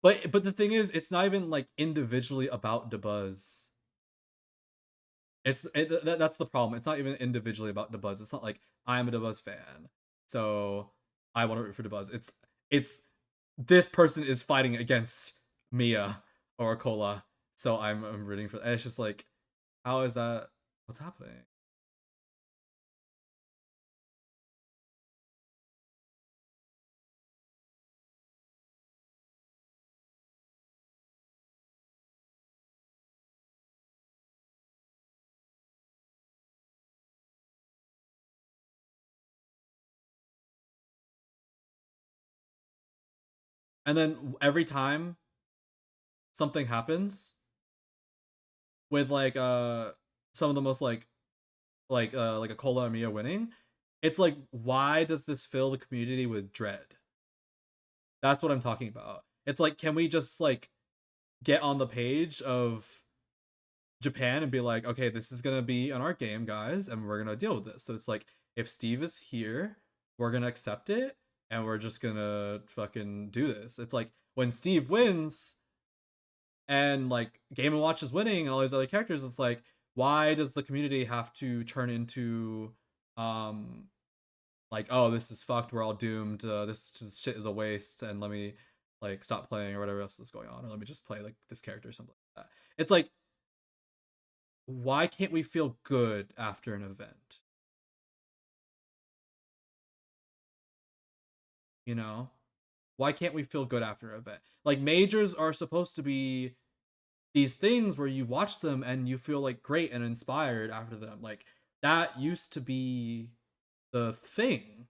But the thing is, it's not even like individually about Dabuz. That's the problem. It's not even individually about Dabuz. It's not like I'm a Dabuz fan, so I want to root for Dabuz. It's this person is fighting against Mia or Akola, so I'm rooting for. And it's just like, how is that? What's happening? And then every time something happens with like some of the most like Akola and Mia winning, it's like, why does this fill the community with dread? That's what I'm talking about. It's like, can we just like get on the page of Japan and be like, okay, this is gonna be an art game, guys, and we're gonna deal with this. So it's like, if Steve is here, we're gonna accept it, and we're just gonna fucking do this. It's like when Steve wins, and like Game and Watch is winning, and all these other characters. It's like, why does the community have to turn into, um, like, oh, this is fucked, we're all doomed, this shit is a waste, and let me like stop playing or whatever else is going on, or let me just play like this character or something like that. It's like, why can't we feel good after an event? You know? Why can't we feel good after an event? Like, majors are supposed to be these things where you watch them and you feel like great and inspired after them. Like, that used to be the thing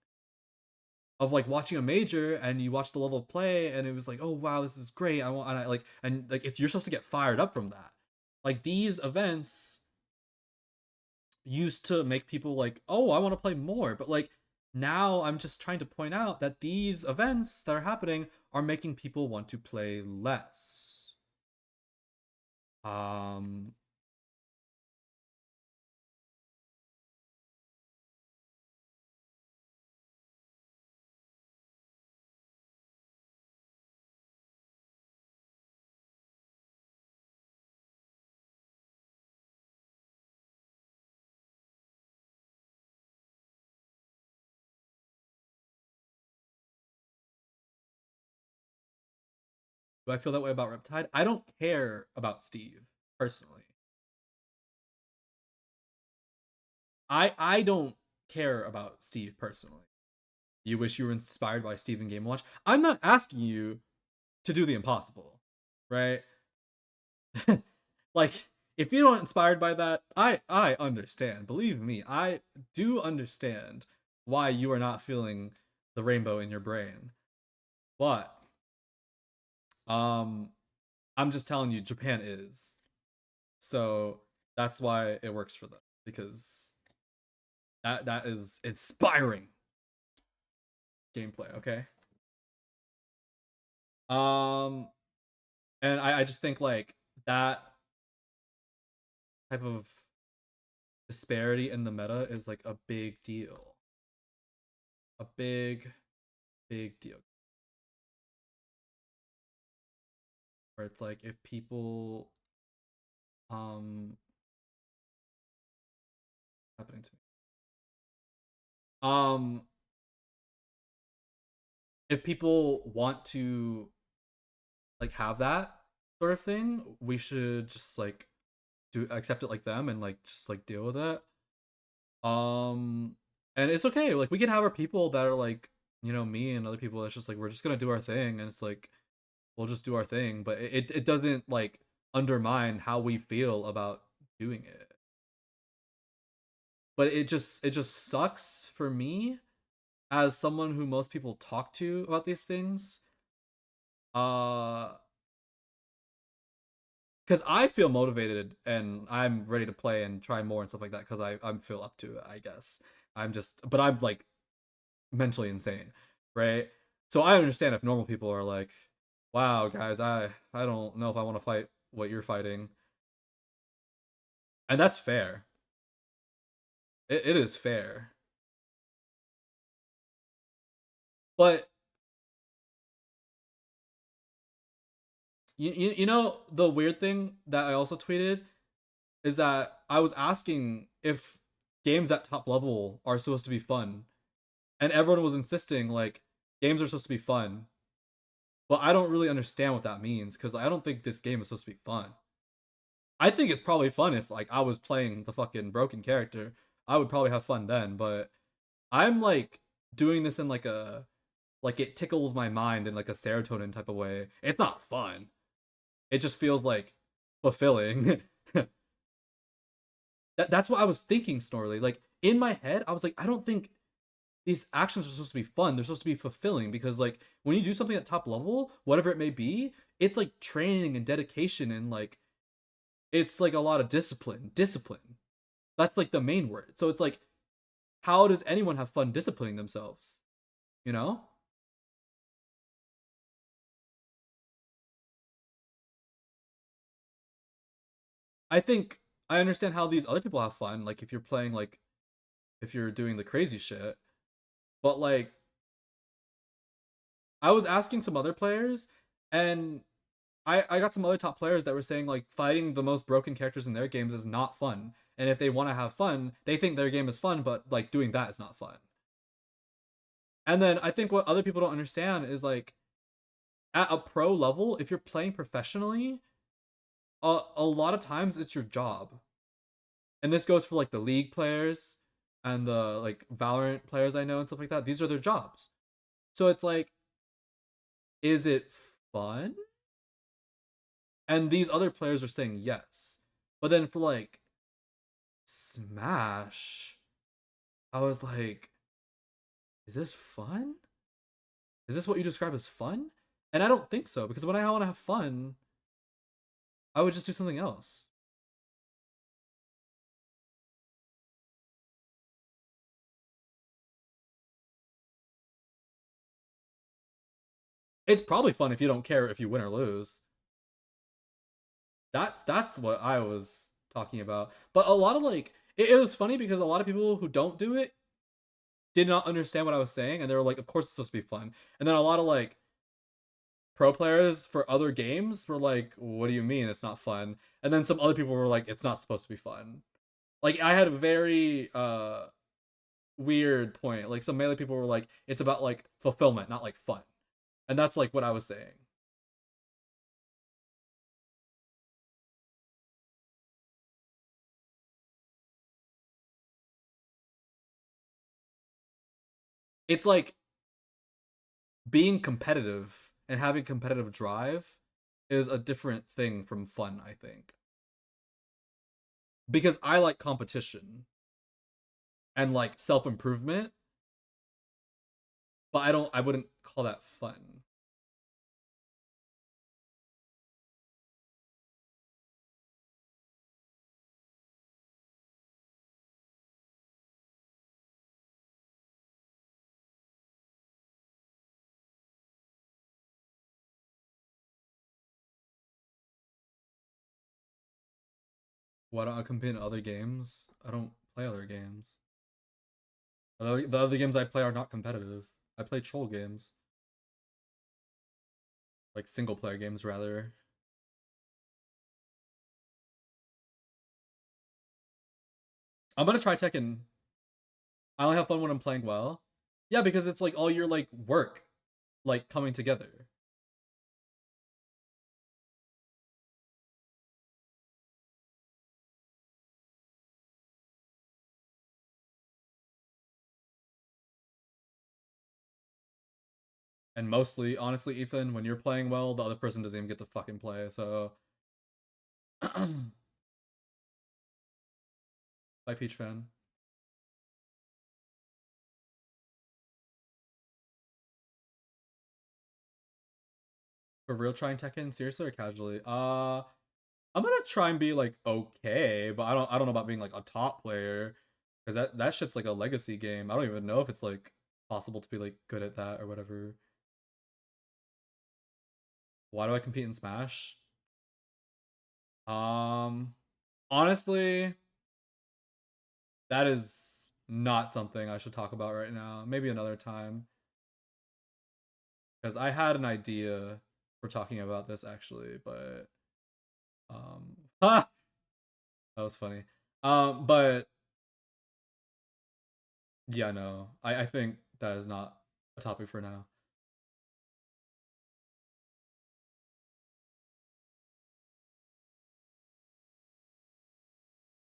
of like watching a major, and you watch the level of play and it was like, oh wow, this is great. I want, and I like, and like, if you're supposed to get fired up from that. Like, these events used to make people like, oh, I want to play more. But like, now I'm just trying to point out that these events that are happening are making people want to play less. Um do I feel that way about Riptide? I don't care about Steve personally. I don't care about Steve personally. You wish you were inspired by Steve in Game Watch. I'm not asking you to do the impossible, right? Like, if you don't inspired by that, I understand. Believe me, I do understand why you are not feeling the rainbow in your brain. But I'm just telling you, Japan is. So that's why it works for them, because that is inspiring gameplay, okay? Um and I just think like that type of disparity in the meta is like a big deal. A big deal. Where it's like if people happening to me. If people want to like have that sort of thing, we should just like do accept it like them and like just like deal with it. Um and it's okay. Like we can have our people that are like, you know, me and other people that's just like we're just gonna do our thing, and it's like we'll just do our thing, but it doesn't like undermine how we feel about doing it. But it just sucks for me as someone who most people talk to about these things. Uh because I feel motivated and I'm ready to play and try more and stuff like that because I feel up to it, I guess. But I'm like mentally insane, right? So I understand if normal people are like, "Wow, guys, I don't know if I want to fight what you're fighting," and that's fair. It is fair, but you know the weird thing that I also tweeted is that I was asking if games at top level are supposed to be fun, and everyone was insisting like games are supposed to be fun, but I don't really understand what that means because I don't think this game is supposed to be fun. I think it's probably fun if like I was playing the fucking broken character. I would probably have fun then, but I'm like doing this in like a like it tickles my mind in like a serotonin type of way. It's not fun. It just feels like fulfilling. That's what I was thinking, Snorley. Like in my head, I was like, I don't think these actions are supposed to be fun. They're supposed to be fulfilling because like when you do something at top level, whatever it may be, it's like training and dedication and like it's like a lot of discipline. Discipline. That's like the main word. So it's like, how does anyone have fun disciplining themselves? You know? I think I understand how these other people have fun. Like if you're playing like if you're doing the crazy shit. But like I was asking some other players and I got some other top players that were saying like fighting the most broken characters in their games is not fun. And if they want to have fun, they think their game is fun, but like doing that is not fun. And then I think what other people don't understand is like at a pro level, if you're playing professionally, a lot of times it's your job. And this goes for like the league players and the like Valorant players I know and stuff like that. These are their jobs. So it's like, is it fun? And these other players are saying yes. But then for like Smash, I was like, is this fun? Is this what you describe as fun? And I don't think so, because when I want to have fun, I would just do something else. It's probably fun if you don't care if you win or lose. That's what I was talking about. But a lot of like it was funny because a lot of people who don't do it did not understand what I was saying, and they were like, "Of course it's supposed to be fun." And then a lot of like pro players for other games were like, "What do you mean it's not fun?" And then some other people were like, "It's not supposed to be fun." Like I had a very weird point. Like some melee people were like, "It's about like fulfillment, not like fun," and that's like what I was saying. It's like being competitive and having competitive drive is a different thing from fun, I think. Because I like competition and like self-improvement. but I wouldn't call that fun. Why don't I compete in other games? I don't play other games. The other games I play are not competitive. I play troll games. Like single player games rather. I'm gonna try Tekken. I only have fun when I'm playing well. Yeah, because it's like all your like work like coming together. And mostly, honestly, Ethan, when you're playing well, the other person doesn't even get to fucking play. So, bye, Peach fan. For real, trying Tekken seriously or casually? I'm gonna try and be like okay, but I don't know about being like a top player because that shit's like a legacy game. I don't even know if it's like possible to be like good at that or whatever. Why do I compete in Smash? Um, honestly, that is not something I should talk about right now. Maybe another time. Because I had an idea for talking about this actually, but ha! That was funny. But yeah, no. I think that is not a topic for now.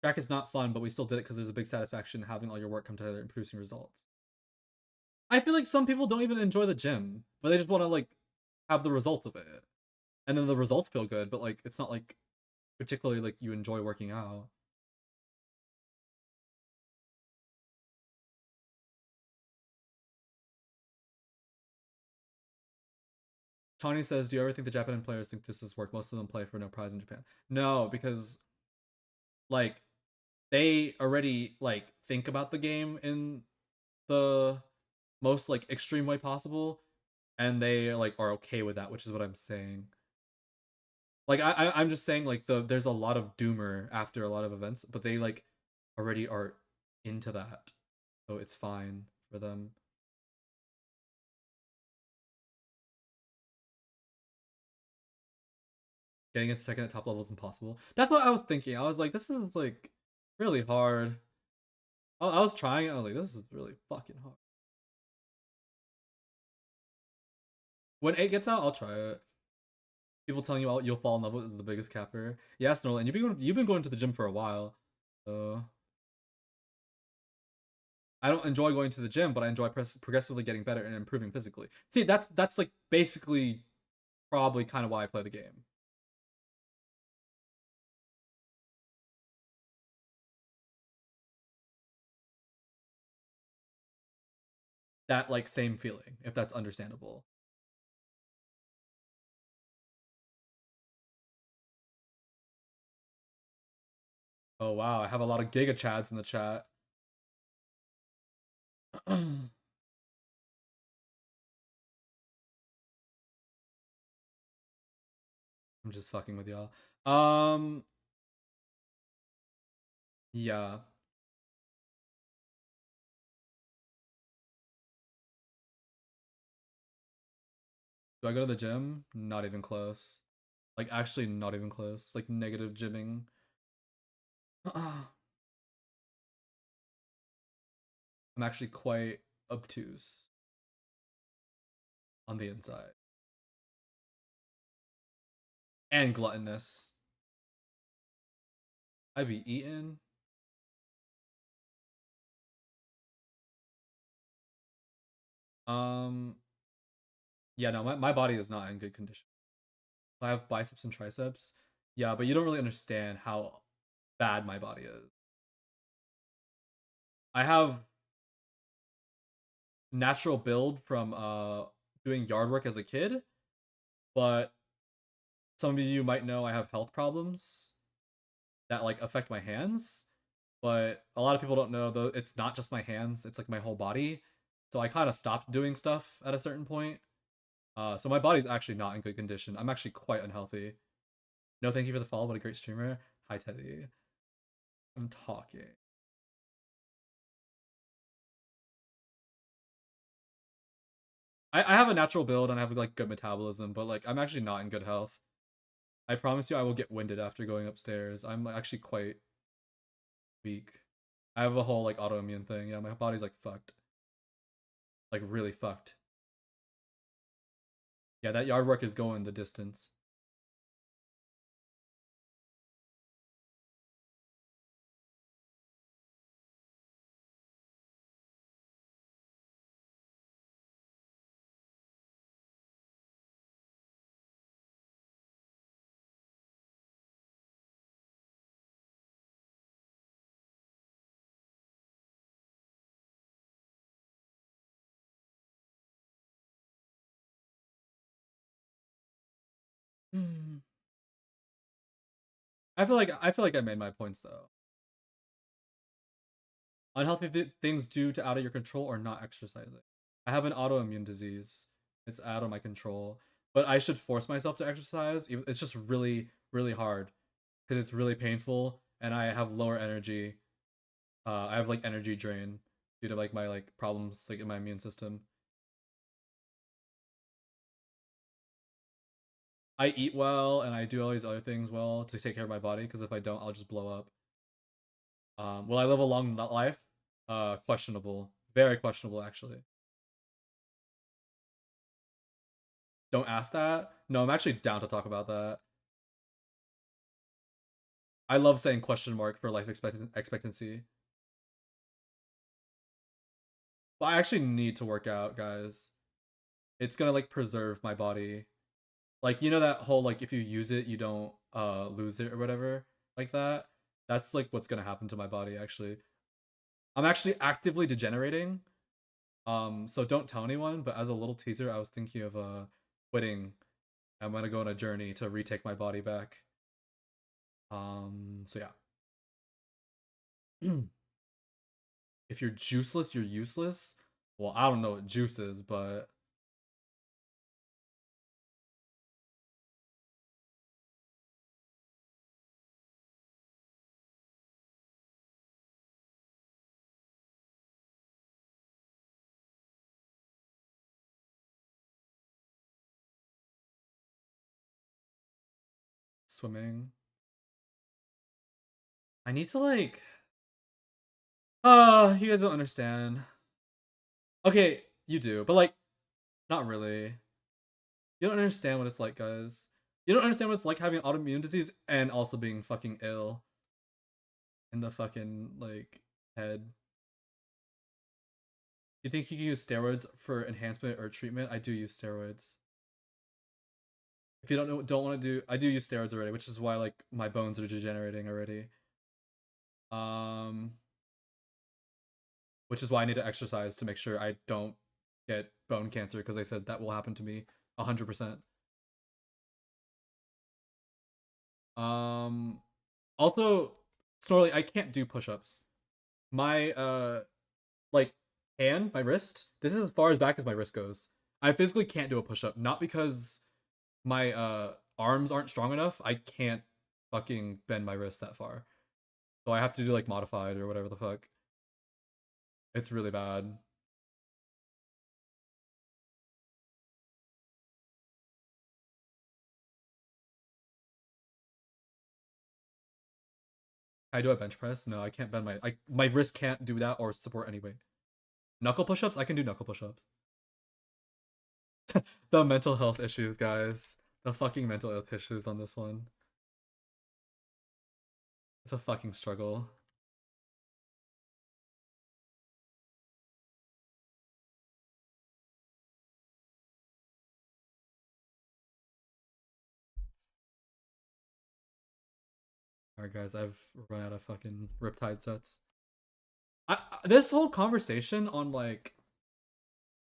Track is not fun, but we still did it because there's a big satisfaction having all your work come together and producing results. I feel like some people don't even enjoy the gym, but they just want to like have the results of it. And then the results feel good, but like it's not like particularly like you enjoy working out. Tawny says, "Do you ever think the Japanese players think this is work? Most of them play for no prize in Japan." No, because like they already like think about the game in the most like extreme way possible, and they like are okay with that, which is what I'm saying. Like I'm just saying like there's a lot of doomer after a lot of events, but they like already are into that, so it's fine for them. Getting it second at top level is impossible. That's what I was thinking. I was like, this is like really hard. I was trying. I was like, this is really fucking hard. When 8 gets out, I'll try it. People telling you you'll fall in love with is the biggest capper. Yes, Nolan, you've been going to the gym for a while, so I don't enjoy going to the gym, but I enjoy progressively getting better and improving physically. See, that's like basically probably kind of why I play the game. That like same feeling, if that's understandable. Oh wow, I have a lot of Giga Chads in the chat. I'm just fucking with y'all. Yeah. Do I go to the gym? Not even close. Like actually not even close. Like negative gymming. I'm actually quite obtuse on the inside. And gluttonous. I be eating. Um yeah, no, my body is not in good condition. I have biceps and triceps. Yeah, but you don't really understand how bad my body is. I have natural build from doing yard work as a kid, but some of you might know I have health problems that like affect my hands. But a lot of people don't know though it's not just my hands, it's like my whole body. So I kind of stopped doing stuff at a certain point. So my body's actually not in good condition. I'm actually quite unhealthy. No, thank you for the follow. What a great streamer. Hi Teddy. I'm talking. I have a natural build and I have like good metabolism, but like I'm actually not in good health. I promise you I will get winded after going upstairs. I'm actually quite weak. I have a whole like autoimmune thing. Yeah, my body's like fucked. Like really fucked. Yeah, that yard work is going the distance. I feel like I made my points though. Unhealthy things due to out of your control or not exercising. I have an autoimmune disease. It's out of my control, but I should force myself to exercise. It's just really, really hard because it's really painful, and I have lower energy. I have like energy drain due to like my like problems like in my immune system. I eat well and I do all these other things well to take care of my body because if I don't, I'll just blow up. Will I live a long life? Questionable. Very questionable, actually. Don't ask that. No, I'm actually down to talk about that. I love saying question mark for life expectancy. But I actually need to work out, guys. It's gonna like preserve my body. Like you know that whole like if you use it, you don't lose it or whatever like that. That's like what's gonna happen to my body. Actually, I'm actually actively degenerating. So don't tell anyone. But as a little teaser, I was thinking of quitting. I'm gonna go on a journey to retake my body back. So yeah. If you're juiceless, you're useless. Well, I don't know what juice is, but swimming. I need to like you guys don't understand. Okay, you do, but like not really. You don't understand what it's like, guys. You don't understand what it's like having autoimmune disease and also being fucking ill in the fucking like head. You think you can use steroids for enhancement or treatment? I do use steroids. If you don't want to do, I do use steroids already, which is why like my bones are degenerating already. Um, which is why I need to exercise to make sure I don't get bone cancer because they said that will happen to me 100%. Um, also, Snorley, I can't do push-ups. My like hand, my wrist. This is as far as back as my wrist goes. I physically can't do a push-up, not because my arms aren't strong enough. I can't fucking bend my wrist that far. So I have to do like modified or whatever the fuck. It's really bad. I do a bench press. No, I can't bend my wrist can't do that or support any weight. Knuckle push-ups, I can do knuckle push-ups. The mental health issues, guys. The fucking mental health issues on this one. It's a fucking struggle. Alright, guys, I've run out of fucking Riptide sets. This whole conversation on like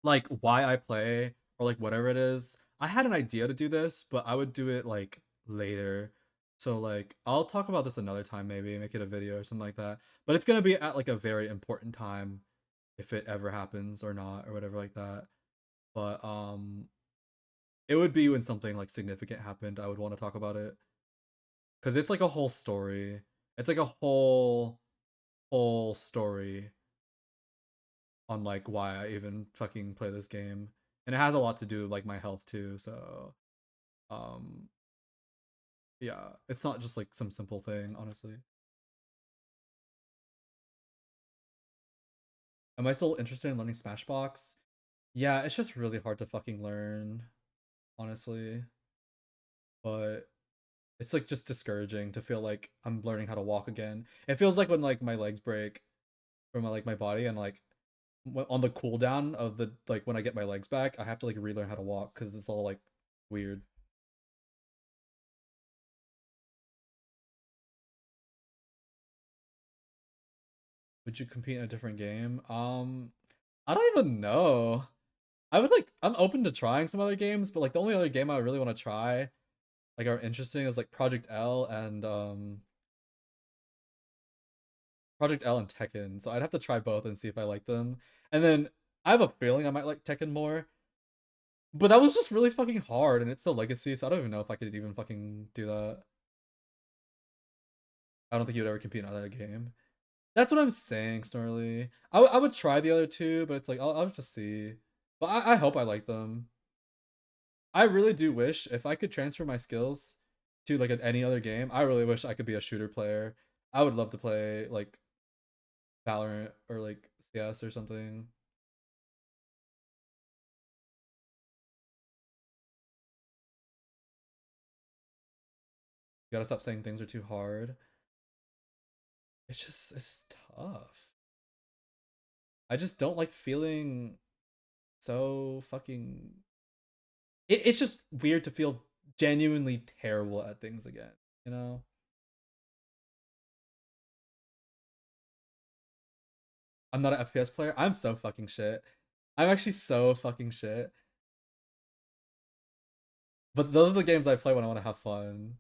like why I play or like whatever it is. I had an idea to do this, but I would do it like later. So like I'll talk about this another time, maybe make it a video or something like that. But it's gonna be at like a very important time if it ever happens or not or whatever like that. But it would be when something like significant happened. I would want to talk about it because it's like a whole story. It's like a whole story on like why I even fucking play this game, and it has a lot to do with like my health too. So, um, yeah, it's not just like some simple thing, honestly. Am I still interested in learning Smashbox? Yeah, it's just really hard to fucking learn, honestly. But it's like just discouraging to feel like I'm learning how to walk again. It feels like when like my legs break from like my body and like on the cooldown of the like when I get my legs back, I have to like relearn how to walk because it's all like weird. Would you compete in a different game? I don't even know. I would like I'm open to trying some other games, but like the only other game I really want to try like are interesting is like Project L and Tekken. So I'd have to try both and see if I like them. And then I have a feeling I might like Tekken more. But that was just really fucking hard and it's the legacy, so I don't even know if I could even fucking do that. I don't think you'd ever compete in another game. That's what I'm saying, Snorley. I would try the other two, but it's like I'll just see. But I hope I like them. I really do wish if I could transfer my skills to like any other game. I really wish I could be a shooter player. I would love to play like Valorant or like CS or something. You gotta stop saying things are too hard. It's tough. I just don't like feeling so fucking. It's just weird to feel genuinely terrible at things again. You know. I'm not an FPS player. I'm so fucking shit. I'm actually so fucking shit. But those are the games I play when I want to have fun.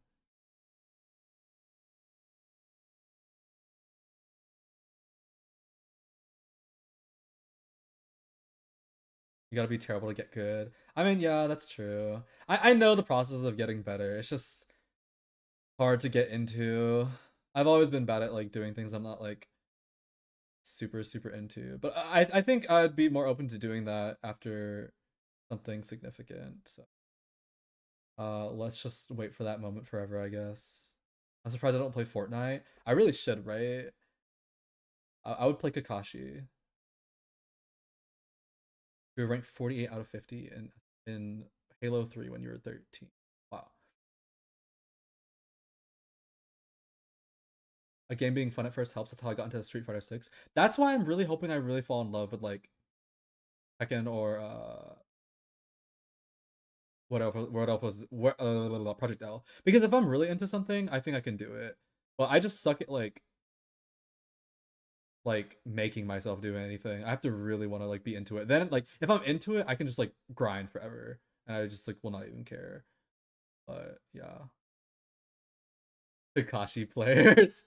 You gotta be terrible to get good. I mean, yeah, that's true. I know the process of getting better. It's just hard to get into. I've always been bad at like doing things I'm not like super into. But I think I'd be more open to doing that after something significant. So let's just wait for that moment forever, I guess. I'm surprised I don't play Fortnite. I really should, right? I would play Kakashi. You were ranked 48 out of 50 in Halo 3 when you were 13. Wow. A game being fun at first helps. That's how I got into Street Fighter 6. That's why I'm really hoping I really fall in love with like Tekken or Project L. Because if I'm really into something, I think I can do it. But I just suck at like making myself do anything. I have to really want to like be into it. Then like if I'm into it, I can just like grind forever, and I just like will not even care. But yeah, Kakashi players.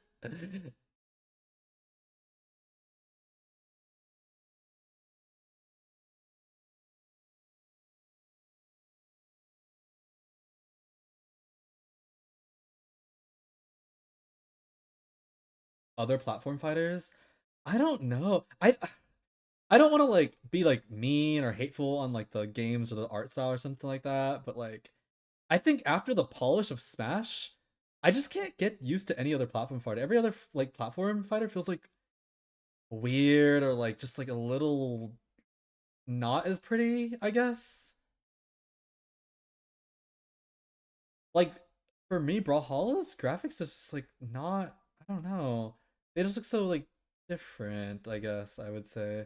Other platform fighters. I don't know. I don't want to like be like mean or hateful on like the games or the art style or something like that. But like I think after the polish of Smash, I just can't get used to any other platform fighter. Every other like platform fighter feels like weird or like just like a little not as pretty, I guess. Like for me, Brawlhalla's graphics is just like not. I don't know. They just look so like different. I guess I would say.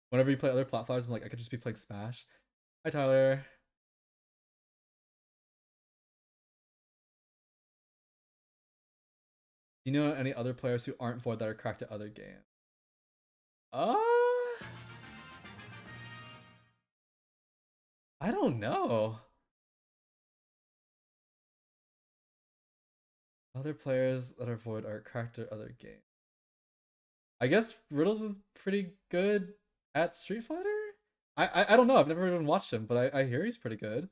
Whenever you play other platforms, I'm like I could just be playing Smash. Hi Tyler. Do you know any other players who aren't Void that are cracked at other games? Uh, I don't know. Other players that are Void are cracked at other games. I guess Riddles is pretty good at Street Fighter. I don't know. I've never even watched him, but I hear he's pretty good.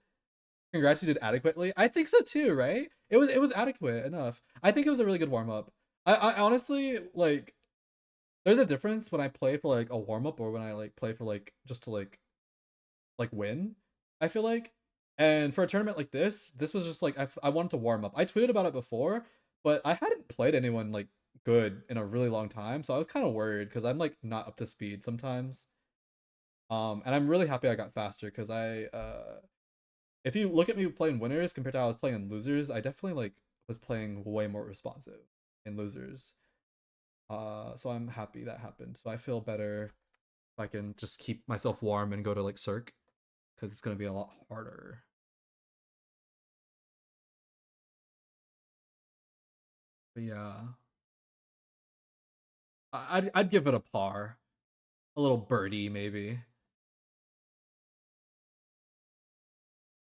Congrats, you did adequately. I think so too, right? It was adequate enough. I think it was a really good warm up. I honestly like. There's a difference when I play for like a warm up or when I like play for like just to like win. I feel like, and for a tournament like this was just like I wanted to warm up. I tweeted about it before, but I hadn't played anyone like good in a really long time, so I was kind of worried because I'm like not up to speed sometimes. And I'm really happy I got faster because if you look at me playing winners compared to how I was playing in losers, I definitely like was playing way more responsive in losers. So I'm happy that happened. So I feel better if I can just keep myself warm and go to like Cirque because it's gonna be a lot harder. But yeah, I'd give it a par, a little birdie maybe.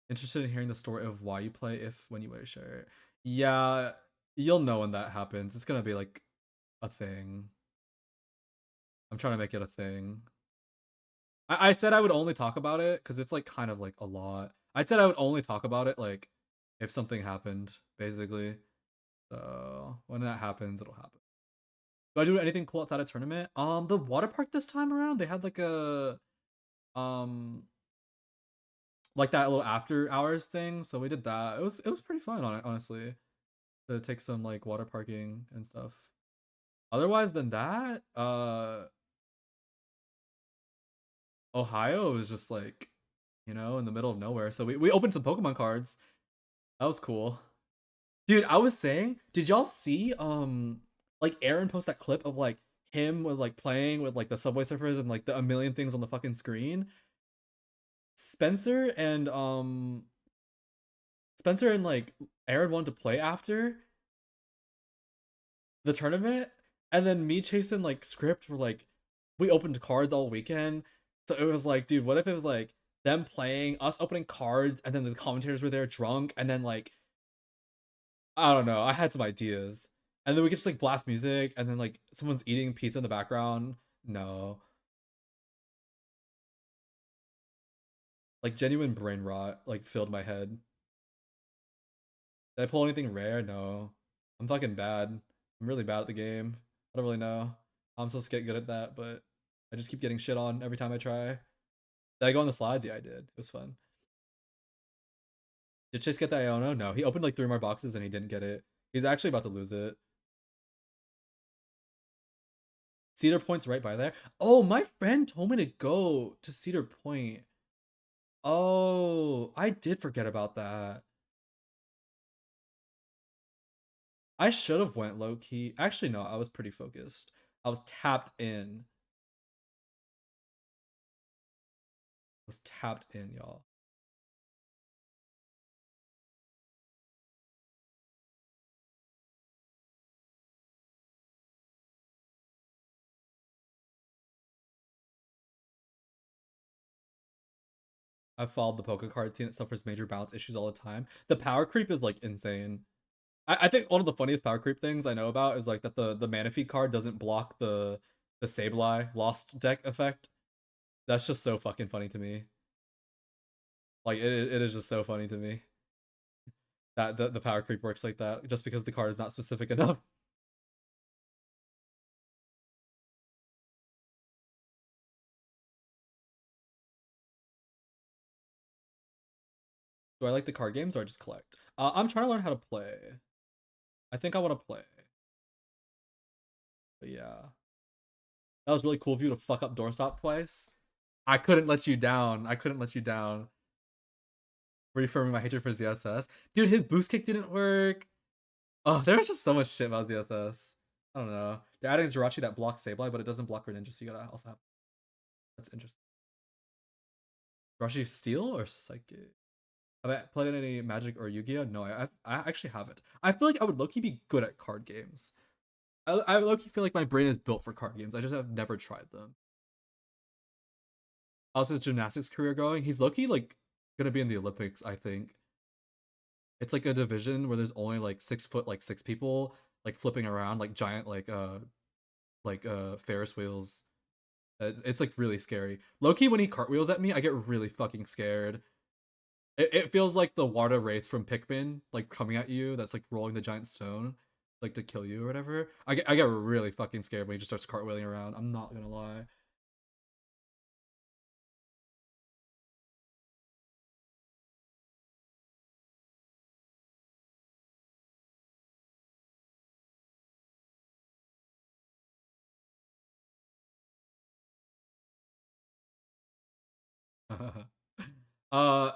Interested in hearing the story of why you play if when you wear a shirt. Yeah, you'll know when that happens. It's gonna be like a thing. I'm trying to make it a thing. I said I would only talk about it because it's like kind of like a lot. I said I would only talk about it like if something happened, basically. So when that happens, it'll happen. Do I do anything cool outside of tournament? The water park this time around, they had like a um like that little after hours thing. So we did that. It was pretty fun on it, honestly, to take some like water parking and stuff. Otherwise than that, Ohio was just like, in the middle of nowhere. So we opened some Pokemon cards. That was cool. Dude, I was saying, did y'all see like Aaron post that clip of like him with like playing with like the Subway Surfers and like the a million things on the fucking screen? Spencer and like Aaron wanted to play after the tournament, and then me chasing like script were like we opened cards all weekend. So it was like, dude, what if it was like them playing, us opening cards, and then the commentators were there drunk, and then like I don't know. I had some ideas. And then we could just like blast music and then like someone's eating pizza in the background. No. Like genuine brain rot like filled my head. Did I pull anything rare? No. I'm fucking bad. I'm really bad at the game. I don't really know. I'm supposed to get good at that, but I just keep getting shit on every time I try. Did I go on the slides? Yeah, I did. It was fun. Did Chase get that Iono? No. He opened like 3 more boxes and he didn't get it. He's actually about to lose it. Cedar Point's right by there. Oh, my friend told me to go to Cedar Point. Oh, I did forget about that. I should have went low key. Actually, no, I was pretty focused. I was tapped in. I was tapped in, y'all. I've followed the Poke card scene. It suffers major balance issues all the time. The power creep is like insane. I think one of the funniest power creep things I know about is like that the Manaphy card doesn't block the Sableye Lost deck effect. That's just so fucking funny to me. Like it is just so funny to me that the power creep works like that just because the card is not specific enough. Do I like the card games or I just collect? I'm trying to learn how to play. I think I want to play. But yeah. That was really cool of you to fuck up doorstop twice. I couldn't let you down. I couldn't let you down. Reaffirming my hatred for ZSS. Dude, his boost kick didn't work. Oh, there was just so much shit about ZSS. I don't know. They're adding Jirachi that blocks Sableye, but it doesn't block Greninja, so you gotta also have. That's interesting. Jirachi Steel or Psychic? Have I played any Magic or Yu-Gi-Oh? No, I actually haven't. I feel like I would low-key be good at card games. I low-key feel like my brain is built for card games. I just have never tried them. How's his gymnastics career going? He's low-key like gonna be in the Olympics, I think. It's like a division where there's only like 6 foot like 6 people like flipping around like giant like Ferris wheels. It's like really scary. Low-key when he cartwheels at me, I get really fucking scared. It feels like the water wraith from Pikmin, like coming at you. That's like rolling the giant stone, like to kill you or whatever. I get really fucking scared when he just starts cartwheeling around. I'm not gonna lie.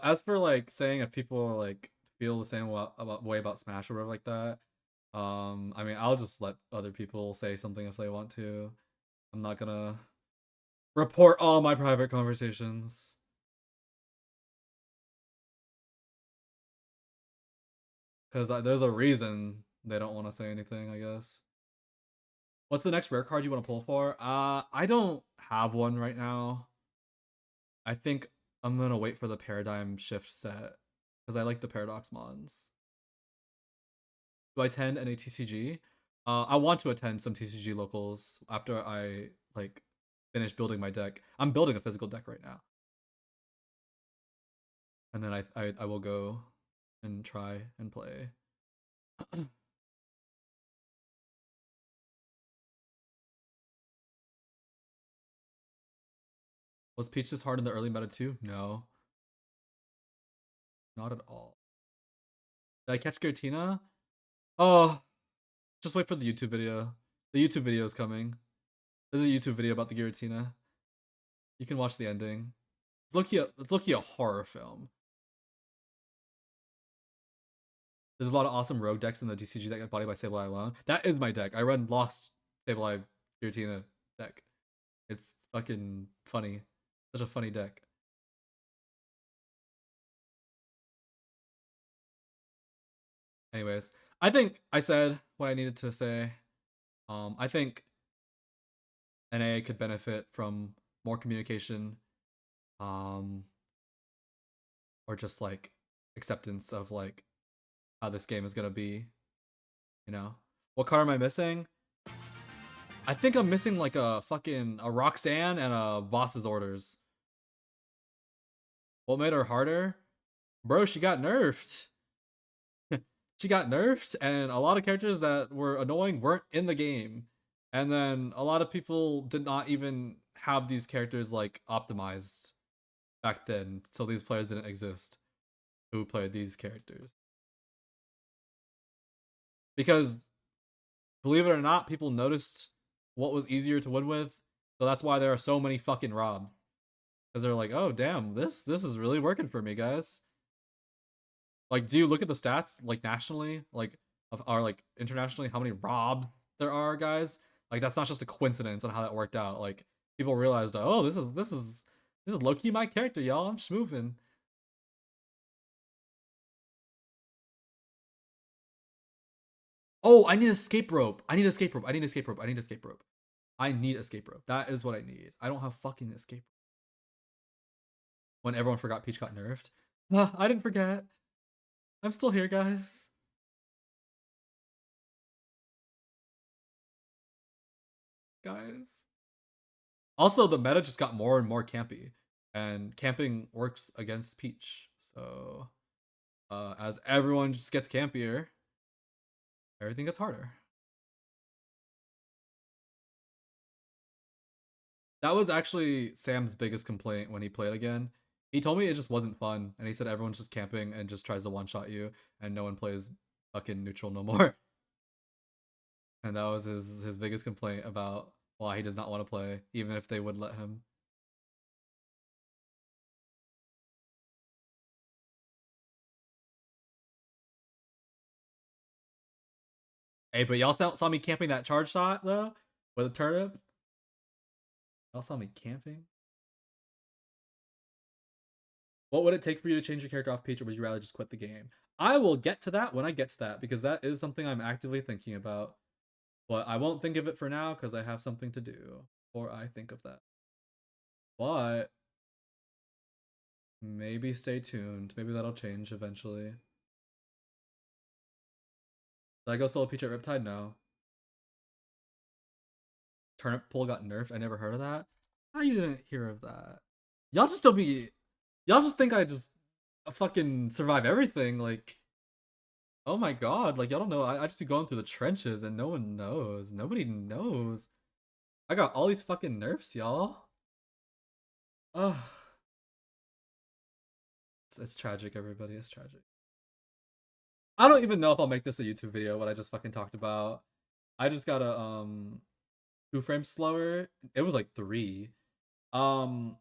As for like saying if people like feel the same about way about Smash or whatever like that, I mean I'll just let other people say something if they want to. I'm not gonna report all my private conversations because there's a reason they don't want to say anything, I guess. What's the next rare card you want to pull for? I don't have one right now. I think I'm gonna wait for the paradigm shift set because I like the paradox mons. Do I attend any TCG? I want to attend some TCG locals after I like finish building my deck. I'm building a physical deck right now, and then I will go and try and play. Was Peach this hard in the early meta too? No, not at all. Did I catch Giratina? Oh, just wait for the YouTube video. The YouTube video is coming. There's a YouTube video about the Giratina. You can watch the ending. It's low-key a horror film. There's a lot of awesome rogue decks in the DCG that get bodied by Sableye alone. That is my deck. I run Lost Sableye Giratina deck. It's fucking funny. Such a funny deck. Anyways, I think I said what I needed to say. I think NA could benefit from more communication, um, or just like acceptance of like how this game is gonna be. You know, what card am I missing? I think I'm missing like a fucking a Roxanne and a boss's orders. What made her harder? Bro, she got nerfed. She got nerfed, and a lot of characters that were annoying weren't in the game. And then a lot of people did not even have these characters like optimized back then, so these players didn't exist who played these characters. Because believe it or not, people noticed what was easier to win with, so that's why there are so many fucking Robs. Because they're like, oh damn, this is really working for me, guys. Like, do you look at the stats like nationally, like or like internationally, how many Robs there are, guys? Like that's not just a coincidence on how that worked out. Like people realized, oh, this is low key my character, y'all. I'm schmoovin'. Oh, I need escape rope. I need escape rope. I need escape rope. I need escape rope. I need escape rope. That is what I need. I don't have fucking escape rope. When everyone forgot Peach got nerfed. I didn't forget. I'm still here, guys. Guys. Also, the meta just got more and more campy, and camping works against Peach. So, as everyone just gets campier, everything gets harder. That was actually Sam's biggest complaint when he played again. He told me it just wasn't fun, and he said everyone's just camping and just tries to one-shot you, and no one plays fucking neutral no more. And that was his biggest complaint about why he does not want to play, even if they would let him. Hey, but y'all saw me camping that charge shot though with a turnip. Y'all saw me camping. What would it take for you to change your character off Peach, or would you rather just quit the game? I will get to that when I get to that, because that is something I'm actively thinking about. But I won't think of it for now because I have something to do before I think of that. But maybe stay tuned. Maybe that'll change eventually. Did I go solo Peach at Riptide? No. Turnip Pull got nerfed. I never heard of that. How you didn't hear of that? Y'all just don't be. Y'all just think I just fucking survive everything. Like, oh my god. Like, y'all don't know. I just be going through the trenches and no one knows. Nobody knows. I got all these fucking nerfs, y'all. Ugh. It's tragic, everybody. It's tragic. I don't even know if I'll make this a YouTube video, what I just fucking talked about. I just got a 2 frames slower. It was like 3. I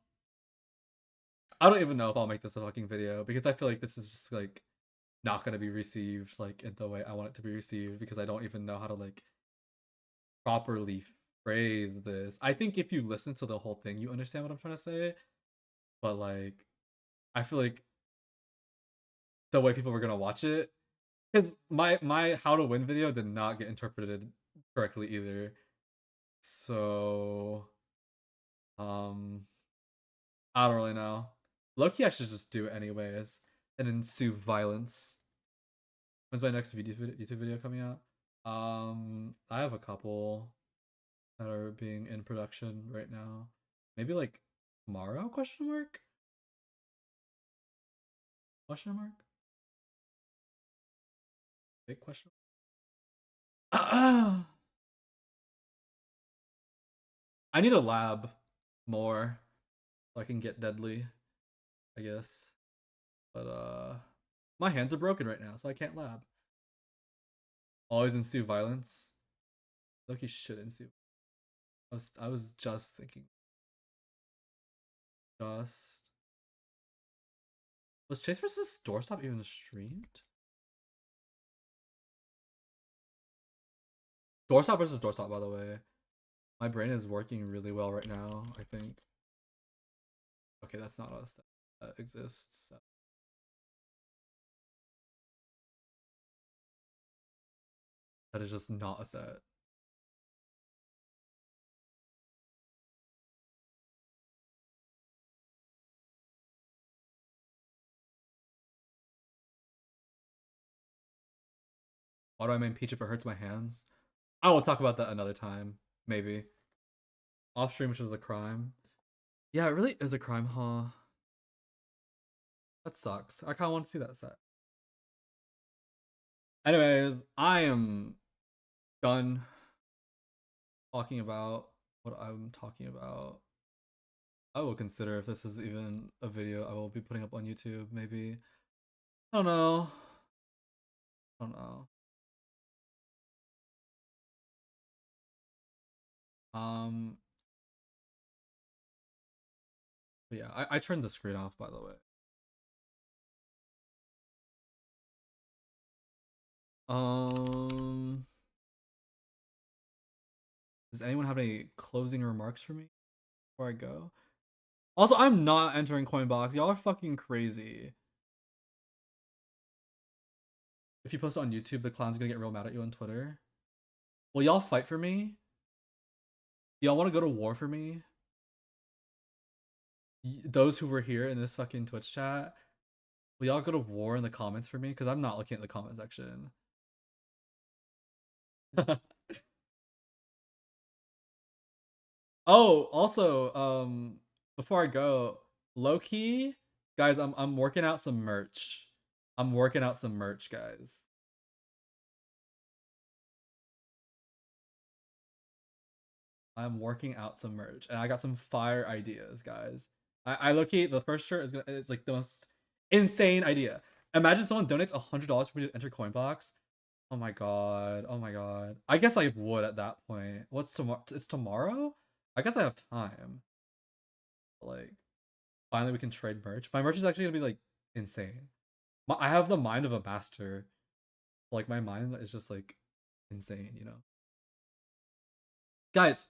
don't even know if I'll make this a fucking video because I feel like this is just like not gonna be received like in the way I want it to be received, because I don't even know how to like properly phrase this. I think if you listen to the whole thing, you understand what I'm trying to say. But like, I feel like the way people were gonna watch it, because my how to win video did not get interpreted correctly either. So I don't really know. Low-key, I should just do it anyways and ensue violence. When's my next YouTube video coming out? I have a couple that are being in production right now. Maybe like tomorrow? Question mark? Question mark? Big question. I need a lab more so I can get deadly, I guess. But my hands are broken right now, so I can't lab. Always ensue violence. Loki should ensue. I was just thinking. Just was Chase versus Doorstop even streamed? Doorstop versus Doorstop, by the way. My brain is working really well right now, I think. Okay, that's not a set that exists. That is just not a set. Why do I main Peach if it hurts my hands? I will talk about that another time, maybe. Off stream, which is a crime. Yeah, it really is a crime, huh? That sucks. I kind of want to see that set. Anyways, I am done talking about what I'm talking about. I will consider if this is even a video I will be putting up on YouTube, maybe. I don't know. I don't know. But yeah, I turned the screen off, by the way. Does anyone have any closing remarks for me before I go? Also, I'm not entering Coinbox. Y'all are fucking crazy. If you post it on YouTube, the clown's gonna get real mad at you on Twitter. Will y'all fight for me? Y'all want to go to war for me? Those who were here in this fucking Twitch chat, will y'all go to war in the comments for me? Because I'm not looking at the comment section. Oh, also, before I go, low key, guys, I'm working out some merch. I'm working out some merch, guys. I'm working out some merch, and I got some fire ideas, guys. I low key, the first shirt is like the most insane idea. Imagine someone donates $100 for me to enter Coinbox. Oh my god. Oh my god. I guess I would at that point. What's tomorrow? It's tomorrow? I guess I have time. Like, finally we can trade merch. My merch is actually gonna be like insane. I have the mind of a master. Like, my mind is just like insane, you know. Guys,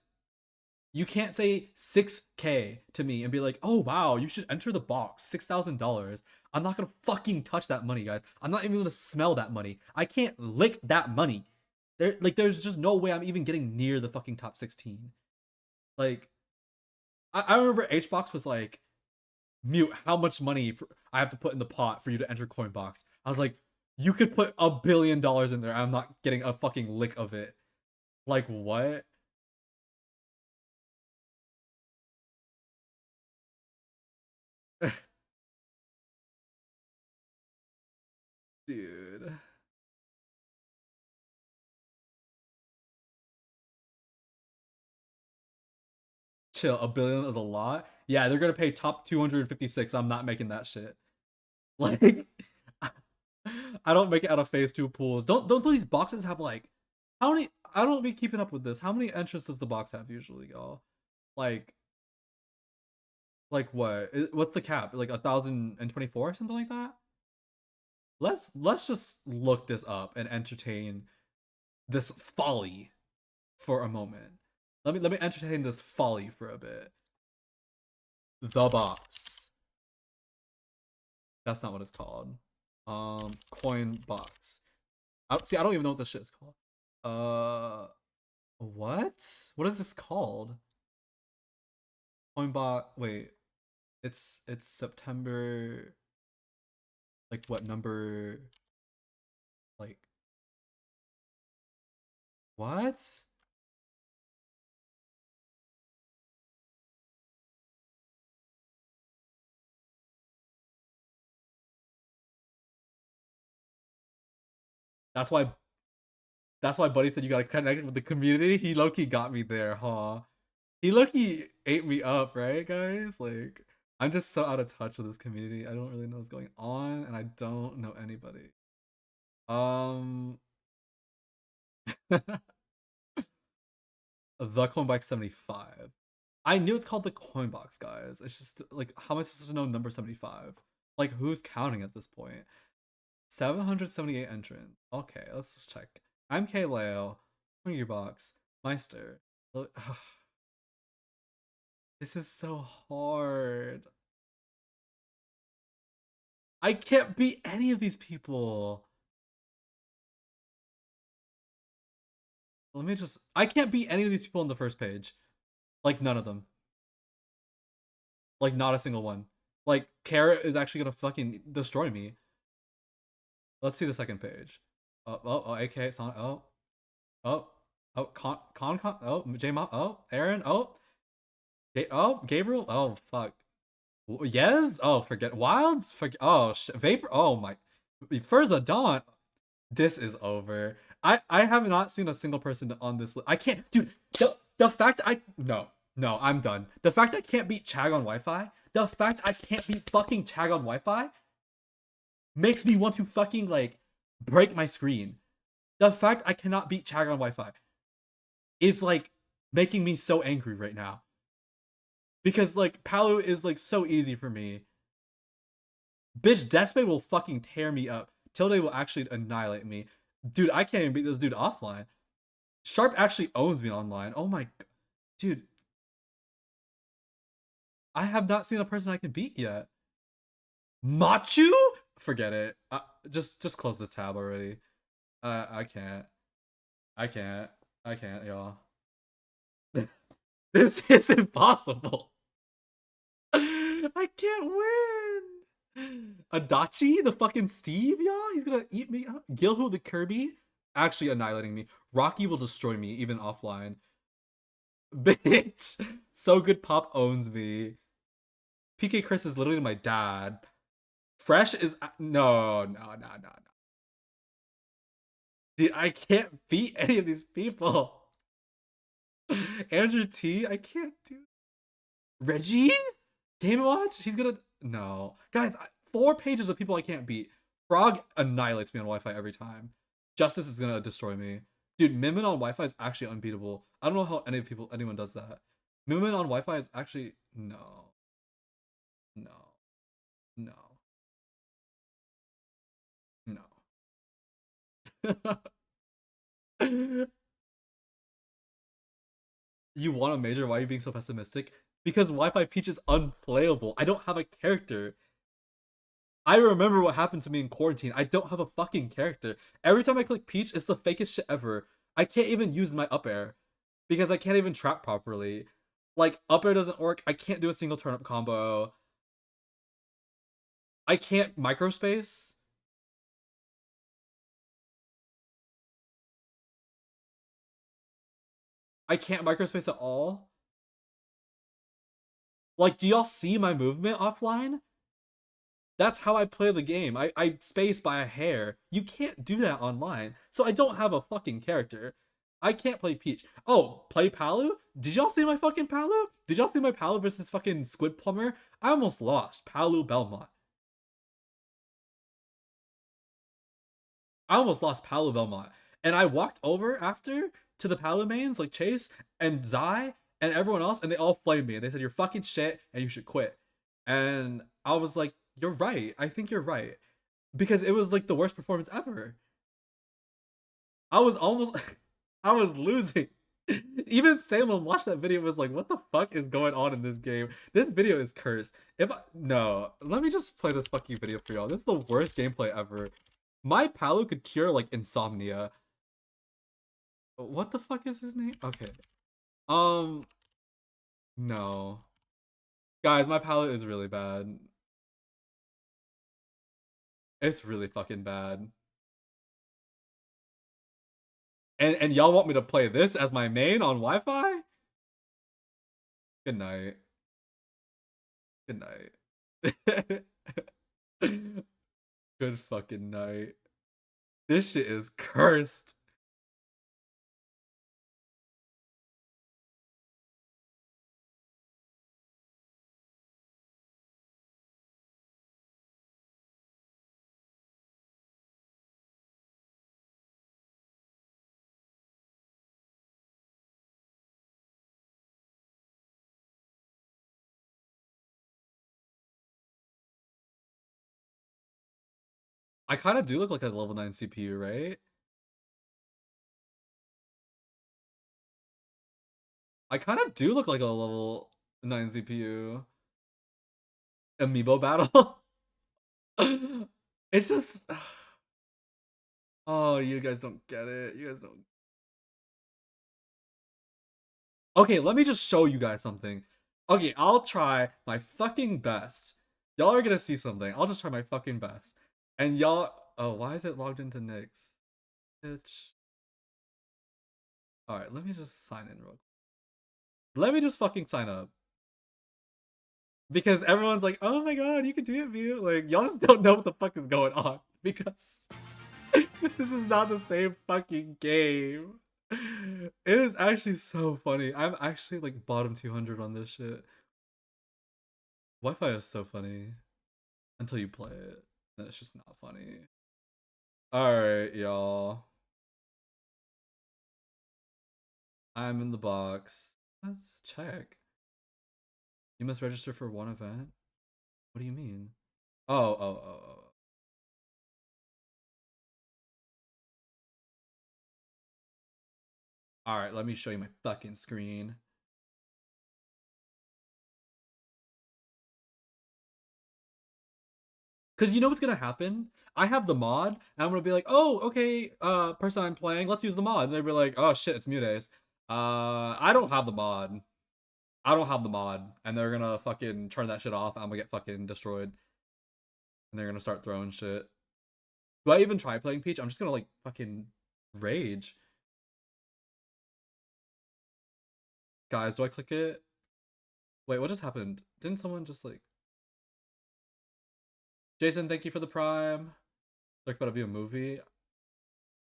You can't say 6K to me and be like, oh wow, you should enter the box, $6,000. I'm not gonna fucking touch that money, guys. I'm not even gonna smell that money. I can't lick that money. There's just no way I'm even getting near the fucking top 16. Like, I remember HBox was like, Mute, how much money I have to put in the pot for you to enter Coinbox? I was like, you could put $1 billion in there. I'm not getting a fucking lick of it. Like, what? Dude. Chill, $1 billion is a lot. Yeah, they're gonna pay top 256. I'm not making that shit. Like, I don't make it out of phase two pools. Don't these boxes have like how many? I don't be keeping up with this. How many entries does the box have usually, y'all? Like, like what? What's the cap? Like 1,024 or something like that? Let's just look this up and entertain this folly for a moment. Let me entertain this folly for a bit. The box. That's not what it's called. Coin box. See, I don't even know what this shit is called. What? What is this called? Coin box. Wait, it's September. Like what number? Like what? That's why. That's why Buddy said you gotta connect with the community. He low key got me there, huh? He low key ate me up, right, guys? Like, I'm just so out of touch with this community. I don't really know what's going on, and I don't know anybody. Um, the Coinbox 75. I knew it's called the Coinbox, guys. It's just like, how am I supposed to know number 75? Like, who's counting at this point? 778 entrants. Okay, let's just check. I'm K Leo, Gearbox, Meister. This is so hard. I can't beat any of these people. Let me just. I can't beat any of these people on the first page. Like, none of them. Like, not a single one. Like, Carrot is actually gonna fucking destroy me. Let's see the second page. AK, Sonic. Oh, J Mop. Oh, Aaron. Gabriel. Oh, fuck. Yes. Oh, forget Wilds. Forget. Oh, Vapor. Oh my. Furza Dawn. This is over. I have not seen a single person on this list. I can't, dude. The fact no, I'm done. The fact I can't beat Chag on Wi-Fi. The fact I can't beat fucking Chag on Wi-Fi makes me want to fucking like break my screen. The fact I cannot beat Chag on Wi-Fi is like making me so angry right now. Because like Palu is like so easy for me. Bitch, Despe will fucking tear me up. Tilde will actually annihilate me. Dude, I can't even beat this dude offline. Sharp actually owns me online. Oh my, dude. I have not seen a person I can beat yet. Machu? Forget it. Just close this tab already. I can't. I can't. I can't, y'all. This is impossible. I can't win. Adachi, the fucking Steve, y'all. He's gonna eat me up. Gilhu, the Kirby, actually annihilating me. Rocky will destroy me even offline. Bitch, so good. Pop owns me. PK Chris is literally my dad. Fresh is no. Dude, I can't beat any of these people. Andrew T, I can't do. Reggie, Game Watch. He's gonna no guys. 4 pages of people I can't beat. Frog annihilates me on Wi-Fi every time. Justice is gonna destroy me. Dude, Mimin on Wi-Fi is actually unbeatable. I don't know how anyone does that. Mimin on Wi-Fi is actually no, no, no. You want a major? Why are you being so pessimistic? Because Wi-Fi Peach is unplayable. I don't have a character. I remember what happened to me in quarantine. I don't have a fucking character. Every time I click Peach, it's the fakest shit ever. I can't even use my up air because I can't even trap properly. Like, up air doesn't work. I can't do a single turnip combo. I can't microspace. I can't microspace at all. Like, do y'all see my movement offline? That's how I play the game. I space by a hair. You can't do that online. So I don't have a fucking character. I can't play Peach. Oh, play Palu? Did y'all see my fucking Palu? Did y'all see my Palu versus fucking Squid Plumber? I almost lost. Palu Belmont. I almost lost Palu Belmont. And I walked over after to the Palu mains, like Chase and Zai and everyone else, and they all flamed me. And they said, you're fucking shit and you should quit. And I was like, you're right. I think you're right. Because it was like the worst performance ever. I was almost I was losing. Even Salem watched that video and was like, what the fuck is going on in this game? This video is cursed. No, let me just play this fucking video for y'all. This is the worst gameplay ever. My Palu could cure like insomnia. What the fuck is his name? Okay. No. Guys, my Palu is really bad. It's really fucking bad. And y'all want me to play this as my main on Wi-Fi? Good night. Good night. Good fucking night. This shit is cursed. I kind of do look like a level 9 CPU, right? I kind of do look like a level 9 CPU. Amiibo battle? It's just... Oh, you guys don't get it. You guys don't... Okay, let me just show you guys something. Okay, I'll try my fucking best. Y'all are gonna see something. I'll just try my fucking best. And y'all... Oh, why is it logged into Nyx? Bitch. Alright, let me just sign in real quick. Let me just fucking sign up. Because everyone's like, oh my god, you can do it, Mew. Like, y'all just don't know what the fuck is going on. Because this is not the same fucking game. It is actually so funny. I'm actually like bottom 200 on this shit. Wi-Fi is so funny. Until you play it. Then it's just not funny. Alright, y'all. I'm in the box. Let's check. You must register for one event? What do you mean? Oh. Alright, let me show you my fucking screen. Because you know what's gonna happen? I have the mod, and I'm gonna be like, oh, okay, person I'm playing, let's use the mod. And they'll be like, oh shit, it's MuteAce. I don't have the mod. I don't have the mod. And they're gonna fucking turn that shit off. I'm gonna get fucking destroyed. And they're gonna start throwing shit. Do I even try playing Peach? I'm just gonna like fucking rage. Guys, do I click it? Wait, what just happened? Didn't someone just like... Jason, thank you for the prime. Like about to be a movie.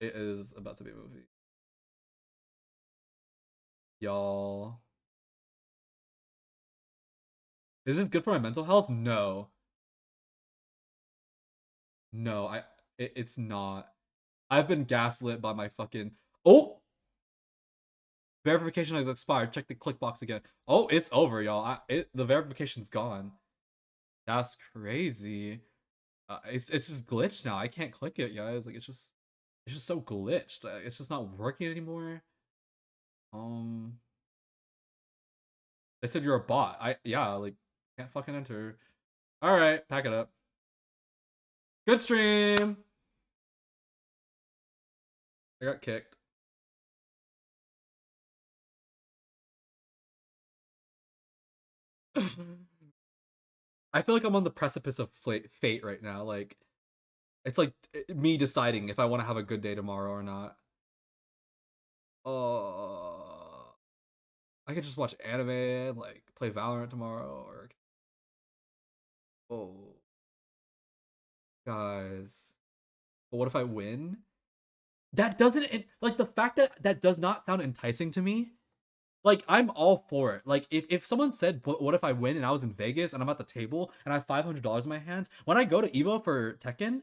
It is about to be a movie. Y'all. Is this good for my mental health? No. No, it's not. I've been gaslit by my fucking... Oh! Verification has expired. Check the click box again. Oh, it's over, y'all. The verification's gone. That's crazy. It's just glitched now. I can't click it, guys. Like it's just so glitched. It's just not working anymore. They said you're a bot. Yeah, like can't fucking enter. All right, pack it up. Good stream. I got kicked. I feel like I'm on the precipice of fate right now. Like it's like me deciding if I want to have a good day tomorrow or not. I could just watch anime and like play Valorant tomorrow or oh guys. But what if I win? That doesn't like the fact that that does not sound enticing to me. Like I'm all for it. Like if someone said, "What if I win?" and I was in Vegas and I'm at the table and I have $500 in my hands, when I go to Evo for Tekken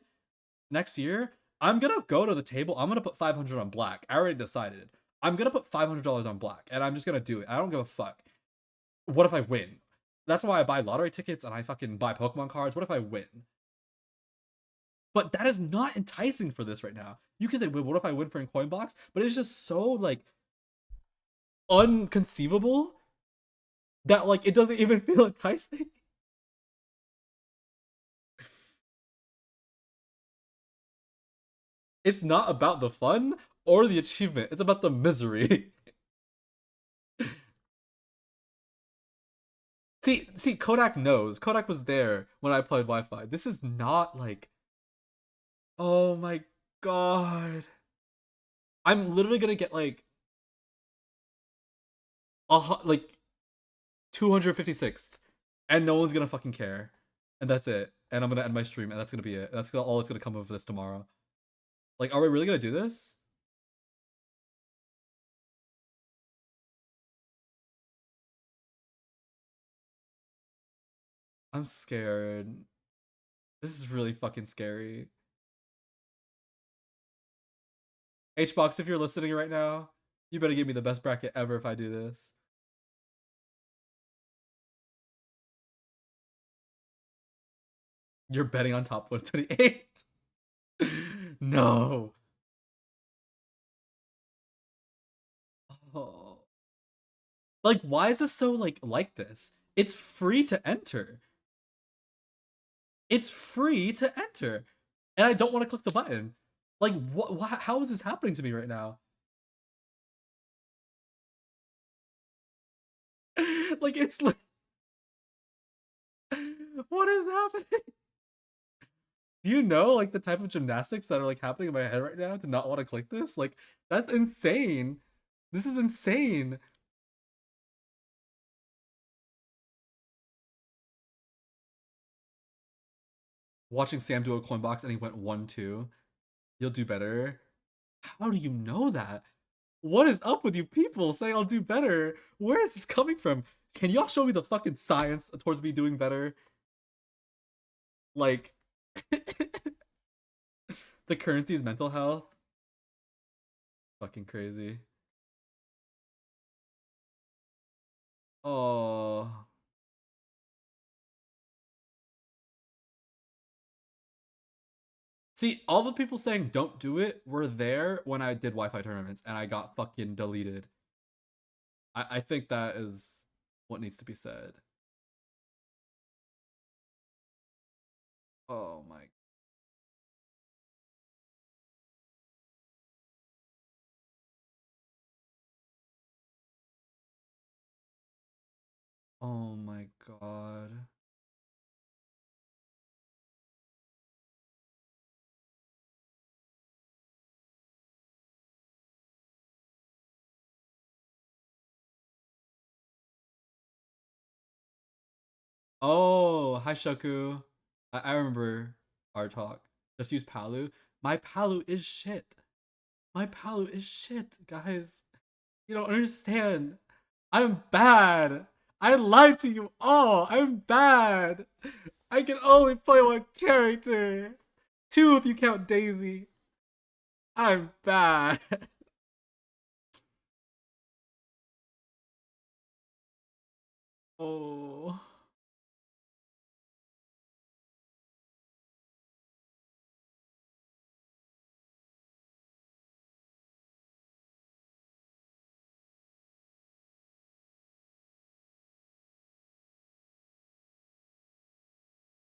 next year, I'm gonna go to the table. I'm gonna put 500 on black. I already decided. I'm gonna put $500 on black, and I'm just gonna do it. I don't give a fuck. What if I win? That's why I buy lottery tickets and I fucking buy Pokemon cards. What if I win? But that is not enticing for this right now. You can say, "What if I win for in coin box?" But it's just so like unconceivable that like it doesn't even feel enticing. It's not about the fun or the achievement. It's about the misery. See, Kodak knows. Kodak was there when I played Wi-Fi. This is not like, oh my god. I'm literally gonna get like 256th, and no one's gonna fucking care, and that's it. And I'm gonna end my stream, and that's gonna be it. All it's gonna come of this tomorrow. Like, are we really gonna do this? I'm scared. This is really fucking scary. Hbox, if you're listening right now, you better give me the best bracket ever if I do this. You're betting on top 128. No. Oh. Like, why is this so like this? It's free to enter. It's free to enter, and I don't want to click the button. Like, what? How is this happening to me right now? Like, it's like, what is happening? Do you know like the type of gymnastics that are like happening in my head right now to not want to click this? Like, that's insane. This is insane. Watching Sam do a coin box and he went 1-2. You'll do better. How do you know that? What is up with you people saying I'll do better? Where is this coming from? Can y'all show me the fucking science towards me doing better? Like, the currency is mental health. Fucking crazy. Oh. See, all the people saying don't do it were there when I did Wi-Fi tournaments and I got fucking deleted. I think that is what needs to be said. Oh my. Oh my god. Oh, hi Shoku. I remember our talk. Just use Palu. My Palu is shit. My Palu is shit, guys. You don't understand. I'm bad. I lied to you all. I'm bad. I can only play one character. Two if you count Daisy. I'm bad. Oh.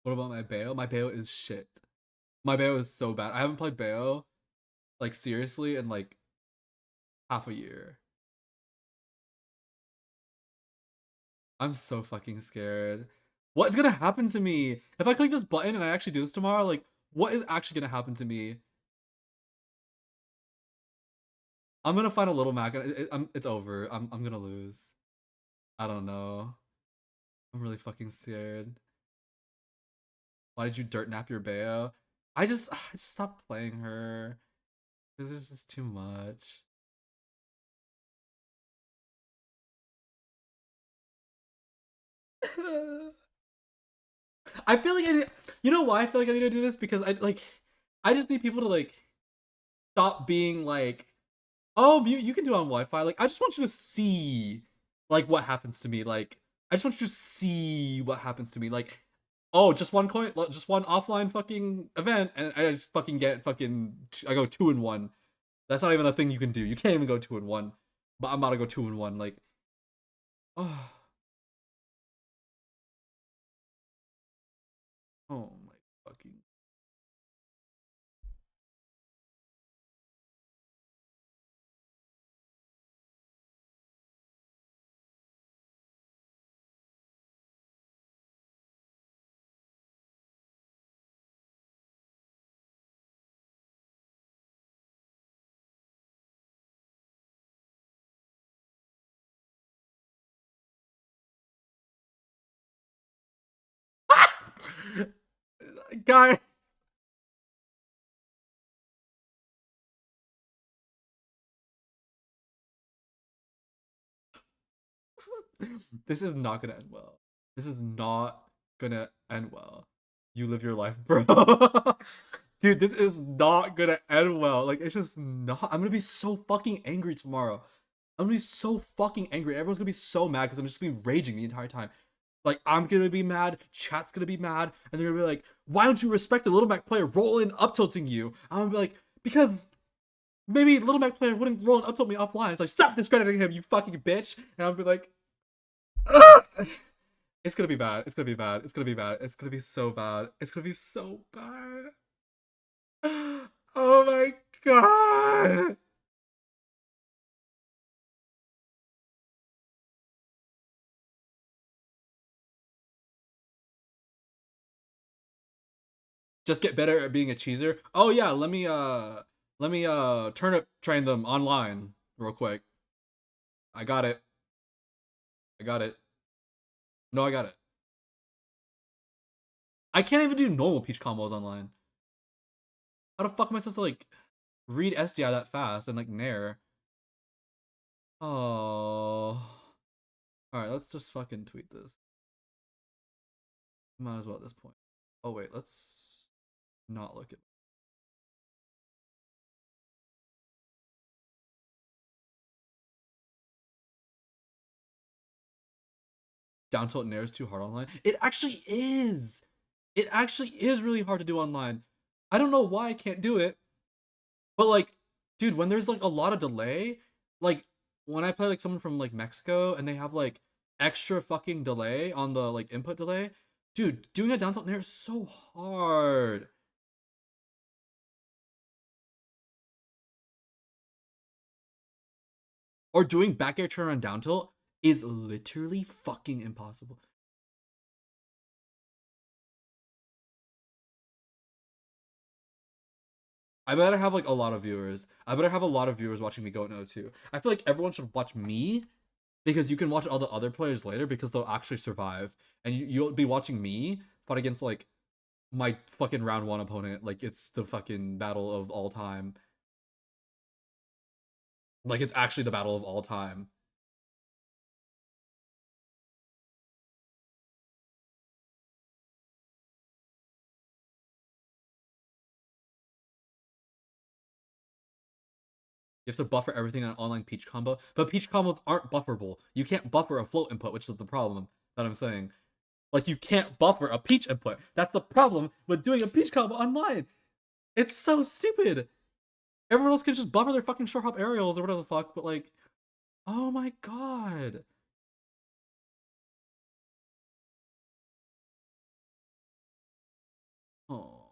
What about my Bayo? My Bayo is shit. My Bayo is so bad. I haven't played Bayo, like, seriously, in, like, half a year. I'm so fucking scared. What is gonna happen to me? If I click this button and I actually do this tomorrow, like, what is actually gonna happen to me? I'm gonna find a little Mac and it's over. I'm gonna lose. I don't know. I'm really fucking scared. Why did you dirt nap your Bayo? I just stopped playing her. This is just too much. I feel like you know why I feel like I need to do this? Because I just need people to like stop being like, oh, you can do it on Wi-Fi. Like, I just want you to see like what happens to me. Like, I just want you to see what happens to me. Like, oh, just one coin, just one offline fucking event, and I just fucking get fucking. I go 2-1. That's not even a thing you can do. You can't even go 2-1. But I'm about to go 2-1. Like, oh, oh my fucking. Guy. This is not gonna end well. This is not gonna end well. You live your life, bro. Dude, this is not gonna end well. Like, it's just not. I'm gonna be so fucking angry tomorrow. I'm gonna be so fucking angry. Everyone's gonna be so mad because I'm just gonna be raging the entire time. Like, I'm gonna be mad, chat's gonna be mad, and they're gonna be like, why don't you respect the Little Mac player rolling up tilting you? I'm gonna be like, because maybe Little Mac player wouldn't roll and up tilt me offline. It's like, stop discrediting him, you fucking bitch. And I'll be like, it's gonna be bad. It's gonna be bad. It's gonna be bad. It's gonna be so bad. It's gonna be so bad. Oh my god. Just get better at being a cheeser. Oh yeah, let me turnip train them online real quick. I got it. I got it. No, I got it. I can't even do normal peach combos online. How the fuck am I supposed to like read SDI that fast and like nair? Oh. Alright, let's just fucking tweet this. Might as well at this point. Oh wait, let's not look at down tilt nair is too hard online. It actually is. It actually is really hard to do online. I don't know why I can't do it. But like, dude, when there's like a lot of delay, like when I play like someone from like Mexico and they have like extra fucking delay on the like input delay, dude, doing a down tilt nair is so hard. Or doing back air turn on down tilt is literally fucking impossible. I better have like a lot of viewers. I better have a lot of viewers watching me go in O2. I feel like everyone should watch me because you can watch all the other players later because they'll actually survive. And you'll be watching me fight against like my fucking round one opponent. Like it's the fucking battle of all time. Like it's actually the battle of all time. You have to buffer everything in an online Peach combo, but Peach combos aren't bufferable. You can't buffer a float input, which is the problem that I'm saying. Like you can't buffer a Peach input. That's the problem with doing a Peach combo online. It's so stupid. Everyone else can just buffer their fucking short hop aerials or whatever the fuck, but like, oh my god. Oh.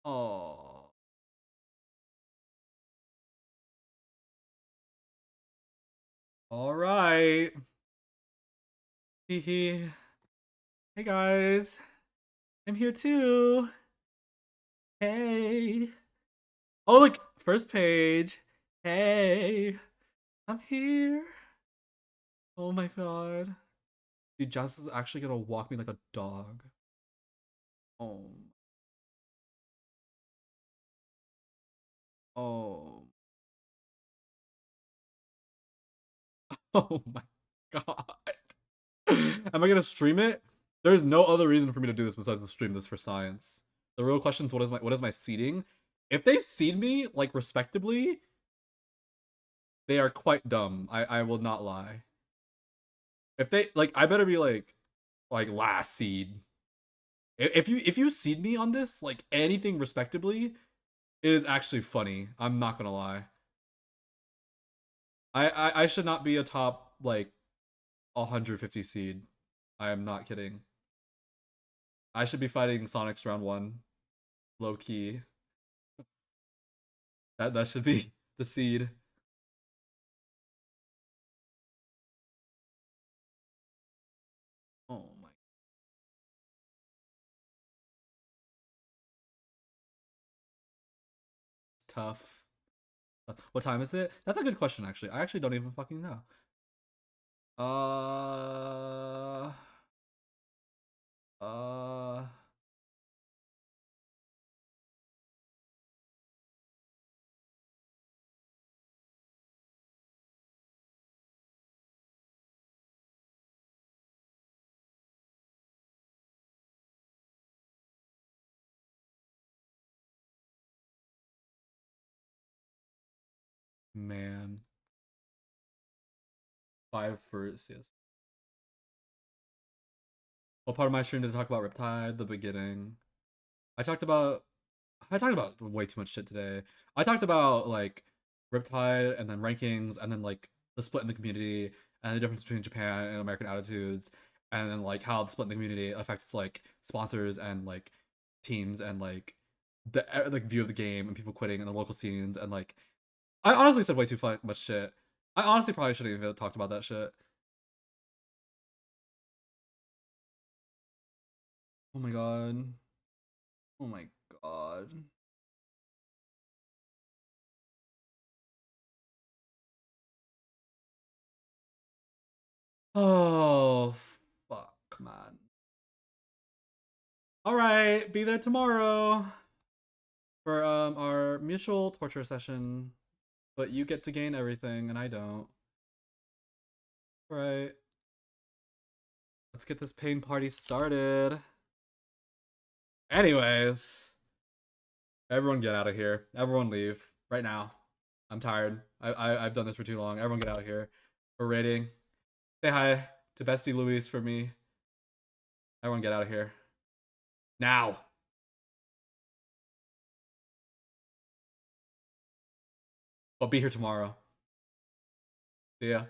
Oh. All right. Hee. Hey guys. I'm here too. Hey. Oh, look, first page. Hey. I'm here. Oh my god. Dude, Jess is actually gonna walk me like a dog. Oh. Oh. Oh my god. Am I gonna stream it? There's no other reason for me to do this besides to stream this for science. The real question is what is my seeding? If they seed me like respectably, they are quite dumb. I will not lie. If they like I better be like last seed. If you seed me on this, like anything respectably, it is actually funny. I'm not gonna lie. I should not be a top like 150 seed. I am not kidding. I should be fighting Sonic's round one. Low key. That should be the seed. Oh my, it's tough. What time is it? That's a good question actually. I actually don't even fucking know. Uh uh man. 5 for CS. What part of my stream did I talk about Riptide? The beginning. I talked about I talked about way too much shit today. I talked about like Riptide and then rankings and then like the split in the community and the difference between Japan and American attitudes and then like how the split in the community affects like sponsors and like teams and like the like view of the game and people quitting and the local scenes and like I honestly said way too much shit. I honestly probably shouldn't even talked about that shit. Oh my god. Oh my god. Oh fuck, man. All right, be there tomorrow for our mutual torture session. But you get to gain everything and I don't. All right. Let's get this pain party started. Anyways, everyone get out of here. Everyone leave right now. I'm tired. I've done this for too long. Everyone get out of here. We're raiding. Say hi to Bestie Luis for me. Everyone get out of here. Now. But be here tomorrow. See ya.